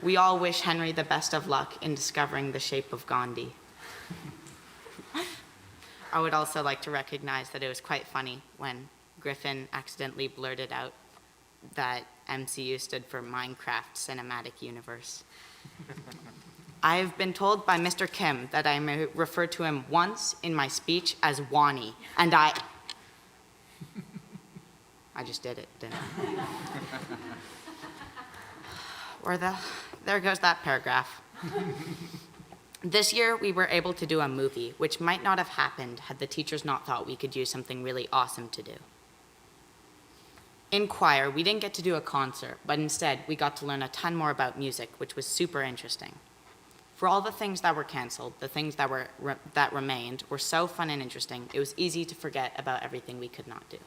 We all wish Henry the best of luck in discovering the shape of Gandhi. I would also like to recognize that it was quite funny when Griffin accidentally blurted out that MCU stood for Minecraft Cinematic Universe. I have been told by Mr. Kim that I may refer to him once in my speech as Wani, and I just did it, didn't I? There goes that paragraph. This year, we were able to do a movie, which might not have happened had the teachers not thought we could use something really awesome to do. In choir, we didn't get to do a concert, but instead, we got to learn a ton more about music, which was super interesting. For all the things that were canceled, the things that remained were so fun and interesting, it was easy to forget about everything we could not do.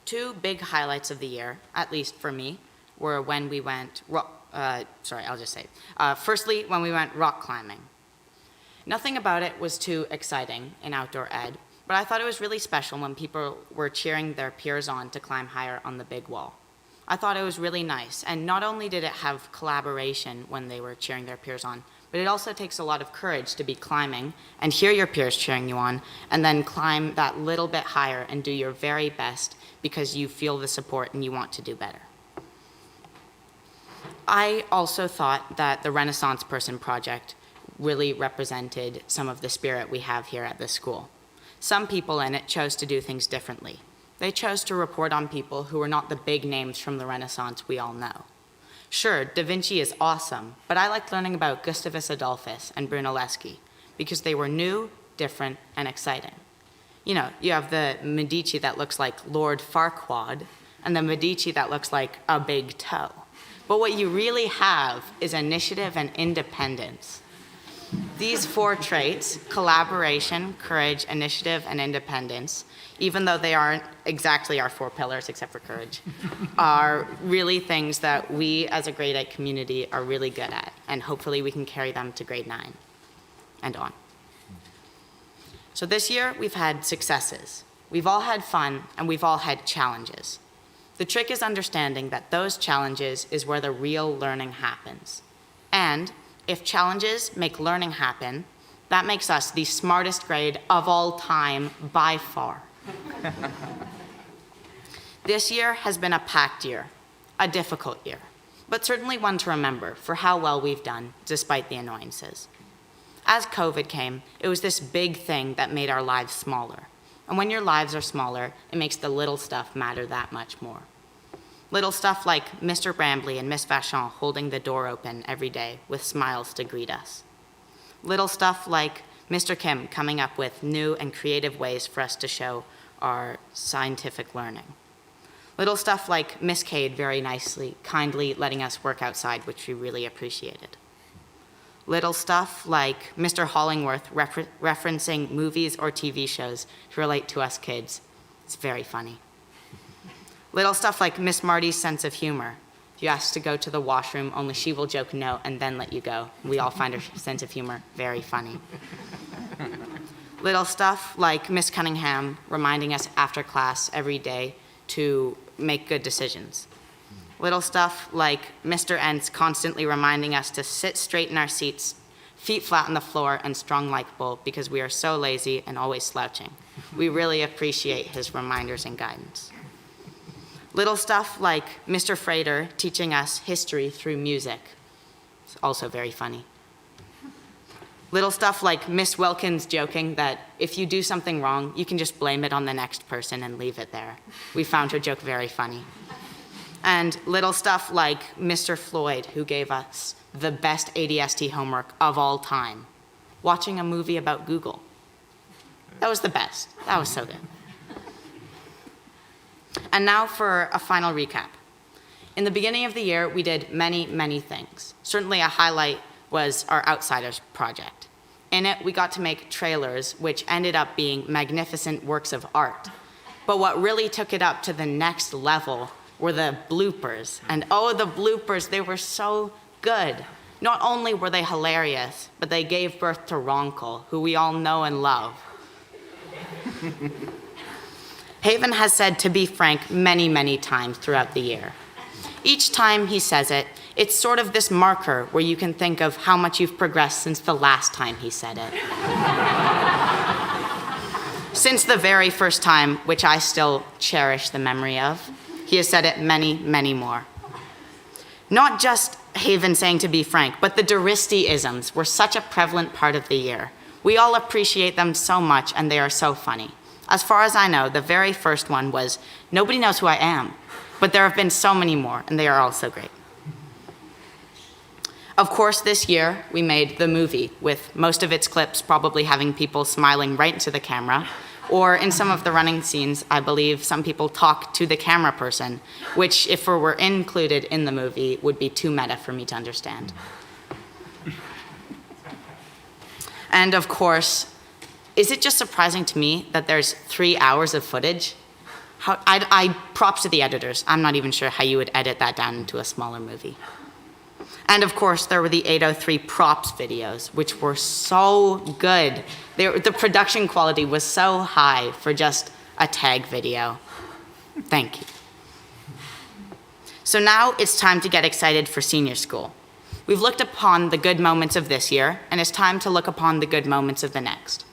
Two big highlights of the year, at least for me, were when we went firstly, when we went rock climbing. Nothing about it was too exciting in outdoor ed, but I thought it was really special when people were cheering their peers on to climb higher on the big wall. I thought it was really nice, and not only did it have collaboration when they were cheering their peers on, but it also takes a lot of courage to be climbing and hear your peers cheering you on, and then climb that little bit higher and do your very best because you feel the support and you want to do better. I also thought that the Renaissance Person Project really represented some of the spirit we have here at this school. Some people in it chose to do things differently. They chose to report on people who were not the big names from the Renaissance we all know. Sure, Da Vinci is awesome, but I liked learning about Gustavus Adolphus and Brunelleschi because they were new, different, and exciting. You know, you have the Medici that looks like Lord Farquaad, and the Medici that looks like a big toe. But what you really have is initiative and independence. These four traits, collaboration, courage, initiative, and independence, even though they aren't exactly our four pillars except for courage, are really things that we as a grade 8 community are really good at, and hopefully we can carry them to grade 9 and on. So this year, we've had successes. We've all had fun, and we've all had challenges. The trick is understanding that those challenges is where the real learning happens. And if challenges make learning happen, That makes us the smartest grade of all time by far. This year has been a packed year, a difficult year, but certainly one to remember for how well we've done despite the annoyances. As COVID came, it was this big thing that made our lives smaller. And when your lives are smaller, it makes the little stuff matter that much more. Little stuff like Mr. Brambley and Miss Vachon holding the door open every day with smiles to greet us. Little stuff like Mr. Kim coming up with new and creative ways for us to show our scientific learning. Little stuff like Miss Cade very kindly letting us work outside, which we really appreciated. Little stuff like Mr. Hollingworth referencing movies or TV shows to relate to us kids. It's very funny. Little stuff like Miss Marty's sense of humor. If you ask to go to the washroom, only she will joke no and then let you go. We all find her sense of humor very funny. Little stuff like Miss Cunningham reminding us after class every day to make good decisions. Little stuff like Mr. Entz constantly reminding us to sit straight in our seats, feet flat on the floor, and strong like bull because we are so lazy and always slouching. We really appreciate his reminders and guidance. Little stuff like Mr. Frater teaching us history through music. It's also very funny. Little stuff like Miss Wilkins joking that if you do something wrong, you can just blame it on the next person and leave it there. We found her joke very funny. And little stuff like Mr. Floyd, who gave us the best ADST homework of all time, watching a movie about Google. That was the best. That was so good. And now for a final recap. In the beginning of the year, we did many, many things. Certainly a highlight was our Outsiders project. In it, we got to make trailers, which ended up being magnificent works of art. But what really took it up to the next level were the bloopers. And oh, the bloopers, they were so good. Not only were they hilarious, but they gave birth to Ronkel, who we all know and love. Haven has said "to be frank" many, many times throughout the year. Each time he says it, it's sort of this marker where you can think of how much you've progressed since the last time he said it. Since the very first time, which I still cherish the memory of, he has said it many, many more. Not just Haven saying "to be frank," but the Duristi-isms were such a prevalent part of the year. We all appreciate them so much, and they are so funny. As far as I know, the very first one was, "Nobody knows who I am," but there have been so many more, and they are all so great. Of course, this year, we made the movie, with most of its clips probably having people smiling right into the camera, or in some of the running scenes, I believe some people talk to the camera person, which, if it were included in the movie, would be too meta for me to understand. And of course, is it just surprising to me that there's 3 hours of footage? Props to the editors. I'm not even sure how you would edit that down into a smaller movie. And of course, there were the 803 props videos, which were so good. The production quality was so high for just a tag video. Thank you. So now it's time to get excited for senior school. We've looked upon the good moments of this year, and it's time to look upon the good moments of the next.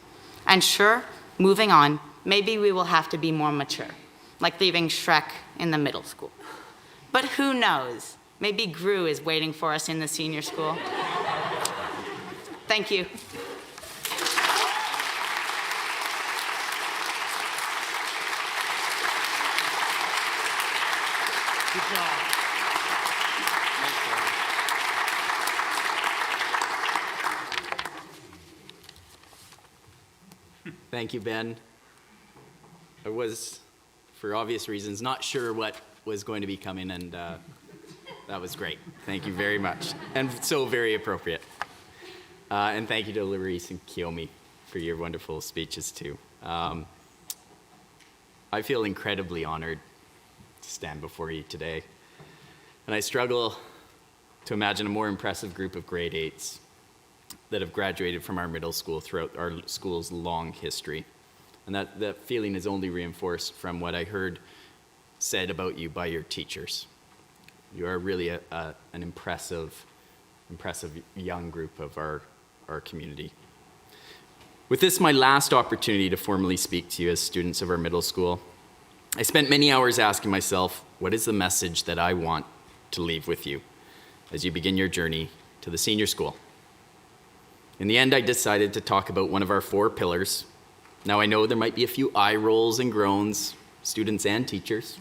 And sure, moving on, maybe we will have to be more mature, like leaving Shrek in the middle school. But who knows? Maybe Gru is waiting for us in the senior school. Thank you. Good job. Thank you, Ben. I was, for obvious reasons, not sure what was going to be coming, and that was great. Thank you very much, and so very appropriate. And thank you to Larice and Kiyomi for your wonderful speeches, too. I feel incredibly honored to stand before you today, and I struggle to imagine a more impressive group of grade 8s that have graduated from our middle school throughout our school's long history. And that feeling is only reinforced from what I heard said about you by your teachers. You are really an impressive young group of our community. With this, my last opportunity to formally speak to you as students of our middle school, I spent many hours asking myself, what is the message that I want to leave with you as you begin your journey to the senior school? In the end, I decided to talk about one of our 4 pillars. Now I know there might be a few eye rolls and groans, students and teachers.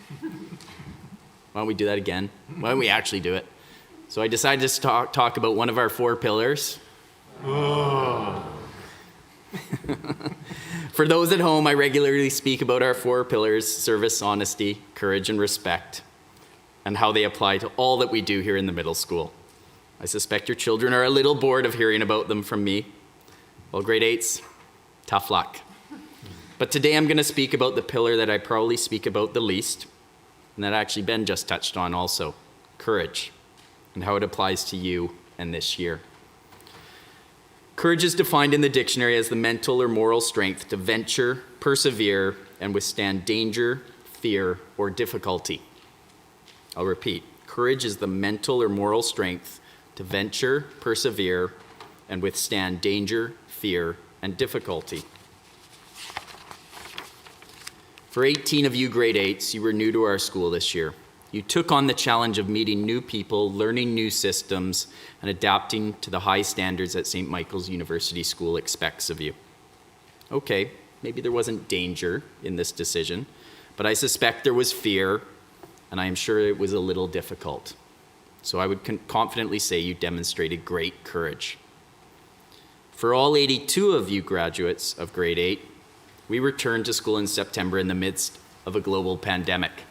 Why don't we do that again? Why don't we actually do it? So I decided to talk about one of our 4 pillars. Oh. For those at home, I regularly speak about our 4 pillars: service, honesty, courage, and respect, and how they apply to all that we do here in the middle school. I suspect your children are a little bored of hearing about them from me. Well, grade 8s, tough luck. But today I'm going to speak about the pillar that I probably speak about the least, and that actually Ben just touched on also, courage, and how it applies to you and this year. Courage is defined in the dictionary as the mental or moral strength to venture, persevere, and withstand danger, fear, or difficulty. I'll repeat. Courage is the mental or moral strength to venture, persevere, and withstand danger, fear, and difficulty. For 18 of you grade 8s, you were new to our school this year. You took on the challenge of meeting new people, learning new systems, and adapting to the high standards that St. Michael's University School expects of you. Okay, maybe there wasn't danger in this decision, but I suspect there was fear, and I am sure it was a little difficult. So I would confidently say you demonstrated great courage. For all 82 of you graduates of grade 8, we returned to school in September in the midst of a global pandemic.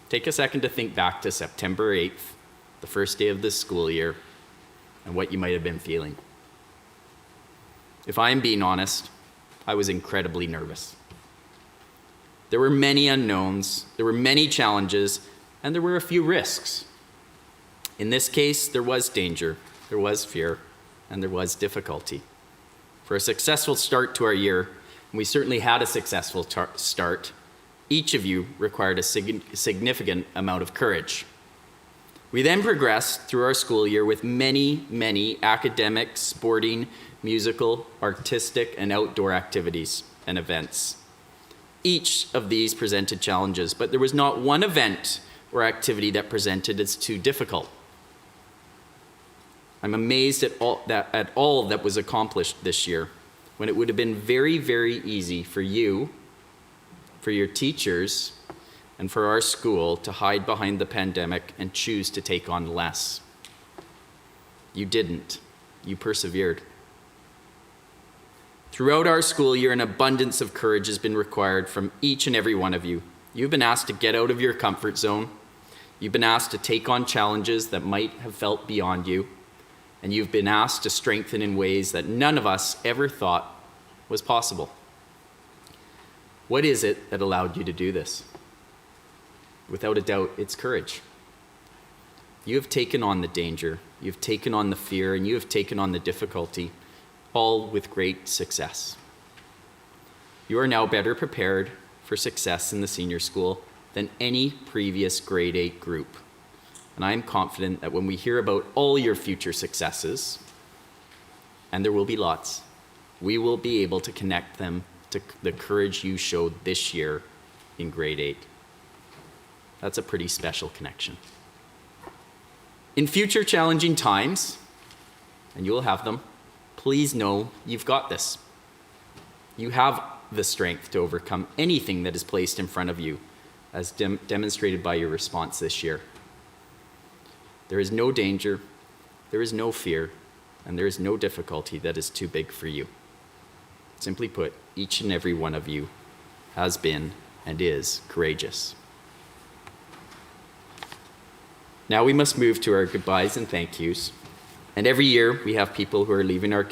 Take a second to think back to September 8th, the first day of this school year, and what you might have been feeling. If I am being honest, I was incredibly nervous. There were many unknowns, there were many challenges, and there were a few risks. In this case, there was danger, there was fear, and there was difficulty. For a successful start to our year, and we certainly had a successful start, each of you required a significant amount of courage. We then progressed through our school year with many academic, sporting, musical, artistic, and outdoor activities and events. Each of these presented challenges, but there was not one event or activity that presented as too difficult. I'm amazed at all that was accomplished this year, when it would have been very easy for you, for your teachers, and for our school to hide behind the pandemic and choose to take on less. You didn't. You persevered. Throughout our school year, an abundance of courage has been required from each and every one of you. You've been asked to get out of your comfort zone. You've been asked to take on challenges that might have felt beyond you. And you've been asked to strengthen in ways that none of us ever thought was possible. What is it that allowed you to do this? Without a doubt, it's courage. You have taken on the danger, you've taken on the fear, and you have taken on the difficulty, all with great success. You are now better prepared for success in the senior school than any previous grade 8 group. And I am confident that when we hear about all your future successes, and there will be lots, we will be able to connect them to the courage you showed this year in grade 8. That's a pretty special connection. In future challenging times, and you will have them, please know you've got this. You have the strength to overcome anything that is placed in front of you, as demonstrated by your response this year. There is no danger, there is no fear, and there is no difficulty that is too big for you. Simply put, each and every one of you has been and is courageous. Now we must move to our goodbyes and thank yous. And every year we have people who are leaving our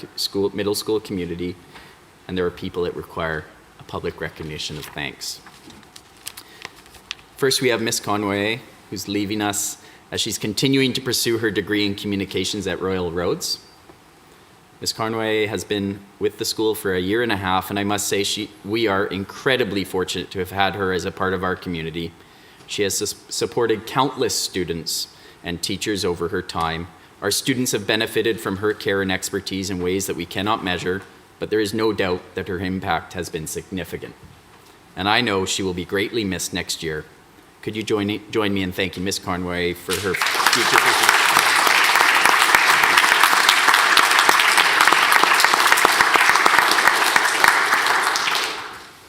middle school community, and there are people that require a public recognition of thanks. First, we have Miss Conway, who's leaving us as she's continuing to pursue her degree in communications at Royal Roads. Ms. Conway has been with the school for a year and a half, and I must say we are incredibly fortunate to have had her as a part of our community. She has supported countless students and teachers over her time. Our students have benefited from her care and expertise in ways that we cannot measure, but there is no doubt that her impact has been significant. And I know she will be greatly missed next year. Could you join me in thanking Ms. Conway for her future?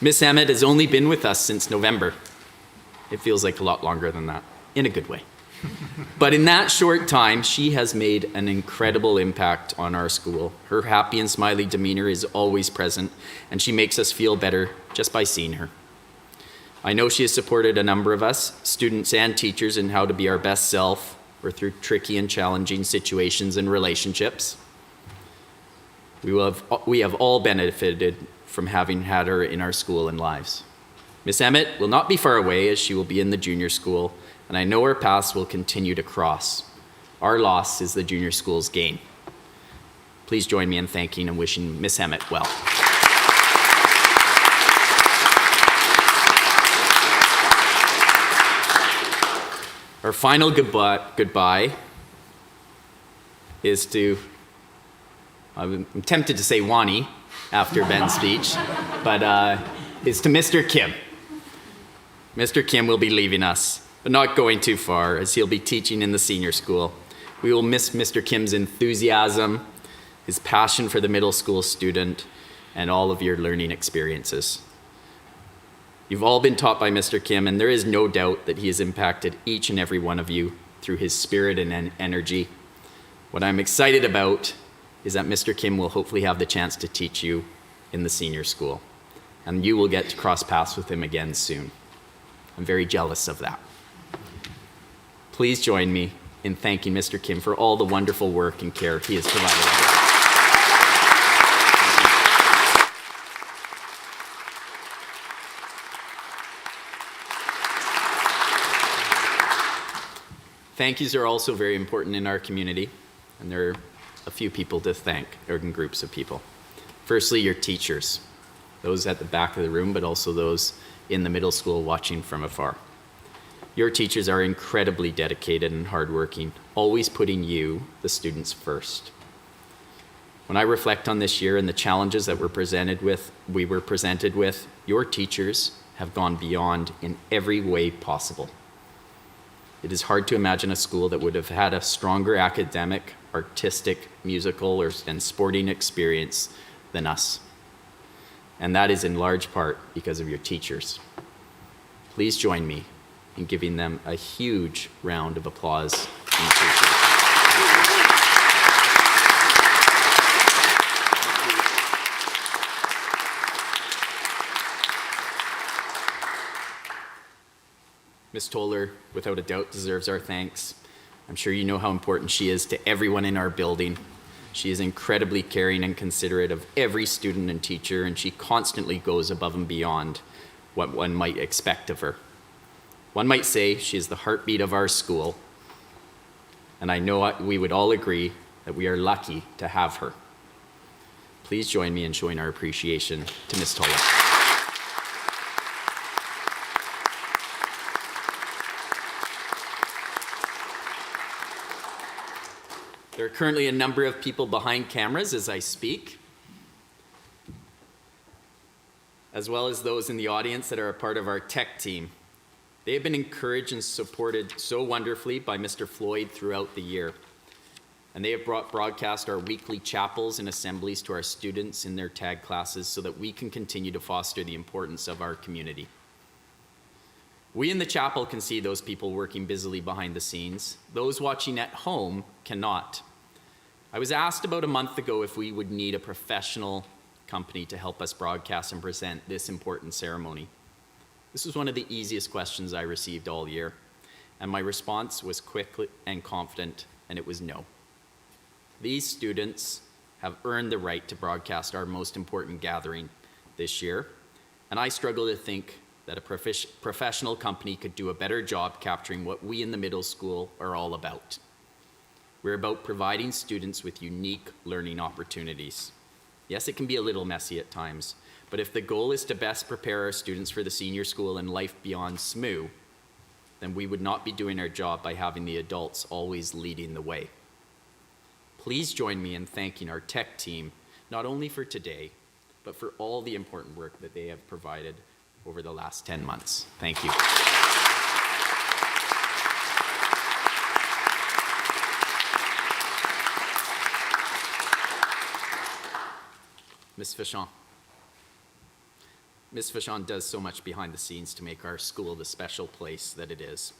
Miss Emmett has only been with us since November. It feels like a lot longer than that, in a good way. But in that short time, she has made an incredible impact on our school. Her happy and smiley demeanor is always present, and she makes us feel better just by seeing her. I know she has supported a number of us, students and teachers, in how to be our best self or through tricky and challenging situations and relationships. We have all benefited from having had her in our school and lives. Miss Emmett will not be far away, as she will be in the junior school, and I know our paths will continue to cross. Our loss is the junior school's gain. Please join me in thanking and wishing Miss Emmett well. Our final goodbye is to, I'm tempted to say Wani after Ben's speech, but is to Mr. Kim. Mr. Kim will be leaving us, but not going too far, as he'll be teaching in the senior school. We will miss Mr. Kim's enthusiasm, his passion for the middle school student, and all of your learning experiences. You've all been taught by Mr. Kim, and there is no doubt that he has impacted each and every one of you through his spirit and energy. What I'm excited about is that Mr. Kim will hopefully have the chance to teach you in the senior school, and you will get to cross paths with him again soon. I'm very jealous of that. Please join me in thanking Mr. Kim for all the wonderful work and care he has provided. Thank yous are also very important in our community, and there are a few people to thank, or groups of people. Firstly, your teachers, those at the back of the room, but also those in the middle school watching from afar. Your teachers are incredibly dedicated and hardworking, always putting you, the students, first. When I reflect on this year and the challenges that we were presented with, your teachers have gone beyond in every way possible. It is hard to imagine a school that would have had a stronger academic, artistic, musical, and sporting experience than us. And that is in large part because of your teachers. Please join me in giving them a huge round of applause. Ms. Toller, without a doubt, deserves our thanks. I'm sure you know how important she is to everyone in our building. She is incredibly caring and considerate of every student and teacher, and she constantly goes above and beyond what one might expect of her. One might say she is the heartbeat of our school, and I know we would all agree that we are lucky to have her. Please join me in showing our appreciation to Ms. Toller. There are currently a number of people behind cameras as I speak, as well as those in the audience that are a part of our tech team. They have been encouraged and supported so wonderfully by Mr. Floyd throughout the year. And they have broadcast our weekly chapels and assemblies to our students in their tag classes so that we can continue to foster the importance of our community. We in the chapel can see those people working busily behind the scenes. Those watching at home cannot. I was asked about a month ago if we would need a professional company to help us broadcast and present this important ceremony. This was one of the easiest questions I received all year, and my response was quick and confident, and it was no. These students have earned the right to broadcast our most important gathering this year, and I struggle to think that a professional company could do a better job capturing what we in the middle school are all about. We're about providing students with unique learning opportunities. Yes, it can be a little messy at times, but if the goal is to best prepare our students for the senior school and life beyond SMU, then we would not be doing our job by having the adults always leading the way. Please join me in thanking our tech team, not only for today, but for all the important work that they have provided over the last 10 months. Thank you. Ms. Fichon. Ms. Fichon does so much behind the scenes to make our school the special place that it is.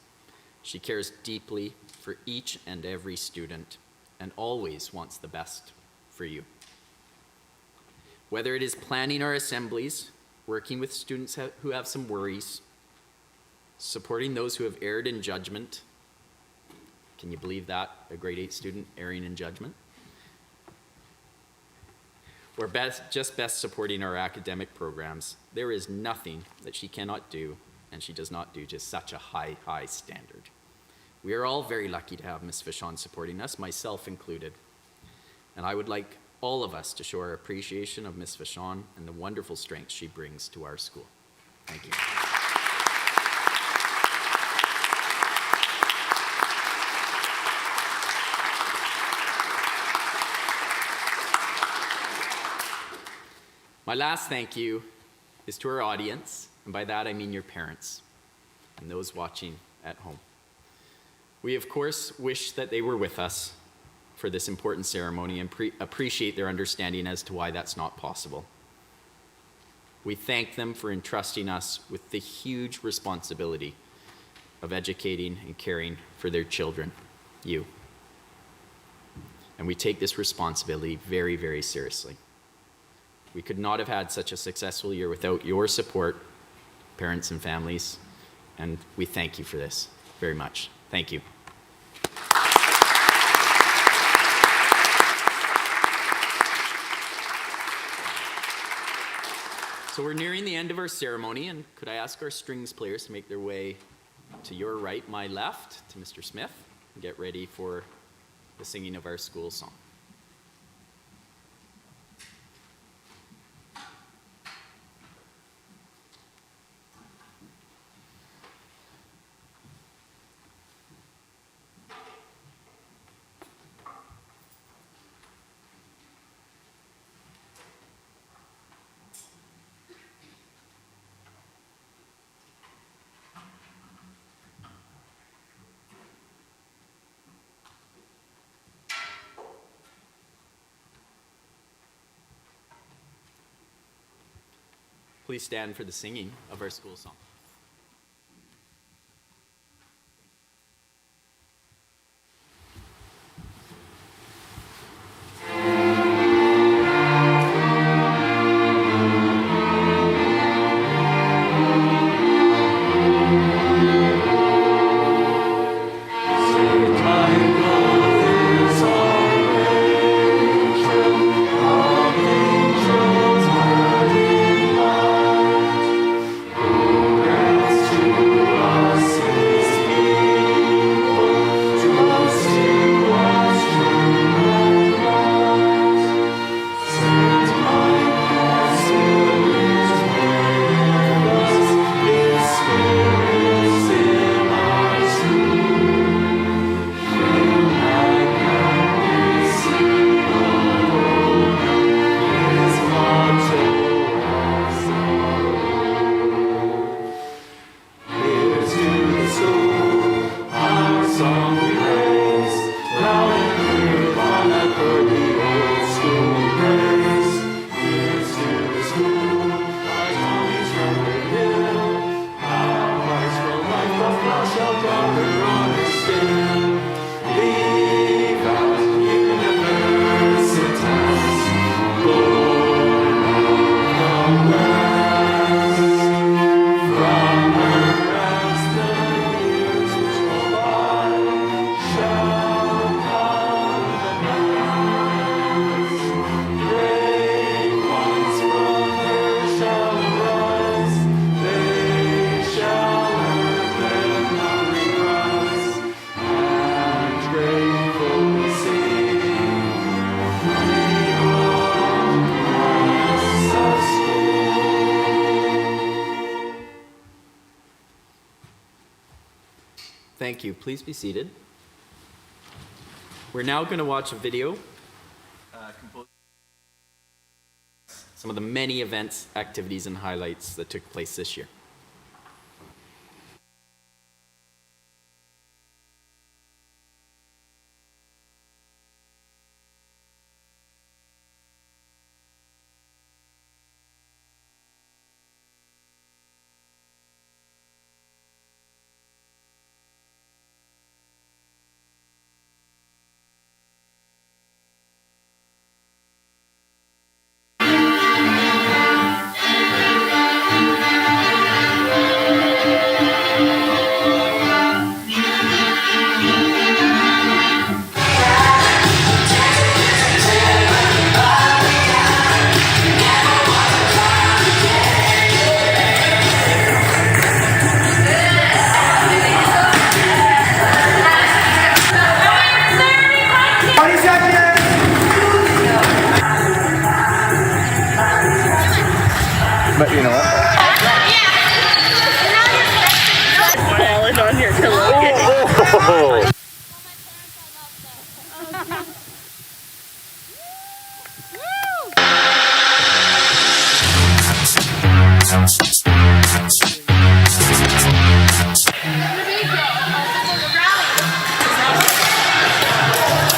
She cares deeply for each and every student and always wants the best for you. Whether it is planning our assemblies, working with students who have some worries, supporting those who have erred in judgment. Can you believe that? A grade 8 student erring in judgment? Or just best supporting our academic programs. There is nothing that she cannot do, and she does not do to such a high, high standard. We are all very lucky to have Ms. Fichon supporting us, myself included. And I would like all of us to show our appreciation of Ms. Fichon and the wonderful strength she brings to our school. Thank you. My last thank you is to our audience, and by that I mean your parents and those watching at home. We, of course, wish that they were with us for this important ceremony and appreciate their understanding as to why that's not possible. We thank them for entrusting us with the huge responsibility of educating and caring for their children, you. And we take this responsibility very, very seriously. We could not have had such a successful year without your support, parents and families, and we thank you for this very much. Thank you. So we're nearing the end of our ceremony, and could I ask our strings players to make their way to your right, my left, to Mr. Smith, and get ready for the singing of our school song. Please stand for the singing of our school song. Thank you. Please be seated. We're now going to watch a video some of the many events, activities, and highlights that took place this year. But you know what? Falling on your pillow. Oh.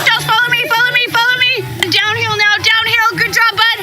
Just follow me, follow me, follow me. Downhill now, downhill. Good job, bud.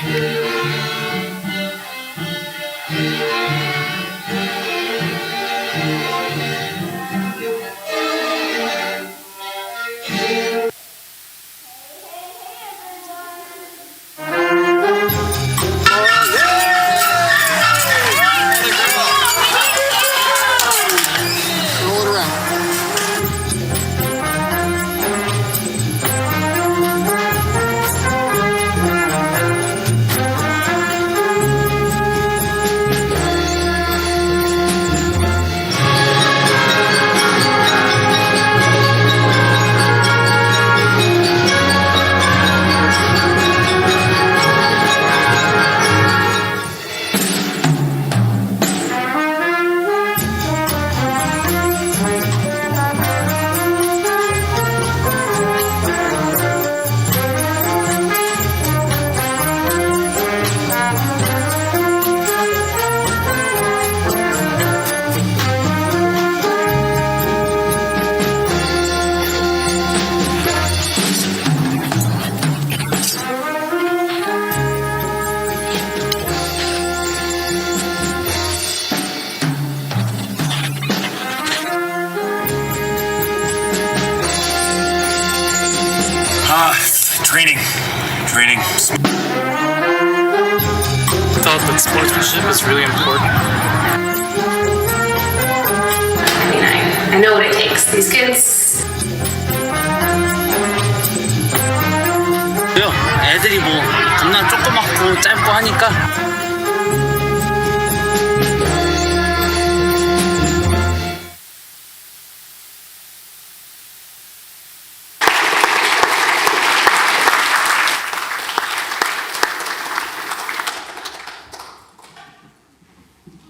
Training. I thought that sportsmanship is really important. I mean, I know what it takes. These kids. 애들이 뭐 겁나 조그맣고 짧고 하니까.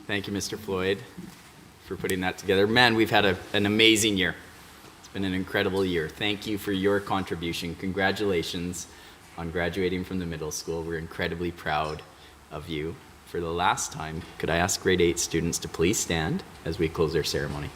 Thank you, Mr. Floyd, for putting that together. Man, we've had an amazing year. It's been an incredible year. Thank you for your contribution. Congratulations on graduating from the middle school. We're incredibly proud of you. For the last time, could I ask grade 8 students to please stand as we close their ceremony?